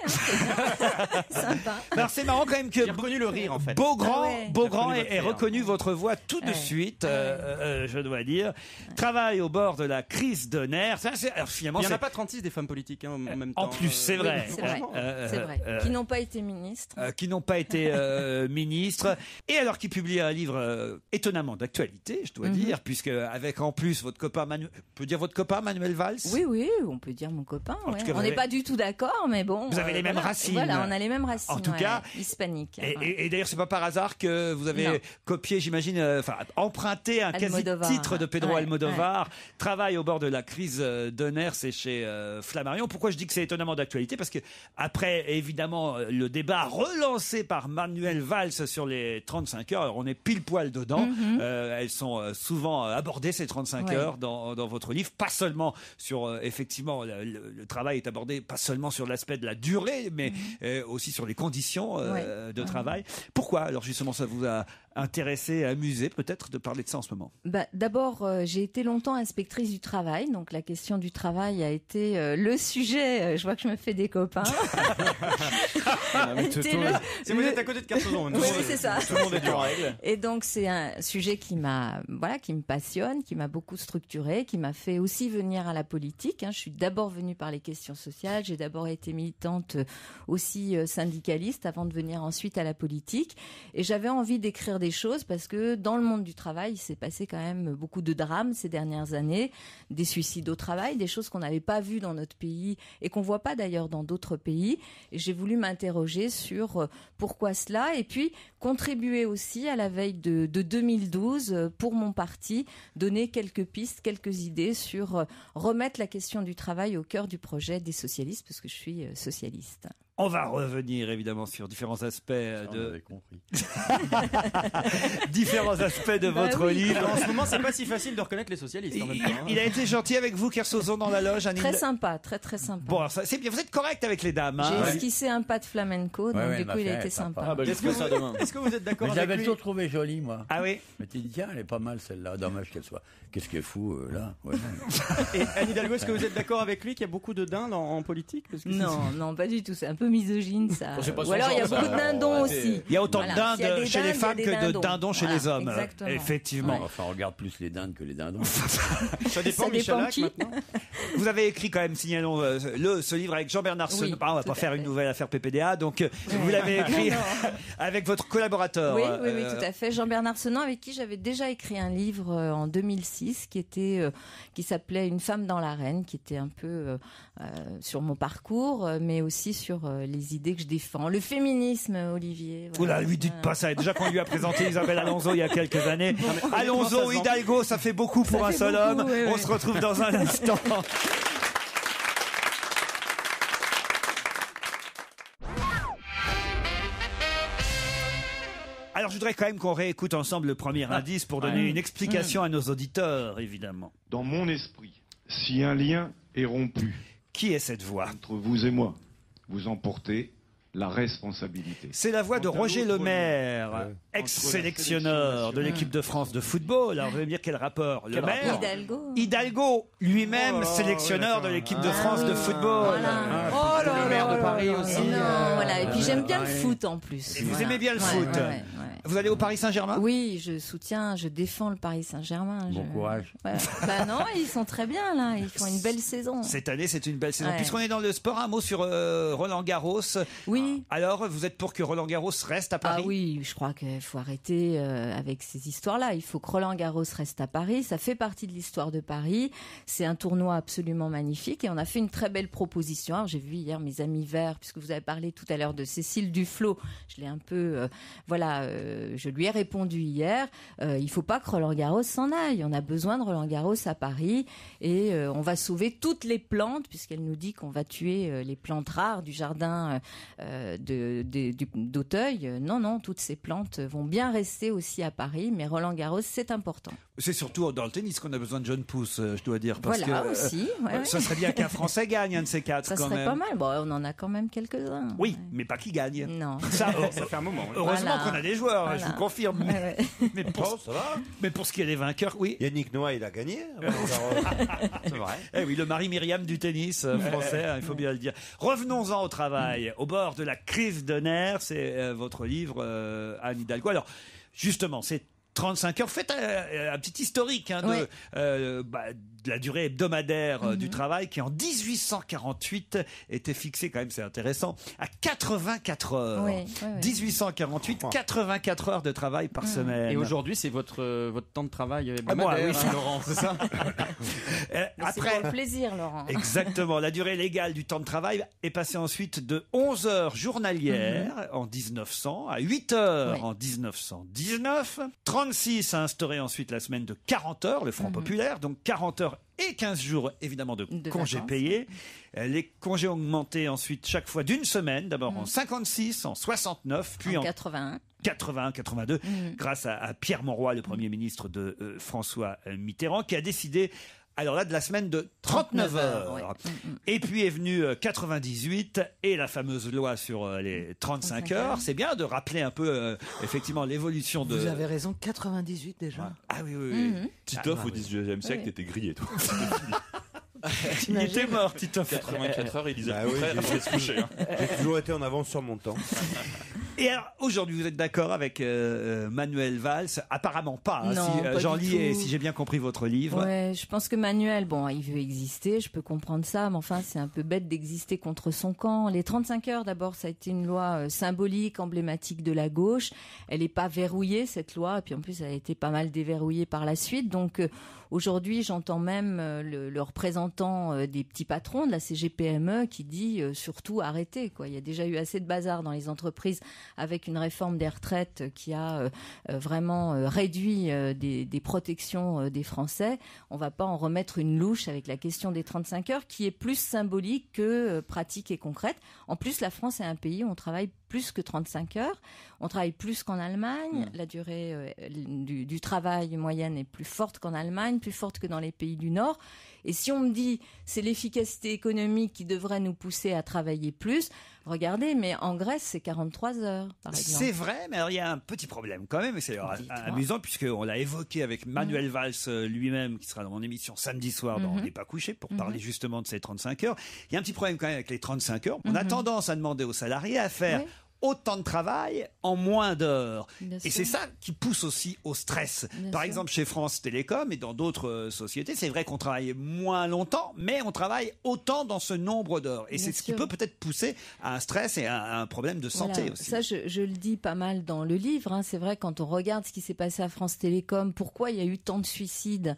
Sympa. Alors c'est marrant quand même que... J'ai reconnu le rire en fait. Beaugrand, Ah ouais. Beaugrand J'ai reconnu ait votre reconnu votre voix tout de suite, je dois dire. Travail au bord de la crise de nerfs. Ça, alors, finalement, Il n'y en c'est a pas 36 des femmes politiques en même temps. en plus, c'est vrai. Oui, c'est vrai. C'est vrai. Qui n'ont pas été ministres. Qui n'ont pas été ministres, et alors qui publie un livre étonnamment d'actualité, je dois dire, puisque avec en plus votre copain Manuel, on peut dire votre copain Manuel Valls. Oui, on peut dire mon copain. En Ouais. tout cas, On vous n'est avez- pas du tout d'accord, mais bon. Vous avez les mêmes voilà. racines. Voilà, on a les mêmes racines. En tout cas, hispaniques. Et d'ailleurs, c'est pas par hasard que vous avez Non. copié, j'imagine, emprunté un Almodovar. quasi-titre de Pedro Ouais, Almodovar. Travail au bord de la crise de nerfs, c'est chez Flammarion. Pourquoi je dis que c'est étonnamment d'actualité? Parce que après, évidemment, le débat relancé par Manuel Valls sur les 35 heures, alors on est pile poil dedans. Elles sont souvent abordées, ces 35 Ouais. heures, dans votre livre. Pas seulement sur, effectivement, le travail est abordé, pas seulement sur l'aspect de la durée, mais aussi sur les conditions de travail. Pourquoi, alors justement, ça vous a intéressé, amusé peut-être de parler de ça en ce moment? D'abord, j'ai été longtemps inspectrice du travail, donc la question du travail a été le sujet. Je vois que je me fais des copains. Si vous êtes à côté de Kersozon, Oui, c'est ça. Tout le monde est en règle. Et donc c'est un sujet qui qui me passionne, qui m'a beaucoup structuré, qui m'a fait aussi venir à la politique. Je suis d'abord venue par les questions sociales, j'ai d'abord été militante aussi syndicaliste avant de venir ensuite à la politique. Et j'avais envie d'écrire des choses parce que dans le monde du travail, il s'est passé quand même beaucoup de drames ces dernières années, des suicides au travail, des choses qu'on n'avait pas vues dans notre pays et qu'on voit pas d'ailleurs dans d'autres pays. Et j'ai voulu m'interroger sur pourquoi cela et puis contribuer aussi à la veille de 2012 pour mon parti, donner quelques pistes, quelques idées sur remettre la question du travail au cœur du projet des socialistes parce que je suis socialiste. On va revenir évidemment sur différents aspects différents aspects de votre livre. En ce moment, c'est pas si facile de reconnaître les socialistes en même temps. Il a été gentil avec vous, Kersozon, dans la loge. Très sympa, très sympa. Bon, alors ça, c'est bien. Vous êtes correct avec les dames. J'ai esquissé un pas de flamenco, donc du coup il a été sympa. Est-ce que vous êtes d'accord J'avais avec lui? toujours trouvé jolie, moi. Ah oui? Je m'étais dit, tiens, elle est pas mal celle-là. Dommage qu'elle soit. Qu'est-ce qu'elle fout là? Ouais. Et Anne Hidalgo, est-ce que vous êtes d'accord avec lui qu'il y a beaucoup de dindes en politique? Parce que Non, pas du tout. C'est un peu misogyne, ça. C'est pas Ou son alors il y a genre, beaucoup de ça. dindons aussi. Il y a autant Voilà. de dindes S'il y a des chez les dindes, femmes il y a que des de dindons chez Voilà, les hommes. exactement. Effectivement. Enfin, on regarde plus les dindes que les dindons. Ça dépend, Ça dépend Michalak, qui. maintenant. Vous avez écrit quand même, signalons, ce livre avec Jean-Bernard Senault. Oui, on va tout pas à faire fait. une nouvelle affaire PPDA, donc vous l'avez écrit Non. avec votre collaborateur. Oui, tout à fait. Jean-Bernard Senault, avec qui j'avais déjà écrit un livre en 2006 qui s'appelait Une femme dans l'arène, qui était un peu sur mon parcours, mais aussi sur les idées que je défends. Le féminisme, Olivier. Oula, lui dites pas ça. Déjà qu'on lui a présenté Isabelle Alonso il y a quelques années. Alonso, Hidalgo, ça fait beaucoup pour un seul homme. oui, On oui. se retrouve dans un instant. Alors, je voudrais quand même qu'on réécoute ensemble le premier indice pour donner une explication à nos auditeurs, évidemment. Dans mon esprit, si un lien est rompu Qui est cette voix? entre vous et moi, vous emportez la responsabilité. C'est la voix de Quant à Roger l'autre Lemaire, lien, ex-sélectionneur de l'équipe de France de football. Alors, vous allez me dire quel rapport? Lemaire Hidalgo. Hidalgo, lui-même Oh là, sélectionneur de l'équipe de France de football. Oh là Le maire de Paris aussi. Non, voilà. Et puis j'aime bien le Pareil. foot en plus. Et vous Voilà. aimez bien le Ouais, foot. ouais. Vous allez au Paris Saint-Germain? Oui, je défends le Paris Saint-Germain. Bon courage. Ouais. Bah non, ils sont très bien là, ils font une belle saison. Cette année, c'est une belle saison. Ouais. Puisqu'on est dans le sport, un mot sur Roland Garros. Oui, Oui. Alors, vous êtes pour que Roland Garros reste à Paris? Ah oui, je crois qu'il faut arrêter avec ces histoires-là. Il faut que Roland Garros reste à Paris. Ça fait partie de l'histoire de Paris. C'est un tournoi absolument magnifique et on a fait une très belle proposition. Alors, j'ai vu hier mes amis verts, puisque vous avez parlé tout à l'heure de Cécile Duflot. Je l'ai un peu, je lui ai répondu hier. Il faut pas que Roland Garros s'en aille. On a besoin de Roland Garros à Paris et on va sauver toutes les plantes, puisqu'elle nous dit qu'on va tuer les plantes rares du jardin d'Auteuil. Non, toutes ces plantes vont bien rester aussi à Paris, mais Roland Garros, c'est important. C'est surtout dans le tennis qu'on a besoin de jeunes pousses, je dois dire. Parce Voilà, que, aussi. Ouais. Ça serait bien qu'un Français gagne un de ces quatre. Ça quand serait même. pas mal. Bon, on en a quand même quelques-uns. Oui, mais pas qui gagne. Non. Ça fait un moment. Heureusement Voilà. qu'on a des joueurs, Voilà. je vous confirme. Ouais. Mais pour, ça va. Mais pour ce qui est des vainqueurs, oui. Yannick Noah, il a gagné. C'est vrai. Eh oui, le Marie-Myriam du tennis français, il faut bien le dire. Revenons-en au travail. Au bord de la crise de nerfs, c'est votre livre, Anne Hidalgo. Alors, justement, c'est 35 heures. Faites un petit historique de la durée hebdomadaire du travail qui, en 1848, était fixée, quand même, c'est intéressant, à 84 heures. Oui, 1848, 84 heures de travail par semaine. Et aujourd'hui, c'est votre temps de travail Ah, moi, hebdomadaire, oui. Laurent, c'est ça? C'est Après, pour le plaisir, Laurent. exactement. La durée légale du temps de travail est passée ensuite de 11 heures journalières en 1900 à 8 heures en 1919. 36 a instauré ensuite la semaine de 40 heures, le Front populaire, donc 40 heures et 15 jours évidemment de congés vacances. payés. Les congés ont augmenté ensuite chaque fois d'une semaine, d'abord en 56, en 69, puis en 81. 81, 82, grâce à Pierre Mauroy, le Premier ministre de François Mitterrand, qui a décidé, alors là, de la semaine de 39 heures. ouais. Et puis est venu 98 et la fameuse loi sur les 35 heures. C'est bien de rappeler un peu, effectivement, l'évolution de... Vous avez raison, 98 déjà. Ah oui, oui, oui. Titoff, Ah, au 19e siècle, t'étais grillé, toi. Il était mort, Titoff. 84 heures, il disait Bah à peu oui, près, j'ai- après se coucher. hein. J'ai toujours été en avance sur mon temps. Et alors, aujourd'hui, vous êtes d'accord avec Manuel Valls? Apparemment pas. Hein, Non, si pas j'en du lis et tout. si j'ai bien compris votre livre. Ouais, je pense que Manuel, bon, il veut exister, je peux comprendre ça, mais enfin, c'est un peu bête d'exister contre son camp. Les 35 heures, d'abord, ça a été une loi symbolique, emblématique de la gauche. Elle n'est pas verrouillée, cette loi, et puis en plus, elle a été pas mal déverrouillée par la suite. Donc, aujourd'hui, j'entends même le représentant des petits patrons de la CGPME qui dit surtout arrêtez, quoi. Il y a déjà eu assez de bazar dans les entreprises avec une réforme des retraites qui a vraiment réduit des protections des Français. On va pas en remettre une louche avec la question des 35 heures qui est plus symbolique que pratique et concrète. En plus, la France est un pays où on travaille plus que 35 heures. On travaille plus qu'en Allemagne. La durée du travail moyenne est plus forte qu'en Allemagne, plus forte que dans les pays du Nord. Et si on me dit c'est l'efficacité économique qui devrait nous pousser à travailler plus, regardez, mais en Grèce, c'est 43 heures, par exemple. C'est vrai, mais alors il y a un petit problème quand même, et c'est amusant puisqu'on l'a évoqué avec Manuel Valls lui-même, qui sera dans mon émission samedi soir dans On n'est pas couché, pour parler justement de ces 35 heures. Il y a un petit problème quand même avec les 35 heures. On a tendance à demander aux salariés à faire autant de travail en moins d'heures. Et c'est ça qui pousse aussi au stress. Par exemple, chez France Télécom et dans d'autres sociétés, c'est vrai qu'on travaille moins longtemps, mais on travaille autant dans ce nombre d'heures. Et c'est ce qui peut peut-être pousser à un stress et à un problème de santé Voilà. aussi. Ça, je le dis pas mal dans le livre. Hein. C'est vrai, quand on regarde ce qui s'est passé à France Télécom, pourquoi il y a eu tant de suicides,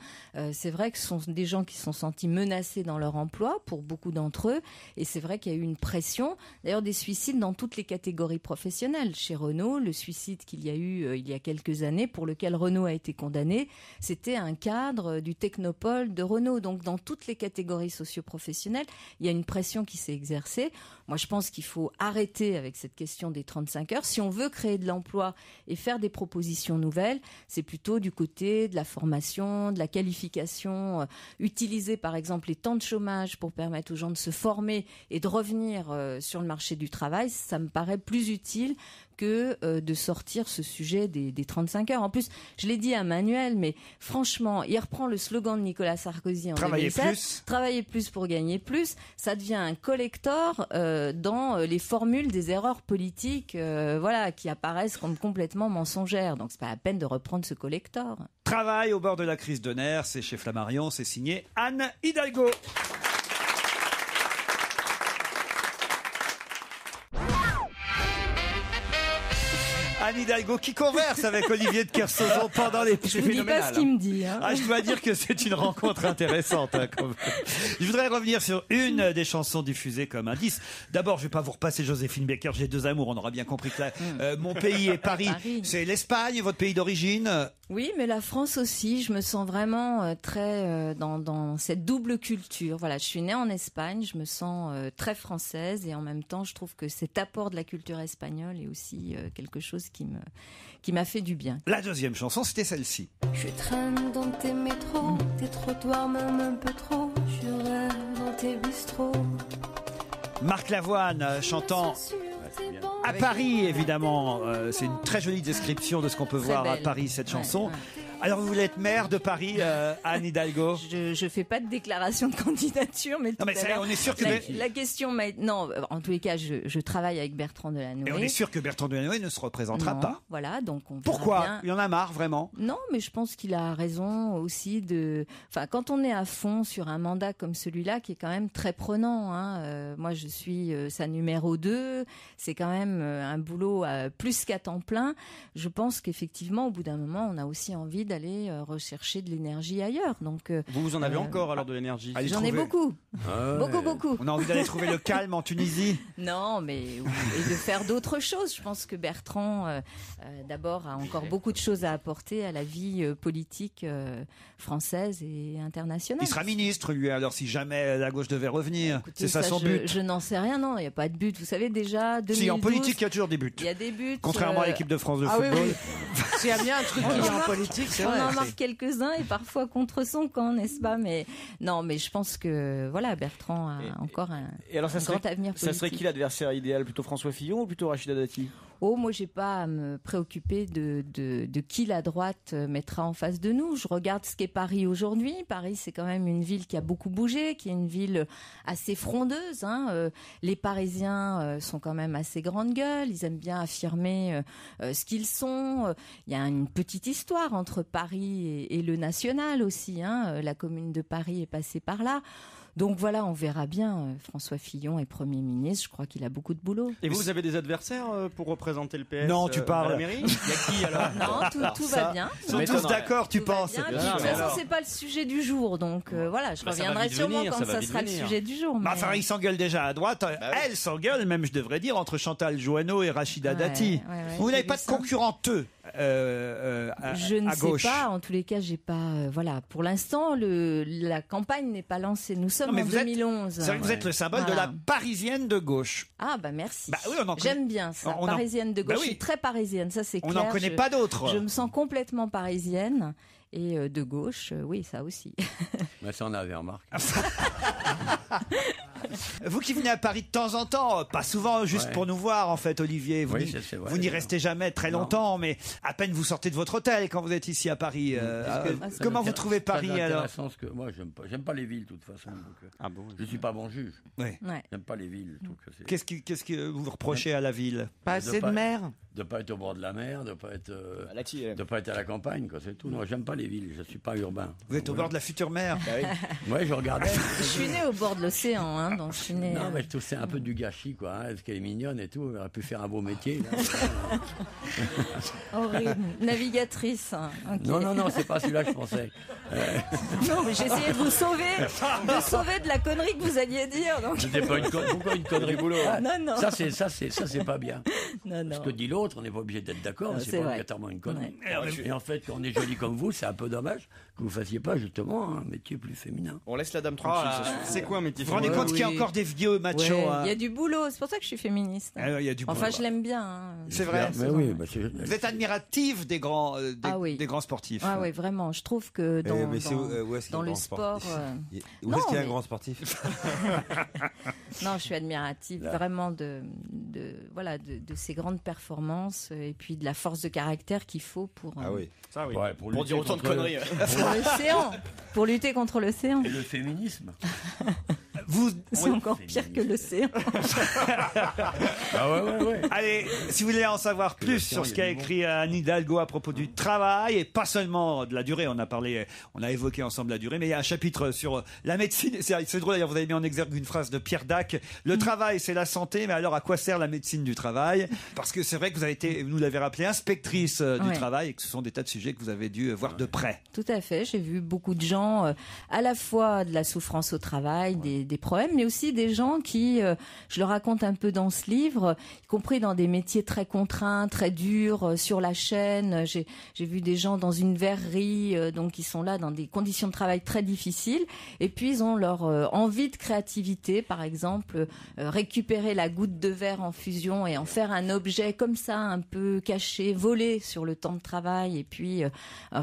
c'est vrai que ce sont des gens qui se sont sentis menacés dans leur emploi, pour beaucoup d'entre eux. Et c'est vrai qu'il y a eu une pression. D'ailleurs, des suicides dans toutes les catégories professionnelles. Chez Renault, le suicide qu'il y a eu il y a quelques années, pour lequel Renault a été condamné, c'était un cadre du technopole de Renault. Donc, dans toutes les catégories socio-professionnelles, il y a une pression qui s'est exercée. Moi, je pense qu'il faut arrêter avec cette question des 35 heures. Si on veut créer de l'emploi et faire des propositions nouvelles, c'est plutôt du côté de la formation, de la qualification, utiliser par exemple les temps de chômage pour permettre aux gens de se former et de revenir sur le marché du travail. Ça me paraît plus utile que de sortir ce sujet des 35 heures. En plus, je l'ai dit à Manuel, mais franchement, il reprend le slogan de Nicolas Sarkozy en 2007. Travailler plus pour gagner plus. Ça devient un collector dans les formules des erreurs politiques voilà, qui apparaissent comme complètement mensongères. Donc, c'est pas la peine de reprendre ce collector. Travail au bord de la crise de nerfs, c'est chez Flammarion, c'est signé Anne Hidalgo. Anne Hidalgo qui converse avec Olivier de Kersauzon pendant les... Je ne dis pas ce qu'il me dit. Hein. Ah, je dois dire que c'est une rencontre intéressante. Hein, quand même. Je voudrais revenir sur une des chansons diffusées comme indice. D'abord, je ne vais pas vous repasser Joséphine Baker, J'ai deux amours. On aura bien compris que mon pays est Paris. C'est l'Espagne, votre pays d'origine. Oui, mais la France aussi. Je me sens vraiment très dans cette double culture. Voilà, je suis née en Espagne. Je me sens très française et en même temps, je trouve que cet apport de la culture espagnole est aussi quelque chose qui m'a fait du bien. La deuxième chanson, c'était celle-ci. Je traîne dans tes métros, tes trottoirs même un peu trop. Je rêve dans tes bistrots. Marc Lavoine chantant à Paris, évidemment. C'est une très jolie description de ce qu'on peut voir à Paris, cette chanson. Ouais. Alors, vous voulez être maire de Paris, Anne Hidalgo? Je fais pas de déclaration de candidature, mais tout à l'heure, on est sûr que la question m'a... Non, en tous les cas, je travaille avec Bertrand Delanoë. Et on est sûr que Bertrand Delanoë ne se représentera pas. Voilà, donc on verra Pourquoi bien. Il y en a marre, vraiment? Non, mais je pense qu'il a raison aussi de... Enfin, quand on est à fond sur un mandat comme celui-là, qui est quand même très prenant, hein, moi je suis sa numéro 2, c'est quand même un boulot plus qu'à temps plein. Je pense qu'effectivement, au bout d'un moment, on a aussi envie d'aller rechercher de l'énergie ailleurs. Donc, vous en avez encore alors de l'énergie? J'en ai beaucoup. Beaucoup. On a envie d'aller trouver le calme en Tunisie? Non, mais et de faire d'autres choses. Je pense que Bertrand, d'abord, a encore beaucoup de choses à apporter à la vie politique française et internationale. Il sera ministre, lui, alors si jamais la gauche devait revenir. Écoutez, C'est ça son but. Je n'en sais rien, non, il n'y a pas de but. Vous savez déjà, 2012, Si, en politique, il y a toujours des buts. Il y a des buts. Contrairement à l'équipe de France de football. Oui. S'il y a bien un truc qui est en politique, c'est vrai. On en marque quelques-uns et parfois contre son camp, n'est-ce pas? Mais non, mais je pense que voilà, Bertrand a encore un grand avenir politique. Ça serait qui l'adversaire idéal? Plutôt François Fillon ou plutôt Rachida Dati? Oh, moi, j'ai pas à me préoccuper de qui la droite mettra en face de nous. Je regarde ce qu'est Paris aujourd'hui. Paris, c'est quand même une ville qui a beaucoup bougé, qui est une ville assez frondeuse. Hein. Les Parisiens sont quand même assez grande gueule. Ils aiment bien affirmer ce qu'ils sont. Il y a une petite histoire entre Paris et le national aussi. Hein. La commune de Paris est passée par là. Donc voilà, on verra bien. François Fillon est Premier ministre, je crois qu'il a beaucoup de boulot. Et vous avez des adversaires pour représenter le PS? Non, tu parles. À la mairie? Il y a qui alors? Non, tout va bien. Ils sont tous d'accord, tu penses? De toute façon, c'est pas le sujet du jour, donc voilà, je reviendrai sûrement quand ça sera le sujet du jour. Mais... Enfin, ils s'engueulent déjà à droite. Elle s'engueule, même je devrais dire, entre Chantal Joanneau et Rachida Dati. Vous n'avez pas de concurrenteux je ne à gauche. sais pas. En tous les cas, j'ai pas. Voilà. Pour l'instant, la campagne n'est pas lancée. Nous sommes en 2011. C'est vrai que vous êtes le symbole de la parisienne de gauche. Ah bah merci. Bah oui, j'aime bien ça. Parisienne de gauche. Je suis très parisienne. Ça c'est clair. On n'en connaît pas d'autres. Je me sens complètement parisienne. Et de gauche, oui, ça aussi. Mais ça, on avait remarqué. Vous qui venez à Paris de temps en temps, pas souvent, juste pour nous voir, en fait, Olivier. Vous n'y restez jamais très longtemps, mais à peine vous sortez de votre hôtel quand vous êtes ici à Paris. Comment vous trouvez Paris alors? Que moi, j'aime pas les villes, de toute façon. Je suis pas bon juge. J'aime pas les villes. Qu'est-ce que vous reprochez à la ville? Pas assez de mer. De pas être au bord de la mer, de pas être à la campagne, quoi. C'est tout. Non, j'aime pas les villes. Je suis pas urbain. Vous êtes au bord de la future mer? Ouais, je regardais. Je suis né au bord de l'océan, hein, donc je suis né. Non, mais c'est un peu du gâchis, quoi. Hein, parce qu'elle est mignonne et tout. Elle aurait pu faire un beau métier. Horrible. Navigatrice. Hein. Okay. Non, c'est pas celui-là que je pensais. Non, mais j'essayais de vous sauver de la connerie que vous alliez dire. Donc... C'était pas pourquoi une connerie boulot? Non. Ça, c'est pas bien. Non. Ce que dit l'autre, on n'est pas obligé d'être d'accord. C'est pas obligatoirement une connerie. Ouais. Et en fait, quand on est joli comme vous, c'est un peu dommage que vous fassiez pas justement un métier plus féminin. On laisse la dame tranquille. C'est quoi un métier? Vous vous rendez compte qu'il y a encore des vieux machos? Il y a du boulot. C'est pour ça que je suis féministe. Il y a du boulot. Enfin, je l'aime bien. Hein. C'est vrai. Mais oui, vous êtes admirative des grands sportifs. Ah oui, vraiment. Je trouve que dans le sport. Où est-ce qu'il y a un grand sportif? Non, je suis admirative vraiment de ces grandes performances et puis de la force de caractère qu'il faut pour. Pour dire autant de conneries. Pour l'océan. Pour lutter contre l'océan. Et le féminisme. C'est encore pire que l'océan. Allez, si vous voulez en savoir plus sur ce qu'a écrit Anne Hidalgo à propos du travail, et pas seulement de la durée, on a évoqué ensemble la durée, mais il y a un chapitre sur la médecine. C'est drôle d'ailleurs, vous avez mis en exergue une phrase de Pierre Dac. Le travail, c'est la santé, mais alors à quoi sert la médecine du travail? Parce que c'est vrai que vous avez été, vous nous l'avez rappelé, inspectrice du travail, et que ce sont des tas de sujets que vous avez dû voir de près. Tout à fait. J'ai vu beaucoup de gens, à la fois de la souffrance au travail, des problèmes, mais aussi des gens qui, je le raconte un peu dans ce livre, y compris dans des métiers très contraints, très durs, sur la chaîne. J'ai vu des gens dans une verrerie, donc qui sont là dans des conditions de travail très difficiles, et puis ils ont leur envie de créativité, par exemple, récupérer la goutte de verre en fusion et en faire un objet comme ça, un peu caché, volé sur le temps de travail, et puis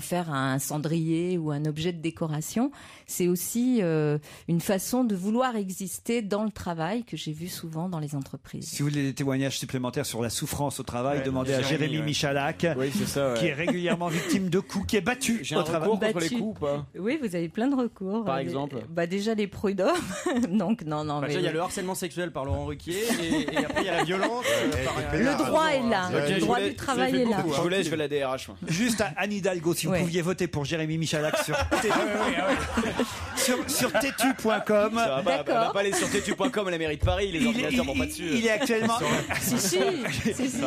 faire un cendrier ou un objet de décoration. C'est aussi une façon de vouloir exister dans le travail que j'ai vu souvent dans les entreprises. Si vous voulez des témoignages supplémentaires sur la souffrance au travail, demandez à Jérémy Michalak, qui est régulièrement victime de coups, qui est battu J'ai au un travail. recours contre les coups ou pas? Oui, vous avez plein de recours. Par exemple déjà les prud'hommes. Donc non. Déjà, il y a le harcèlement sexuel par Laurent Ruquier et après il y a la violence. Le droit est là. Le droit du travail est là. Je vous laisse, je vais la DRH. Juste à Anne Hidalgo, si vous pouviez voter pour Jérémy Michalak sur tetu.com. On va pas aller sur tetu.com à la mairie de Paris, les ordinateurs vont pas dessus. Il est actuellement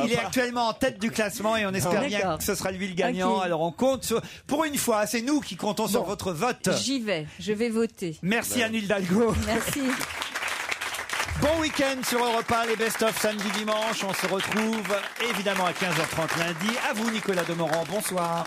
il est actuellement en tête du classement, et on espère bien que ce sera lui le gagnant. Okay. Alors on compte pour une fois, c'est nous qui comptons sur votre vote. J'y vais, je vais voter. Merci Anne Hidalgo. Merci. Bon week-end sur Europe 1, les best-of samedi dimanche. On se retrouve évidemment à 15h30 lundi. À vous Nicolas Demorand, bonsoir.